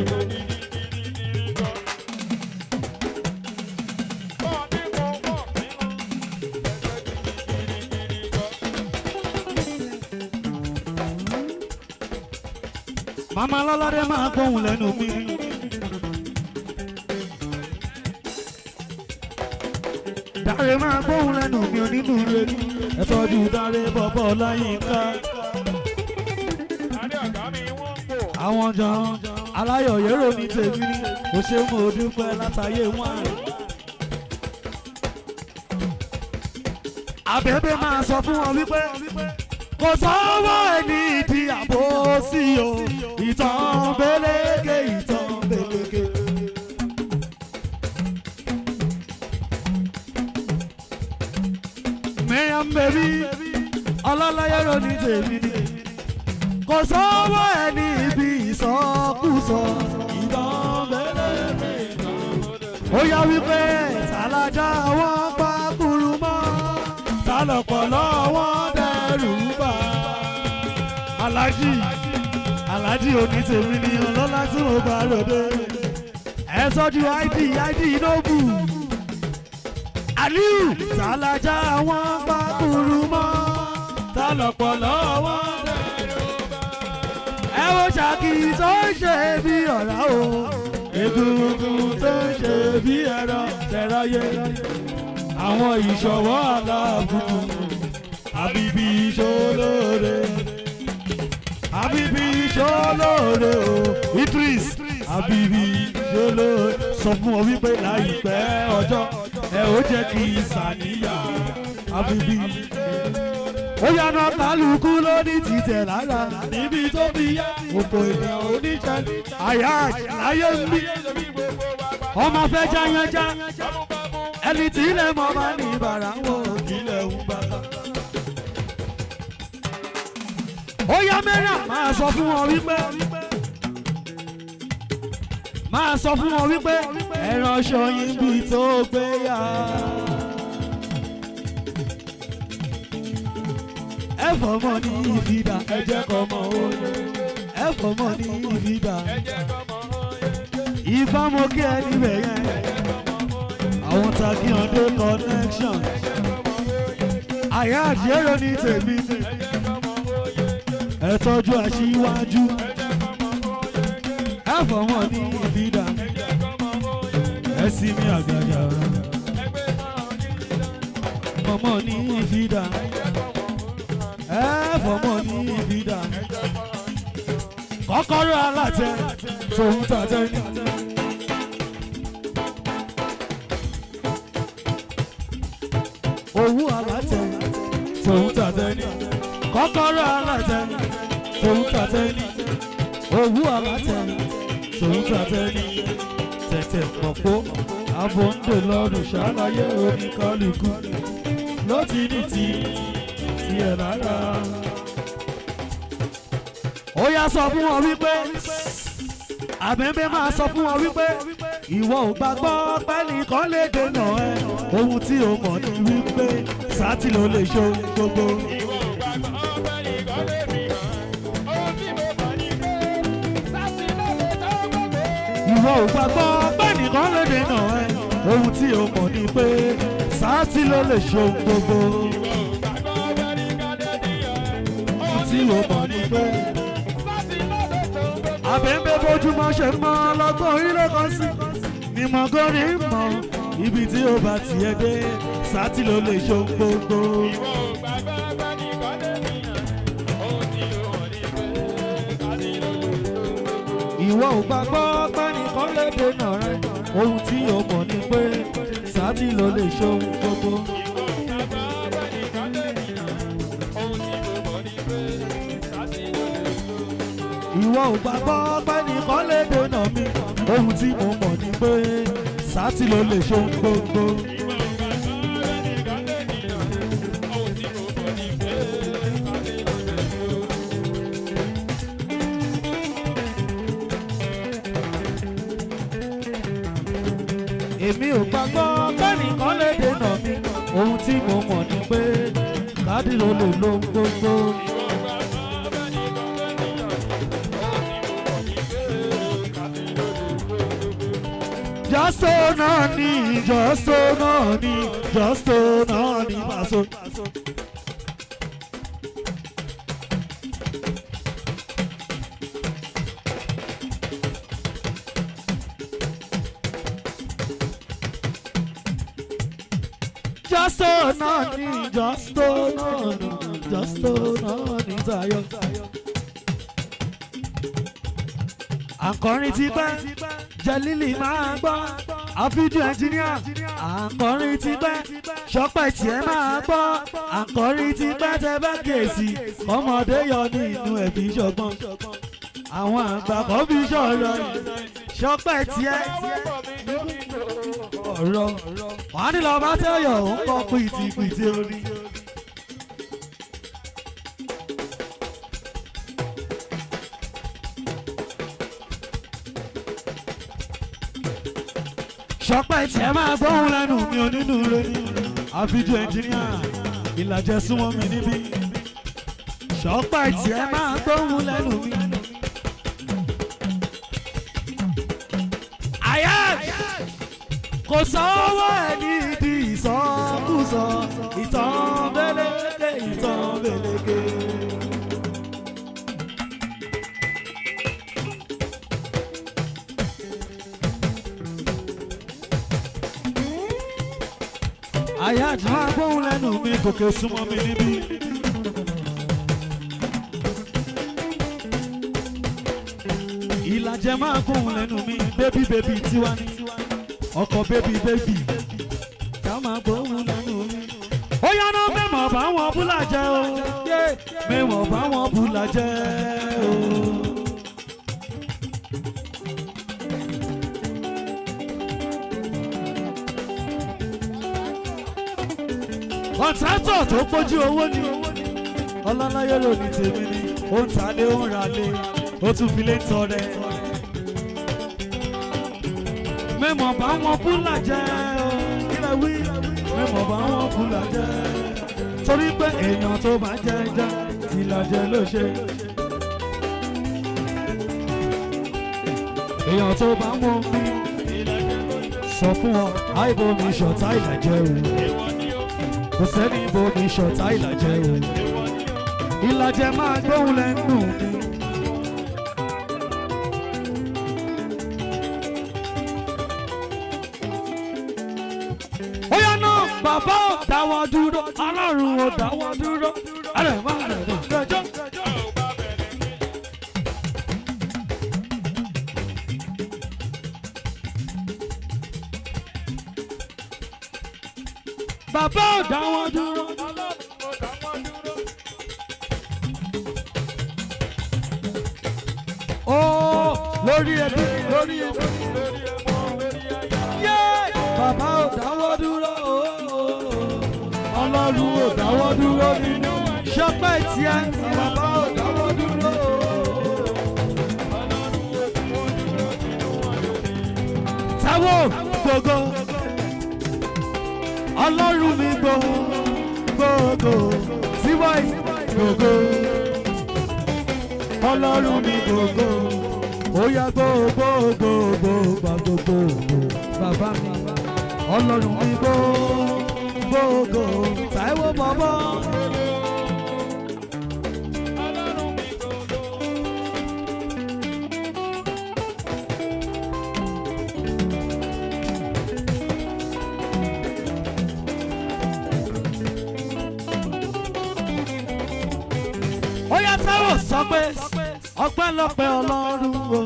Mama Lọ́ládé máa gbóhùn lẹ́nu mi. Dáre máa gbóhùn lẹ́nu mi onínúure ní ẹ tọ́jú Dáre bọ̀bọ̀ Láyínká. Àwọn jàn aláyọ̀ yẹ́rò ní tèmi ní kò ṣe mo dúpẹ́ látàyè wọn. Àbẹ̀bẹ̀ máa sọ fún wọn wípé kò sọ́wọ́ ẹni ìdí àbò sí o ìtàn bélékè ìtàn bélékè. Mariam baby ọlọ́láyé ló ní tèmi ni kò sọ́wọ́ ẹni ibi ìsọkúsọ ìtàn bélékè ìtàn. Ó yá wípé tàlájà wọn pa kúrú mọ́ tálọ̀pọ̀lọ́ wọn dẹrù bà. Aláàjì òní tèmi ni ọlọ́lá tí mo bá ròde ẹ tọ́jú ID Nobu. Aliu tàlájà wọn pa kúrú mọ́ tálọ̀pọ̀lọ́ wọn dẹrù bà. Ẹ wo Ṣàkì tó ń ṣe bí ọ̀rá o egungun tó ń ṣe bí ẹ̀rọ tẹ̀ráyé àwọn ìṣọ̀wọ́ aláàbùkù Àbíbí Ṣolóore Àbíbí Ṣolóore o Idris Àbíbí Ṣolóore sọ fún ọ wípé láìpẹ́ ọjọ́ ẹ ó jẹ́ kí ìsàníyà Àbíbí. Ó yànnà kálukú ló ní títẹ̀ lára níbi tó fi yá òpó ènìyàn oníṣẹ́lẹ̀ àyà láyé ń bí ọmọ fẹ́ jáyánjá ẹni tí ilẹ̀ mọ́ bá ní ìbàrà wọn ìlẹ̀ ń bá. Ó yá mẹ́rà máa sọ fún wọn wípé ẹran ṣọyìn bí tó gbé yá. Ẹ̀fọ́ mọ́ ní ìfidà ẹ̀jẹ̀ kọ́ mọ́ òye. Ẹ̀fọ́ mọ́ ní ìfidà ìfá mo kí ẹ níbẹ̀ yẹn. Àwọn Taki Hande connection àyà àjẹrò ní tèmi ẹ tọ́jú aṣíwájú ẹ̀fọ́ mọ́ ní ìfidà ẹ sì mi àgàjà mọ́mọ́ ní ìfidà ẹ̀fọ́ mọ́ ní ìfidà kọ́kọ́rọ́ alátẹ tòun tàtẹ ní. Owó alátẹ tòun tàtẹ ní. Kọ́kọ́rọ́ alátẹ tòun tàtẹ ní. Owó alátẹ tòun tàtẹ ní. Tẹ̀tẹ̀ pọ̀pọ̀ abọ́ndé lọ́rùn ṣàlàyé oníkálukú ló ti ní tiẹ̀ lára. Ó yá sọ fún wọn wípé àbẹ̀bẹ̀ máa sọ fún wọn wípé ìwọ ò gbàgbọ́ pẹ́nìkan lè dènà ẹ ohun tí o mọ̀ ní wípé sátì ló lè ṣe ohun gbogbo. ìwọ ò gbàgbọ́ pẹ́nìkan lè fi hàn ohun tí mo mọ̀ ní pé sátì ló lè tó gbogbo. ìwọ ò gbàgbọ́ pẹ́nìkan lè dènà ẹ ohun tí o mọ̀ ní pé sátì ló lè ṣe ohun gbogbo. ìwọ ò gbàgbọ́ pẹ́nìkan lè fi hàn ohun tí o mọ̀ ní pé sátì ló lè tó gbogbo. àbẹ̀bẹ̀ bójúmọ́ ṣe mọ́ ọlọ́gbọ́n orílẹ̀ kan sí ni mọ̀gọ́rì mọ̀ ibi tí ó bá tiẹ̀ dé sátì ló lè ṣe ohun gbogbo. ìwọ ò gbàgbọ́ pẹ́nìkan lè fi hàn ohun tí o mọ̀ ní pé sátì ló lè tó gbogbo. ìwọ ò gbàgbọ́ pẹ́nìkan lè dènà rẹ ohun tí o mọ̀ ní pé sátì ló lè ṣe ohun gbogbo. ìwọ ò gbàgbọ́ pẹ́nìkan lè dènà mi ohun tí mo mọ̀ ní pé sátì ló lè ṣe ohun gbogbo. èmi ò gbàgbọ́ pẹ́nìkan lè dènà mi ohun tí mo mọ̀ ní pé sátì ló lè lo ohun gbogbo. Justo nani, justo nani, justo nani, paso. Justo nani, justo nani, justo nani, Zion. Akọrin ti pẹ́. Jẹ́lílì máa gbọ́ àfídíò ẹnjìníà àkọrin ti pẹ́ ṣọpẹ́ tiẹ̀ máa gbọ́ àkọrin ti pẹ́ tẹ bá kíyèsí ọmọdé yọ nínú ẹ̀bí ṣọgbọ́n àwọn àgbà kọ́ bí ṣọ̀rọ̀ ṣọpẹ́ tiẹ̀ ọ̀rọ̀ wọ́n á ní lọ́ọ́ bá tẹ́yọ̀ ó ń kọ́ pìtìpìtì orí. ṣọpẹ́ tiẹ̀ máa gbóhùn lẹ́nu mi ò nínú rẹ ní àfíjọ ẹnjìníà ìlàjẹ súnmọ́ mi níbí ṣọpẹ́ tiẹ̀ máa gbóhùn lẹ́nu mi. àyà kò sọ́wọ́ ẹ̀ níbi ìsọkúsọ ìtàn bẹ́lẹ́kẹ́ ìtàn bẹ́lẹ́kẹ́. àyà tí máa gbóhùn lẹ́nu mi gòkè súnmọ́ mi níbí. ìlàjẹ máa gbóhùn lẹ́nu mi bébí bébí tiwa ní ọkọ̀ bébí bébí ká máa gbóhùn lẹ́nu mi. ó yánnà mẹ́mọ̀ bá wọn búlà jẹ́ o mẹ́mọ̀ bá wọn búlà jẹ́ o. kọ̀ǹtrátọ̀ tó pójú owó ni ọlọ́láyé ló ní tèmi ni ó ń talé ó ń ralé ó tún fi lé ń tọrẹ. mẹ́mọ̀ bá wọn búlà jẹ́ o kílẹ̀ wí mẹ́mọ̀ bá wọn búlà jẹ́ torí pé èèyàn tó bá jẹ́ jẹ́ tìlàjẹ ló ṣe. èèyàn tó bá wọn bí sọ fún ọ àìbomi ṣọ̀tá ìlàjẹ o kò sẹ́ni bomi ṣọ̀tá ìlàjẹ o ìlàjẹ máa gbóhùn lẹ́nu mi. ó yá náà bàbá ò dáwọ́ dúró ọlọ́run ò dáwọ́ dúró ẹ̀rẹ̀ máa rẹ̀ lọ́jọ́. bàbá ò dáwọ́ dúró. ó lórí ẹbí lórí ẹbí bàbá ò dáwọ́ dúró. ọlọ́run ò dáwọ́ dúró nínú ṣọpẹ́ tiẹ̀ bàbá ò dáwọ́ dúró. Táíwò gbogbo ọlọ́run mi gbogbo síwáì gbogbo ọlọ́run mi gbogbo ó yá gbogbo bàbá mi ọlọ́run mi gbogbo Táíwò bọ̀bọ̀. Ó yá Táíwò sọ pé ọpẹ́lọpẹ́ ọlọ́run o.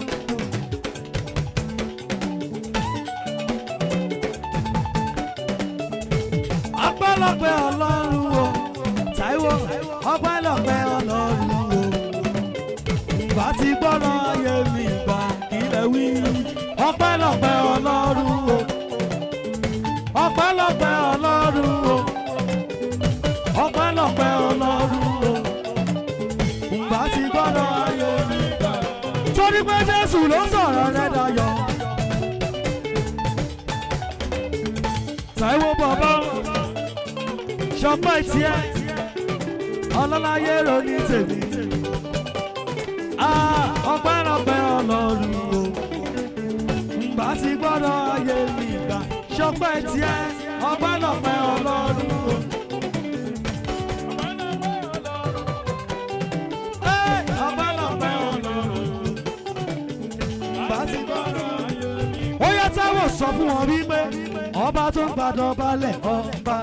Ọpẹ́lọpẹ́ ọlọ́run o. Táíwò ọpẹ́lọpẹ́ ọlọ́run o. Ìgbà tí gbọ́dọ̀ ayé mi gbà kílẹ̀ wí. Ọpẹ́lọpẹ́ ọlọ́run o. Ọpẹ́lọpẹ́ ọlọ́run o. Ọpẹ́lọpẹ́ ọlọ́run o. Ìgbà tí gbọ́dọ̀ ayé mi gbà. Torí pé Jésù ló sọ̀rọ̀ rẹ̀ dayọ̀. Táíwò bọ̀bọ̀ ṣọpẹ́ tiẹ̀ ọlọ́láyé ronú tèmi. Ọpẹ́lọpẹ́ ọlọ́run o. Ìgbà tí gbọ́dọ̀ ayé mi gbà. Ṣọpẹ́ tiẹ̀ ọpẹ́lọpẹ́ ọlọ́run o. Ọpẹ́lọpẹ́ ọlọ́run. Ìgbà tí gbọ́dọ̀ ayé mi gbà. Ó yá Táíwò sọ fún wọn wípé ọba tó ń gbàdọ̀ balẹ̀ ọba.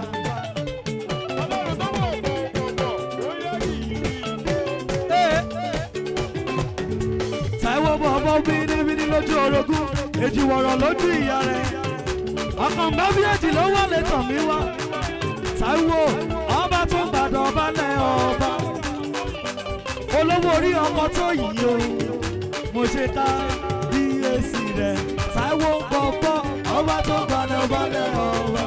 Táíwò bọ̀bọ̀ bínibíní lójú orogún, èjì wọ̀rọ̀ lójú ìyá rẹ̀. Ọkàn bá bí èjì ló wà lè tàn mí wá. Táíwò ọba tó ń gbàdọ̀ balẹ̀ ọba. Olówó orí ọkọ tó yìí o, mo ṣe ká bí èsì rẹ̀. Táíwò bọ̀bọ̀ ọba tó ń gbàdọ̀ balẹ̀ ọba.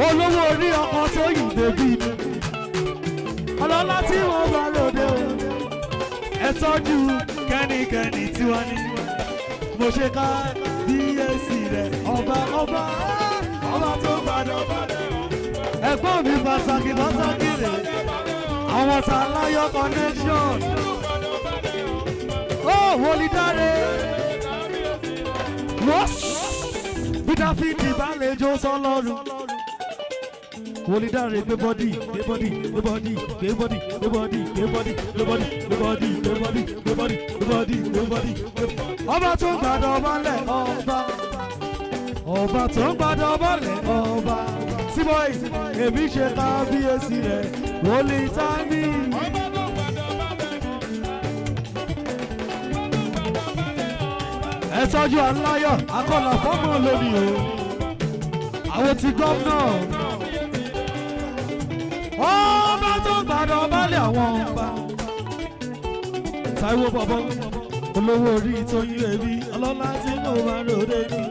Olówó orí ọkọ tó yìí bèbí mi. Ọlọ́lá tí wọ́n bá lòdè o. Ẹ tọ́jú kẹ́nikẹ́ni tí wọ́n ní. Mo ṣe ká díyèsí rẹ̀ ọba tó gbàdọ̀ balẹ̀. Ẹ̀gbọ́n mi pàtàkì rẹ̀. Àwọn Tàláyọ̀ connection. Ó Wòlídáre. Bí Dáfídì bá lè jó sọ́lọ́run. Wòlídáre gbé bọ́dì. Ọba tó gbàdọ̀ balẹ̀ ọba tó gbàdọ̀ balẹ̀ ọba. Síbọ̀ì èmi ṣe kábíyèsí rẹ̀ Wòlítámì. Ẹ tọ́jú aláyọ̀ akọ́là fọ́mọ lónìí o. Àwọn ti gómìnà. Ọba tó gbàdọ̀ balẹ̀ àwọn ọba. Táíwò bọ̀bọ̀ olówó orí Tóyìn ẹbí ọlọ́lá tí mo máa ròde ní.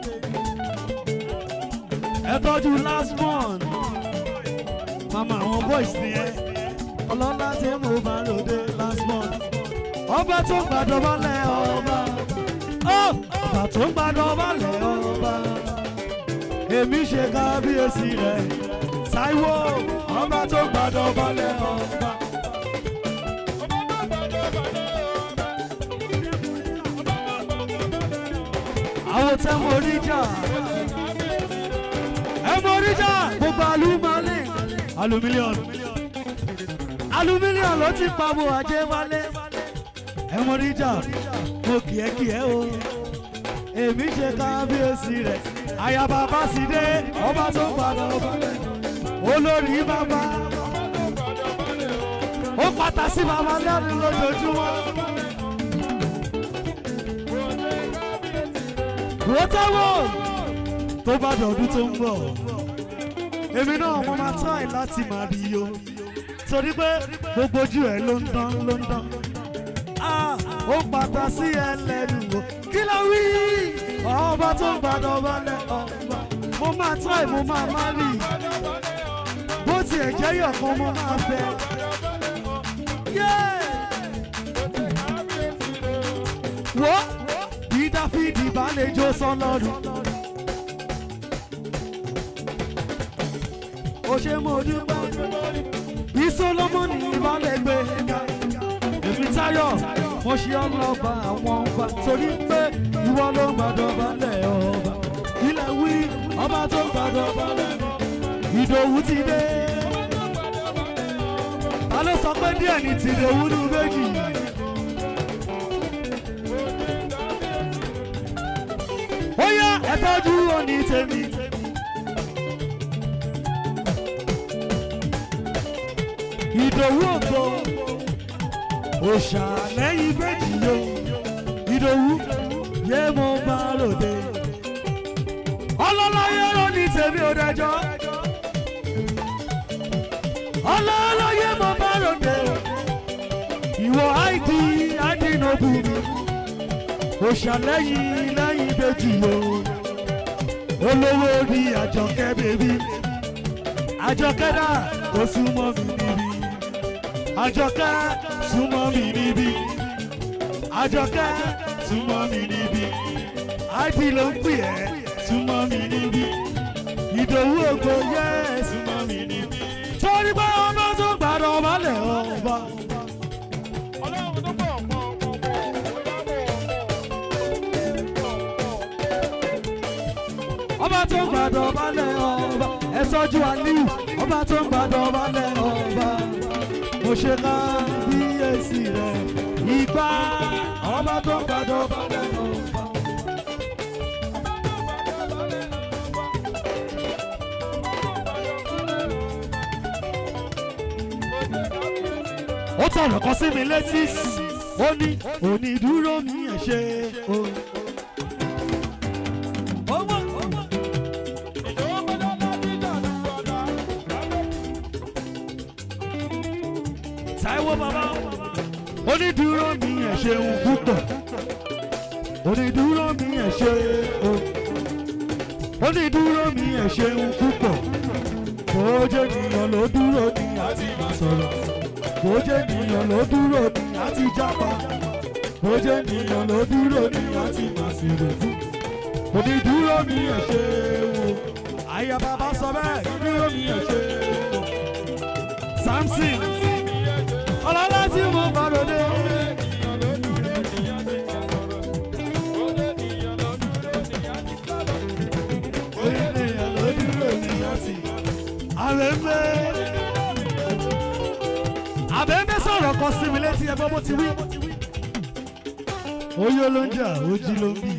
Ẹ tọ́jú last month. Màmá àwọn boys ni ẹ. Ọlọ́lá tí mo máa ròde last month. Ọba tó gbàdọ̀ balẹ̀ ọba. Ọba tó gbàdọ̀ balẹ̀ ọba. Èmi ṣe kábíyèsí rẹ̀. Táíwò ọba tó gbàdọ̀ balẹ̀ ọba. Àwọn tẹ́ mo rí jà. Ẹ mo rí jà gbogbo àlùmọ́lẹ̀. Alumílíọ̀nù ló ti pa bo ajé wálé. Ẹ mo rí jà mo kì ẹ́ o. Èmi ṣe kábíyèsí rẹ̀. Àyàbá bá sì dé ọba tó gbàdọ̀ balẹ̀. Olórí bàbá ó pàtà sí bàbá lẹ́nu lójoojúmọ́. Táíwò tó bá dọ̀dún tó ń bọ̀ èmi náà mo máa try láti máa rí o torí pé gbogbo ojú ẹ̀ ló ń dán. Ó pàtà sí ẹ lẹ́nu o kí ló wí ọba tó gbàdọ̀ balẹ̀ ọba mo máa try mo máa má rí bó tiẹ̀ jẹ́ yọ̀kan mo máa fẹ́. Wo bí Dáfídì bá lè jó sọ́lọ́run. Ó ṣe mo dúpẹ́ bí Sólómọ́nì bá lè gbé ga. Èmi Táyọ̀ mo ṣe ọlọ́ba àwọn ọba torí pé ìwọ ló gbàdọ̀ balẹ̀ ọba. Ilẹ̀ wí ọba tó gbàdọ̀ balẹ̀ Ìdòwú ti dé. Ta ló sọ pé díẹ̀ ní ti Ìdòwú ní méjì? Ó yá ẹ tọ́jú òní tèmi. Ìdòwú ògo òòṣà lẹ́yìn méjì yo. Ìdòwú yé mo bá ròde. Ọlọ́láyé rò ní tèmi ò dẹjọ́. Ọlọ́láyé mo bá ròde. Ìwọ àìdí àdínàbù mi. Òòṣà lẹ́yìn méjì yo. Olówó ní Àjọkẹ́ bèbí. Àjọkẹ́ dà kó súnmọ́ mi níbí. Àjọkẹ́ súnmọ́ mi níbí. Àjọkẹ́ súnmọ́ mi níbí. Àìdí ló ń pè ẹ́ súnmọ́ mi níbí. Ìdòwú ògo yẹ súnmọ́ mi níbí. Torí pé ọba tó gbàdọ̀ balẹ̀ ọba. Ọba tó gbàdọ̀ balẹ̀ ọba. Ẹ tọ́jú Aliu ọba tó gbàdọ̀ balẹ̀ ọba. Mo ṣe kábíyèsí rẹ̀ ìgbà ọba tó gbàdọ̀ balẹ̀ ọba. Ó tọ̀rọ̀ kan sí mi létí ó ní onídúró mi ẹ̀ ṣe o. Táíwò bàbá onídúró mi ẹ̀ ṣeun púpọ̀. Onídúró mi ẹ̀ ṣe o. Onídúró mi ẹ̀ ṣeun púpọ̀. Bójé ènìyàn ló dúró ní àti máa sọ̀rọ̀. Bójé ènìyàn ló dúró ní àti jápa. Bójé ènìyàn ló dúró ní àti máa sèrè fún. Onídúró mi ẹ̀ ṣe o. Àyà bàbá sọ bẹ́ẹ̀ onídúró mi ẹ̀ ṣe o. Samson ọlọ́lá tí mo bá ròde. Ènìyàn ló dúró ní àti Àbẹ̀mẹ́ sọ̀rọ̀ kan sí mi létí ẹgbẹ́ bó ti wí. Oyè ló ń jà ojí ló ń bì.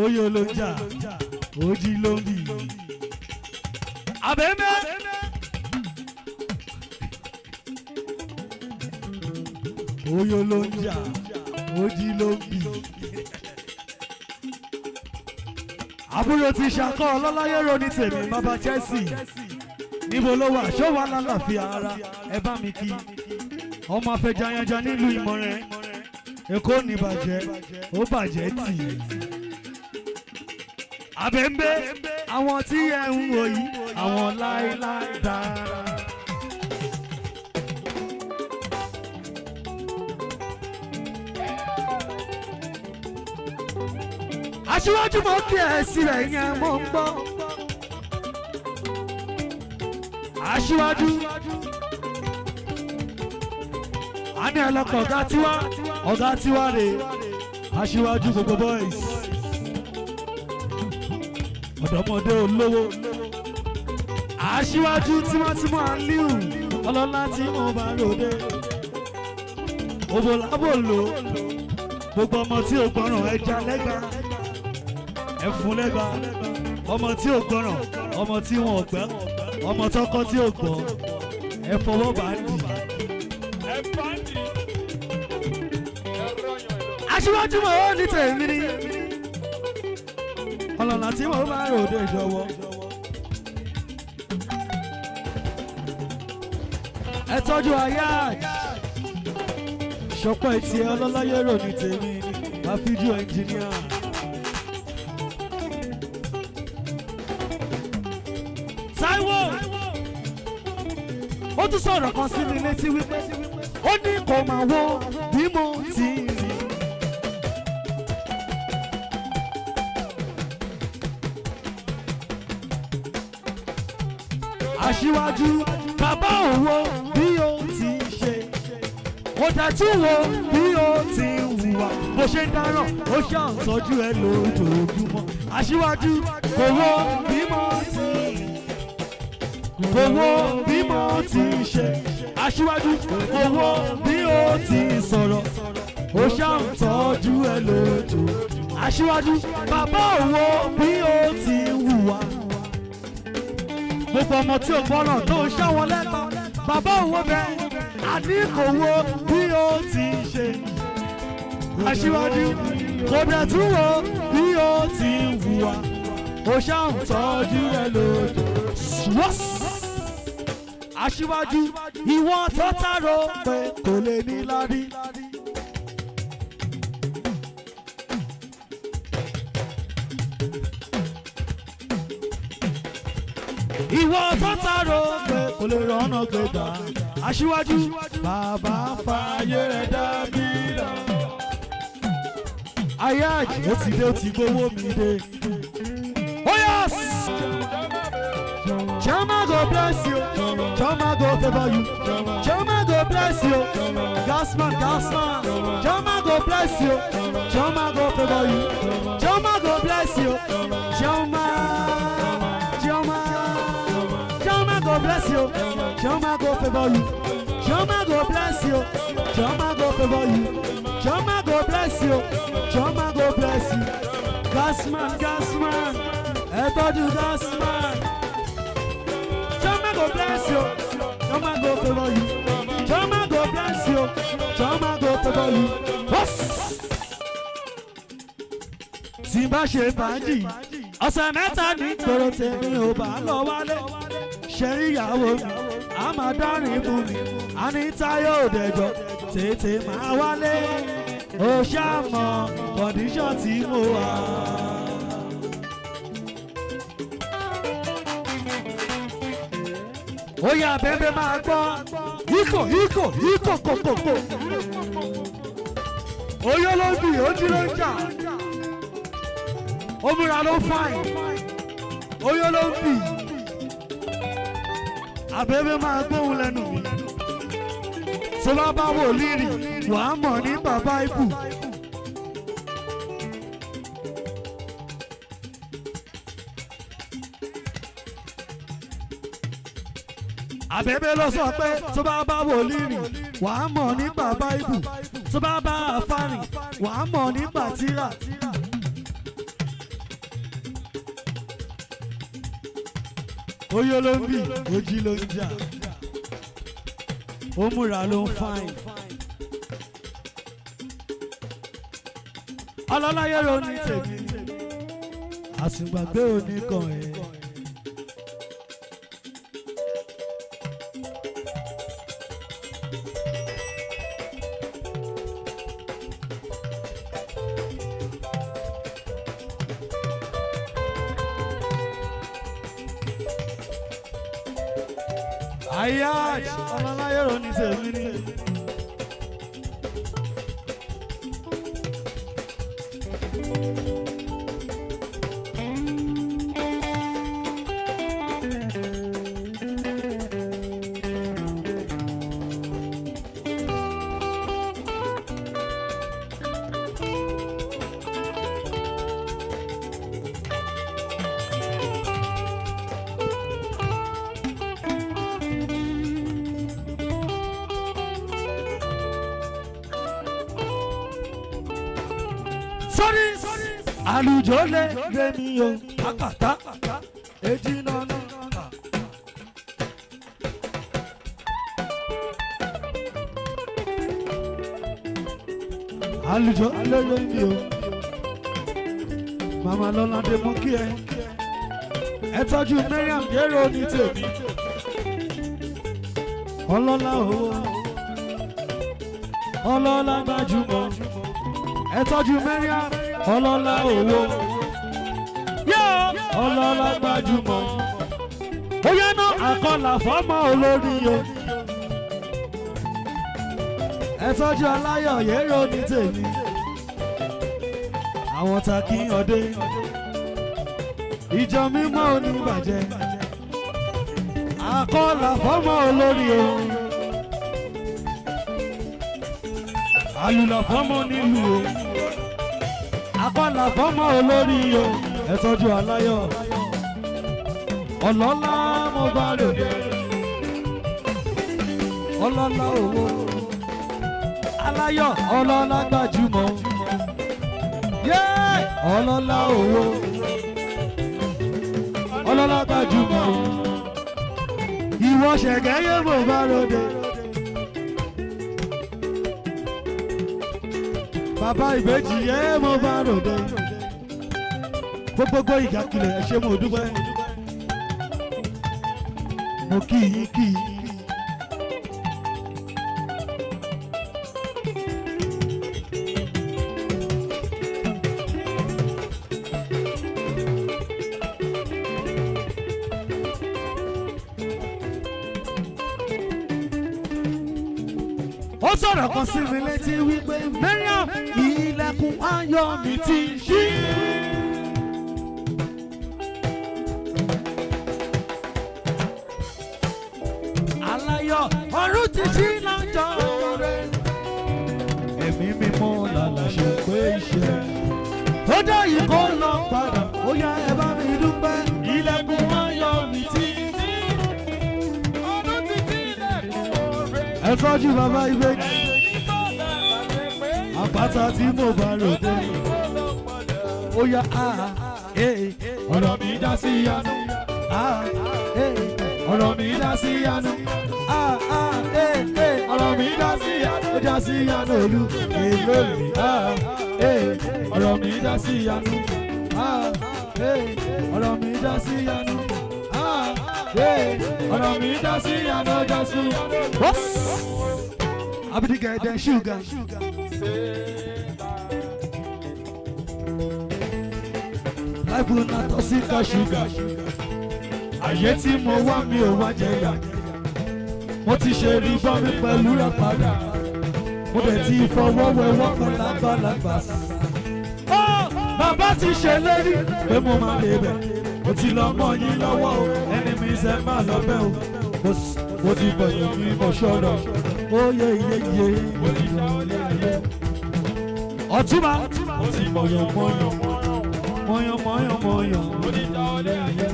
Oyè ló ń jà ojí ló ń bì. Àbẹ̀mẹ́. Oyè ló ń jà ojí ló ń bì. Àbúrò ti ṣàkọ́ ọlọ́láyé ro ní tèmi bàbá Chelsea. Níbo ló wà ṣó wà lálàáfíà ara ẹ bá mi kí. Ọmọ afẹjayanja nílùú Ìmọ̀ràn. Èkó ní bàjẹ́ ó bàjẹ́ tì í. Àbẹ̀mẹ́ àwọn tí ẹ ń wò yìí àwọn láéláé dára. Aṣíwájú mọ̀ kí ẹ sílẹ̀ yẹn mọ̀ ń gbọ́. Aṣíwájú a ní ẹlọ́kọ̀ ọ̀gá tiwa rè Aṣíwájú gbogbo boys ọ̀dọ́mọdé olówó. Aṣíwájú tímọ́tímọ́ Aliu ọlọ́lá tí mo bá ròde. Òbòlábòlò gbogbo ọmọ tí ò gbọ́ràn ẹja lẹ́gbàá. Ẹ̀fún lẹ́gba ọmọ tí ò gbọ́ràn ọmọ tí wọn ò gbẹ́ ọmọ tọkọ tí ò gbọ́ ẹ fọwọ́ bá ń dì. Aṣíwájú mọ̀ ó ní tèmi ní ọlọ́lá tí mo bá ròde ìjọwọ́. Ẹ tọ́jú Ayáàj ṣọpọ̀ etí ọlọ́láyé rò ní tèmi àfíjú ẹnjìníà. ó tún sọ̀rọ̀ kan sí mi létí wípé ó ní kò máa wo bí mo ti rìn. Aṣíwájú bàbá òwò bí ó ti ṣe kò dẹ̀ tún wo bí ó ti hùwà bó ṣe ń dáràn ó ṣe à ń tọ́jú ẹ lójoojúmọ́. Aṣíwájú kò wo bí mo ti rìn kò wo bí mo ti ṣe. Aṣíwájú kò wo bí ó ti sọ̀rọ̀ ó ṣe à ń tọ́jú ẹ lójoojúmọ́. Aṣíwájú bàbá òwò bí ó ti hùwà gbogbo ọmọ tí ò gbọ́ràn tó ń ṣá wọn lẹ́kọ̀ọ́ bàbá òwò bẹ́ẹ̀ àní kò wo bí ó ti ṣe. Aṣíwájú kò dẹ̀ tún wo bí ó ti hùwà ó ṣá ń tọ́jú ẹ lóde. Aṣíwájú ìwọ tó tàrò pé kò lè ní lárí. Ìwọ tó tàrò pé kò lè rọ́nà gbẹ̀dà. Aṣíwájú bàbá fàyè rẹ̀ dábì lọ. Ayé àjì ó ti dé ó ti gbowó mi dé. Oh yes! Chama go bless you. Chama go favor you. Chama go bless you. Gasman, Gasman. Chama go bless you. Chama go favor you. Chama go bless you. Chama. Chama go bless you. Chama go favor you. Chama go bless you. Chama go favor you. Chama go bless you. Chama go bless you. Gasman, Gasman. Everybody Gasman. Chama go bless you. Chama go favor you. Chama go bless you. Chama go favor you. Tí n bá ṣe fàájì, ọ̀sẹ̀ mẹ́ta ní tòrò tèmi ò bá lọ wálé. Ṣẹ̀rí ìyàwó mi, a máa dárin fún mi. A ní Táyọ̀ òdẹ̀jọ́, tètè máa wálé. Ó ṣàmọ̀ kọ̀díṣọ̀n tí mo wà. Ó yá bẹ́ẹ̀ máa gbọ́. Ikọ̀ kòkòkò. Oyó ló ń bì, ojú ló ń jà. Omúra ló fàìn. Oyó ló ń bì. Àbẹ̀bẹ̀ máa gbóhùn lẹ́nu mi. Tó bá bá wòlíì rìn, wàá mọ̀ ní bàbá ibù. Àbẹ̀bẹ̀ ló sọ pé tó bá bá wòlíì rìn, wàá mọ̀ ní bàbá ibù. Tó bá bá àfà rìn, wàá mọ̀ ní bàtírà. Oyó ló ń bì, ojí ló ń jà. Ó múra ló ń fáìn. Ọlọ́láyé ro ní tèmi, àsìgbàgbé oníkan ẹ̀. Ayáàj ọlọ́láyé ro ní tèmi ní. Àlùjọ lè gbé mi o, àkàtà èjì nànà. Àlùjọ lè gbé mi o, màmá Lọ́ládé mú kí ẹ. Ẹ tọ́jú Mariam Dérò ní tèmi. Ọlọ́lá owó, ọlọ́lá gbajúmọ̀. Ẹ tọ́jú Mariam. Ọlọ́lá owó, ọlọ́lá gbajúmọ̀. Ó yẹ ná àkọlà fọ́mọ olórí o, ẹ tọ́jú aláyọ̀ yẹ́rọ ní tèmi àwọn ta kí ọdẹ ìjọ mímọ́ oníbàjẹ́ àkọlà fọ́mọ olórí o àlùlà fọ́mọ nílùú o àkọlà fọ́mọ olórí o ẹ tọ́jú aláyọ̀ ọlọ́lá mo bá rò ọlọ́lá owó aláyọ̀ ọlọ́lá gbajúmọ̀ yé ọlọ́lá owó ọlọ́lá gbajúmọ̀ ìwọ ṣẹ̀gẹ́ yé mo bá ròde bàbá ìbejì yé mo bá ròde gbogbo ìgbàkilẹ̀ ẹ ṣé mo dúpẹ́ mo kí yín kí yín. ó sọ̀rọ̀ kan sí mi létí wípé Mariam ilẹ̀kùn ayọ̀ mi ti ṣí. aláyọ̀ ọ̀run ti ṣí lọ́jọ́ rẹ̀. ẹ̀mí mímọ́ làlà ṣe pé iṣẹ́. ó dá yìí kó lọ padà ó yá ẹ bá mi dúpẹ́. ilẹ̀kùn ayọ̀ mi ti ṣí. ọ̀run ti ṣí ilẹ̀kùn rẹ̀. ẹ tọ́jú bàbá ìbejì. àpáta tí mo bá ròde. ó yá ọ̀rọ̀ mi dá sí yanu. ọ̀rọ̀ mi dá sí yanu. ọ̀rọ̀ mi dá sí yanu. ó dá sí yanu olú. èlò mi. ọ̀rọ̀ mi dá sí yanu. ọ̀rọ̀ mi dá sí yanu. ọ̀rọ̀ mi dá sí yanu. ó dá sí yanu. Abidika then sugar. Life will not toxic as sugar. Ayé tí mo wá mi ò wá jẹyà. Mo ti ṣe rí bọ́ mi pẹ̀lú rẹ̀ padà. Mo dẹ̀ ti fọwọ́ wẹwọ́ kan lágbàlagbà. Bàbá ti ṣe lérí pé mo máa lè bẹ̀. Mo ti lọ mọ́ yín lọ́wọ́ o, ẹni mi ṣe máa lọ bẹ́ o. Mo ti bọ̀yọ̀ mi mọ̀ ṣọ́rọ̀. Ó yẹ iye mo ti lọ lé ayé. Ọ̀túnba mo ti mọ̀yọ̀ mọ̀yọ̀ mọ̀yọ̀ mọ̀yọ̀ mọ̀yọ̀ mo ti lọ lé ayé.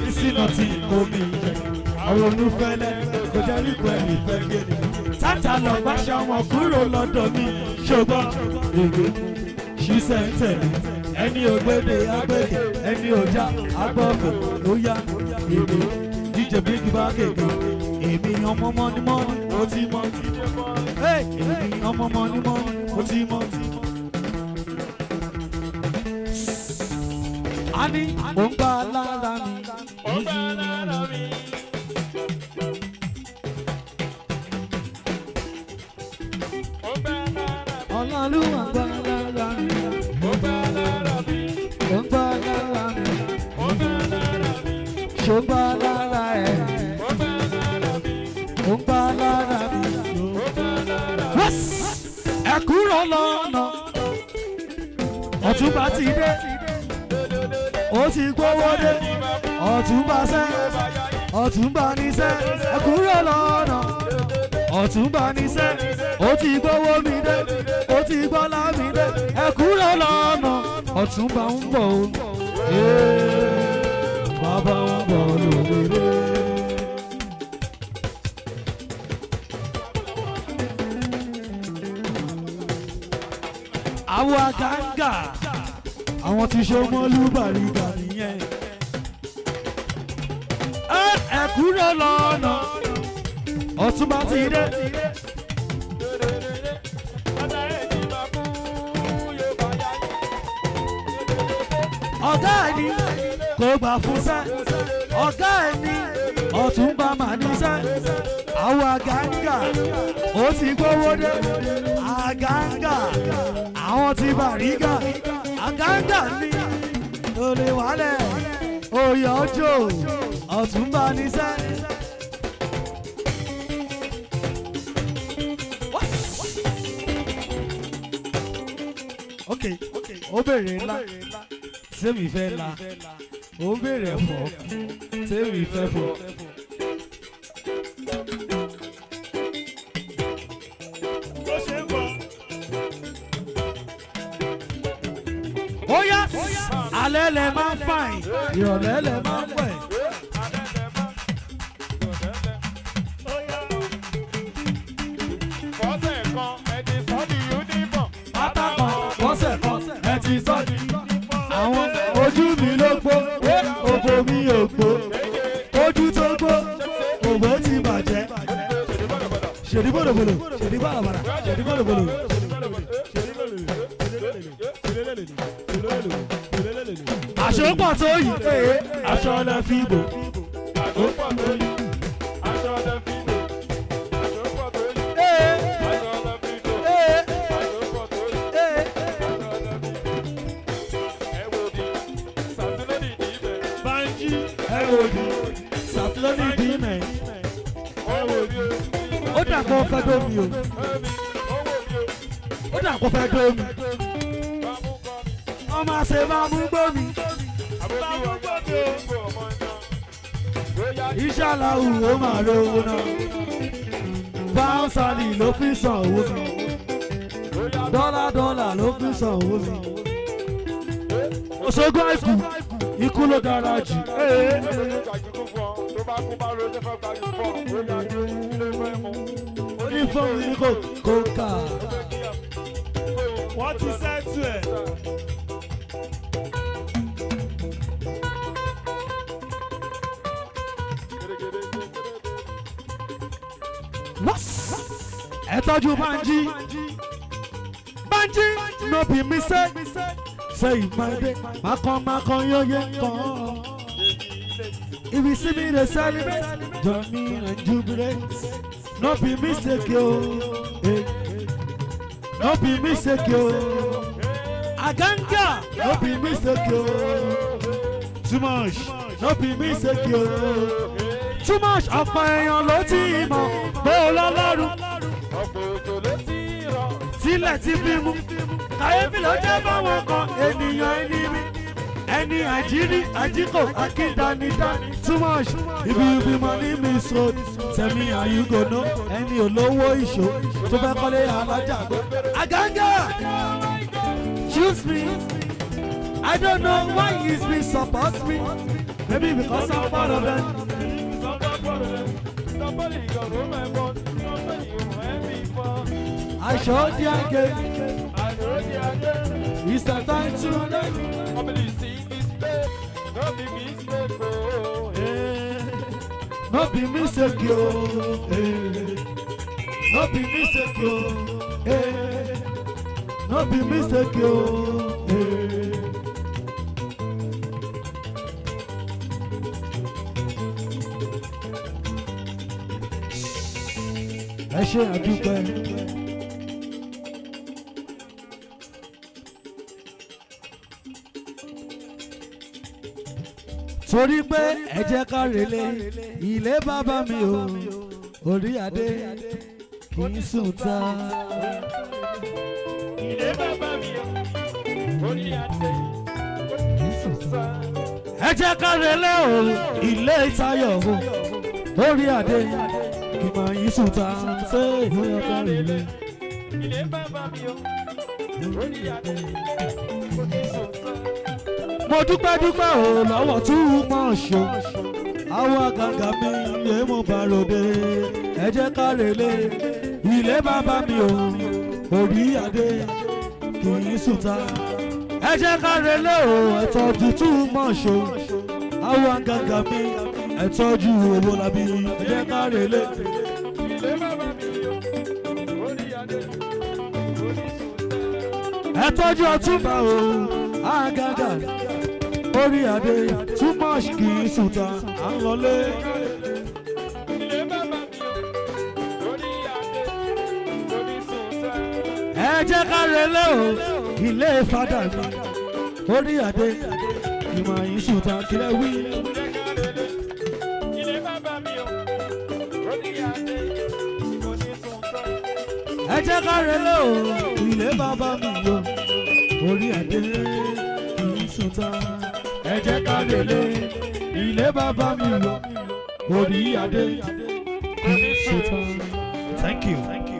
Ìsìnà tí kò mi jẹ, àwọn olúfẹ́lẹ́ kò jẹ́ nípa ẹ̀mí fẹ́ gbé ni. Tátà lọ bá ṣàwọn kúrò lọ́dọ̀ mi, ṣùgbọ́n ègbè ṣiṣẹ́ ń tẹ̀lé. Ẹni ògbédè agbègbè, ẹni òjá agbọ́fẹ̀ ló yá. Èmi díje bí kí bá kéèké, èmi ọmọ mọ́nímọ́ní ó ti mọ́. Èmi ọmọ mọ́nímọ́ní ó ti mọ́. A ní ó ń gbà lára mi. Ó ń gbà lára mi. Ó ń gbà lára mi. Ọlọ́run gbà lára mi. Ó ń gbà lára mi. Ó ń gbà lára mi. Ó ń gbà lára mi. Ṣó ń gbà lára ẹ̀. Ó ń gbà lára mi. Ó ń gbà lára mi. Ó ń gbà lára mi. Ẹ kúrò lọ́nà. Ọ̀túnba ti dé. Ó ti gbówó dé. Ọ̀túnba sẹ́. Ọ̀túnba ní sẹ́. Ẹ kúrò lọ́nà. Ọ̀túnba ní sẹ́. Ó ti gbówó mi dé. Ó ti gbọ́lá mi dé. Ẹ kúrò lọ́nà. Ọ̀túnba ń bọ̀ o. Bàbá ń bọ̀ lóore. Àwọn àgàǹgà àwọn tí Ṣómólú Bàrígà nìyẹn. Ẹ kúrò lọ́nà. Ọ̀túnba ti dé. Ọ̀gá ẹni kò gbà fún sẹ́. Ọ̀gá ẹni Ọ̀túnba mà ní sẹ́. Àwọn àgàǹgà ó ti gbówó dé. Àgàǹgà àwọn ti Bàrígà. Àgàǹgà ní olè wálẹ̀ oyè ọjọ́ Ọ̀túnba ní sẹ́. ó béèrè ńlá tèmi fẹ́ la ó béèrè ẹ̀fọ́ tèmi fẹ́ fọ́. ó yá alẹ́ lẹ máa ń fàìn ìrọ̀lẹ́ lẹ máa ń pẹ̀. Àwọn ojú mi ló gbó, òbò mi ò gbó, ojú tó gbó, òbò ti bàjẹ́. Ṣèdí bòlòbòlò, ṣèdí bàlàbàlà, ṣèdí bòlòbòlò. Aṣọ pọ̀ tó yìí, aṣọ lẹ fi bò. Sàtúlónì dìímẹ̀. Ó dà kó fẹ́ dómi o. Ó dà kó fẹ́ dómi. Ọmọ àṣẹ máa mú gbómi. Ìṣàlà òwò máa rówó náà. Báńsálì ló fi san owó mi. Dọ́là ló fi san owó mi. Òṣogbo àìkú, ikú ló dára jù. Onífọ̀mù ní kò kà. Wọ́n ti sẹ́tù ẹ̀. Ẹ tọ́jú Banji. Banji no be mistake. Say my day, Makon, yo, con. If you see me, they celebrate, join me and jubilate. No be mistake, yo. No be mistake, yo. Aganga, no be mistake, yo. Too much, no be mistake, yo. Too much of my own lotimo, bola laru. Sílẹ̀ ti bí mu. Kàyéfì ló jẹ́ báwọn kan ènìyàn ẹni mi ẹni àjírí àjíkò akíndánidání too much ibi money mi so tell me how you go know ẹni olówó ìṣó tó fẹ́ kọ́lé alájà gbé. Aganga choose me I don't know why he's been support me maybe because I'm part of them. I showed you again. It's the time to let no be mistake, yo. No be mistake, yo. No be mistake, yo. Ẹ ṣé àdúpẹ́. Torí pé ẹ jẹ́ ká relé ilé bàbá mi o orí adé kì í sùn ta. Ilé bàbá mi o orí adé kì í sùn ta. Ẹ jẹ́ ká relé o ilé Táyọ̀ o orí adé kì máa yí sùn ta. Ṣé ìlú yẹn ká relé? Ilé bàbá mi o orí adé kì í sùn ta. Mo dúpẹ́ o lọ́wọ́ tún mọ̀ ṣo àwọn àgàgà mi yé mo bá ròde ẹ jẹ́ ká relé ilé bàbá mi o orí adé kì í sùn ta. Ẹ jẹ́ ká relé o ẹ̀tọ́jú tún mọ̀ ṣo àwọn àgàgà mi ẹ̀tọ́jú owó labí ẹ jẹ́ ká relé. Ilé bàbá mi o orí adé kì í sùn ta. Ẹ̀tọ́jú Ọ̀túnba o àgàgà orí adé too much kì í sùn ta à ń lọlé. Ilé bàbá mi o orí adé kì í sùn ta. Ẹ jẹ́ ká relé o ilé fada mi orí adé ìmọ̀ yìí sùn ta kílẹ̀ wí. Ilé bàbá mi o orí adé kì í sùn ta. Ẹ jẹ́ ká relé o ilé bàbá mi o orí adé kì í sùn tán. Ẹ jẹ́ ká lélẹ̀ ilé bàbá mi lọ, orí adé kì í sùn tán. Thank you.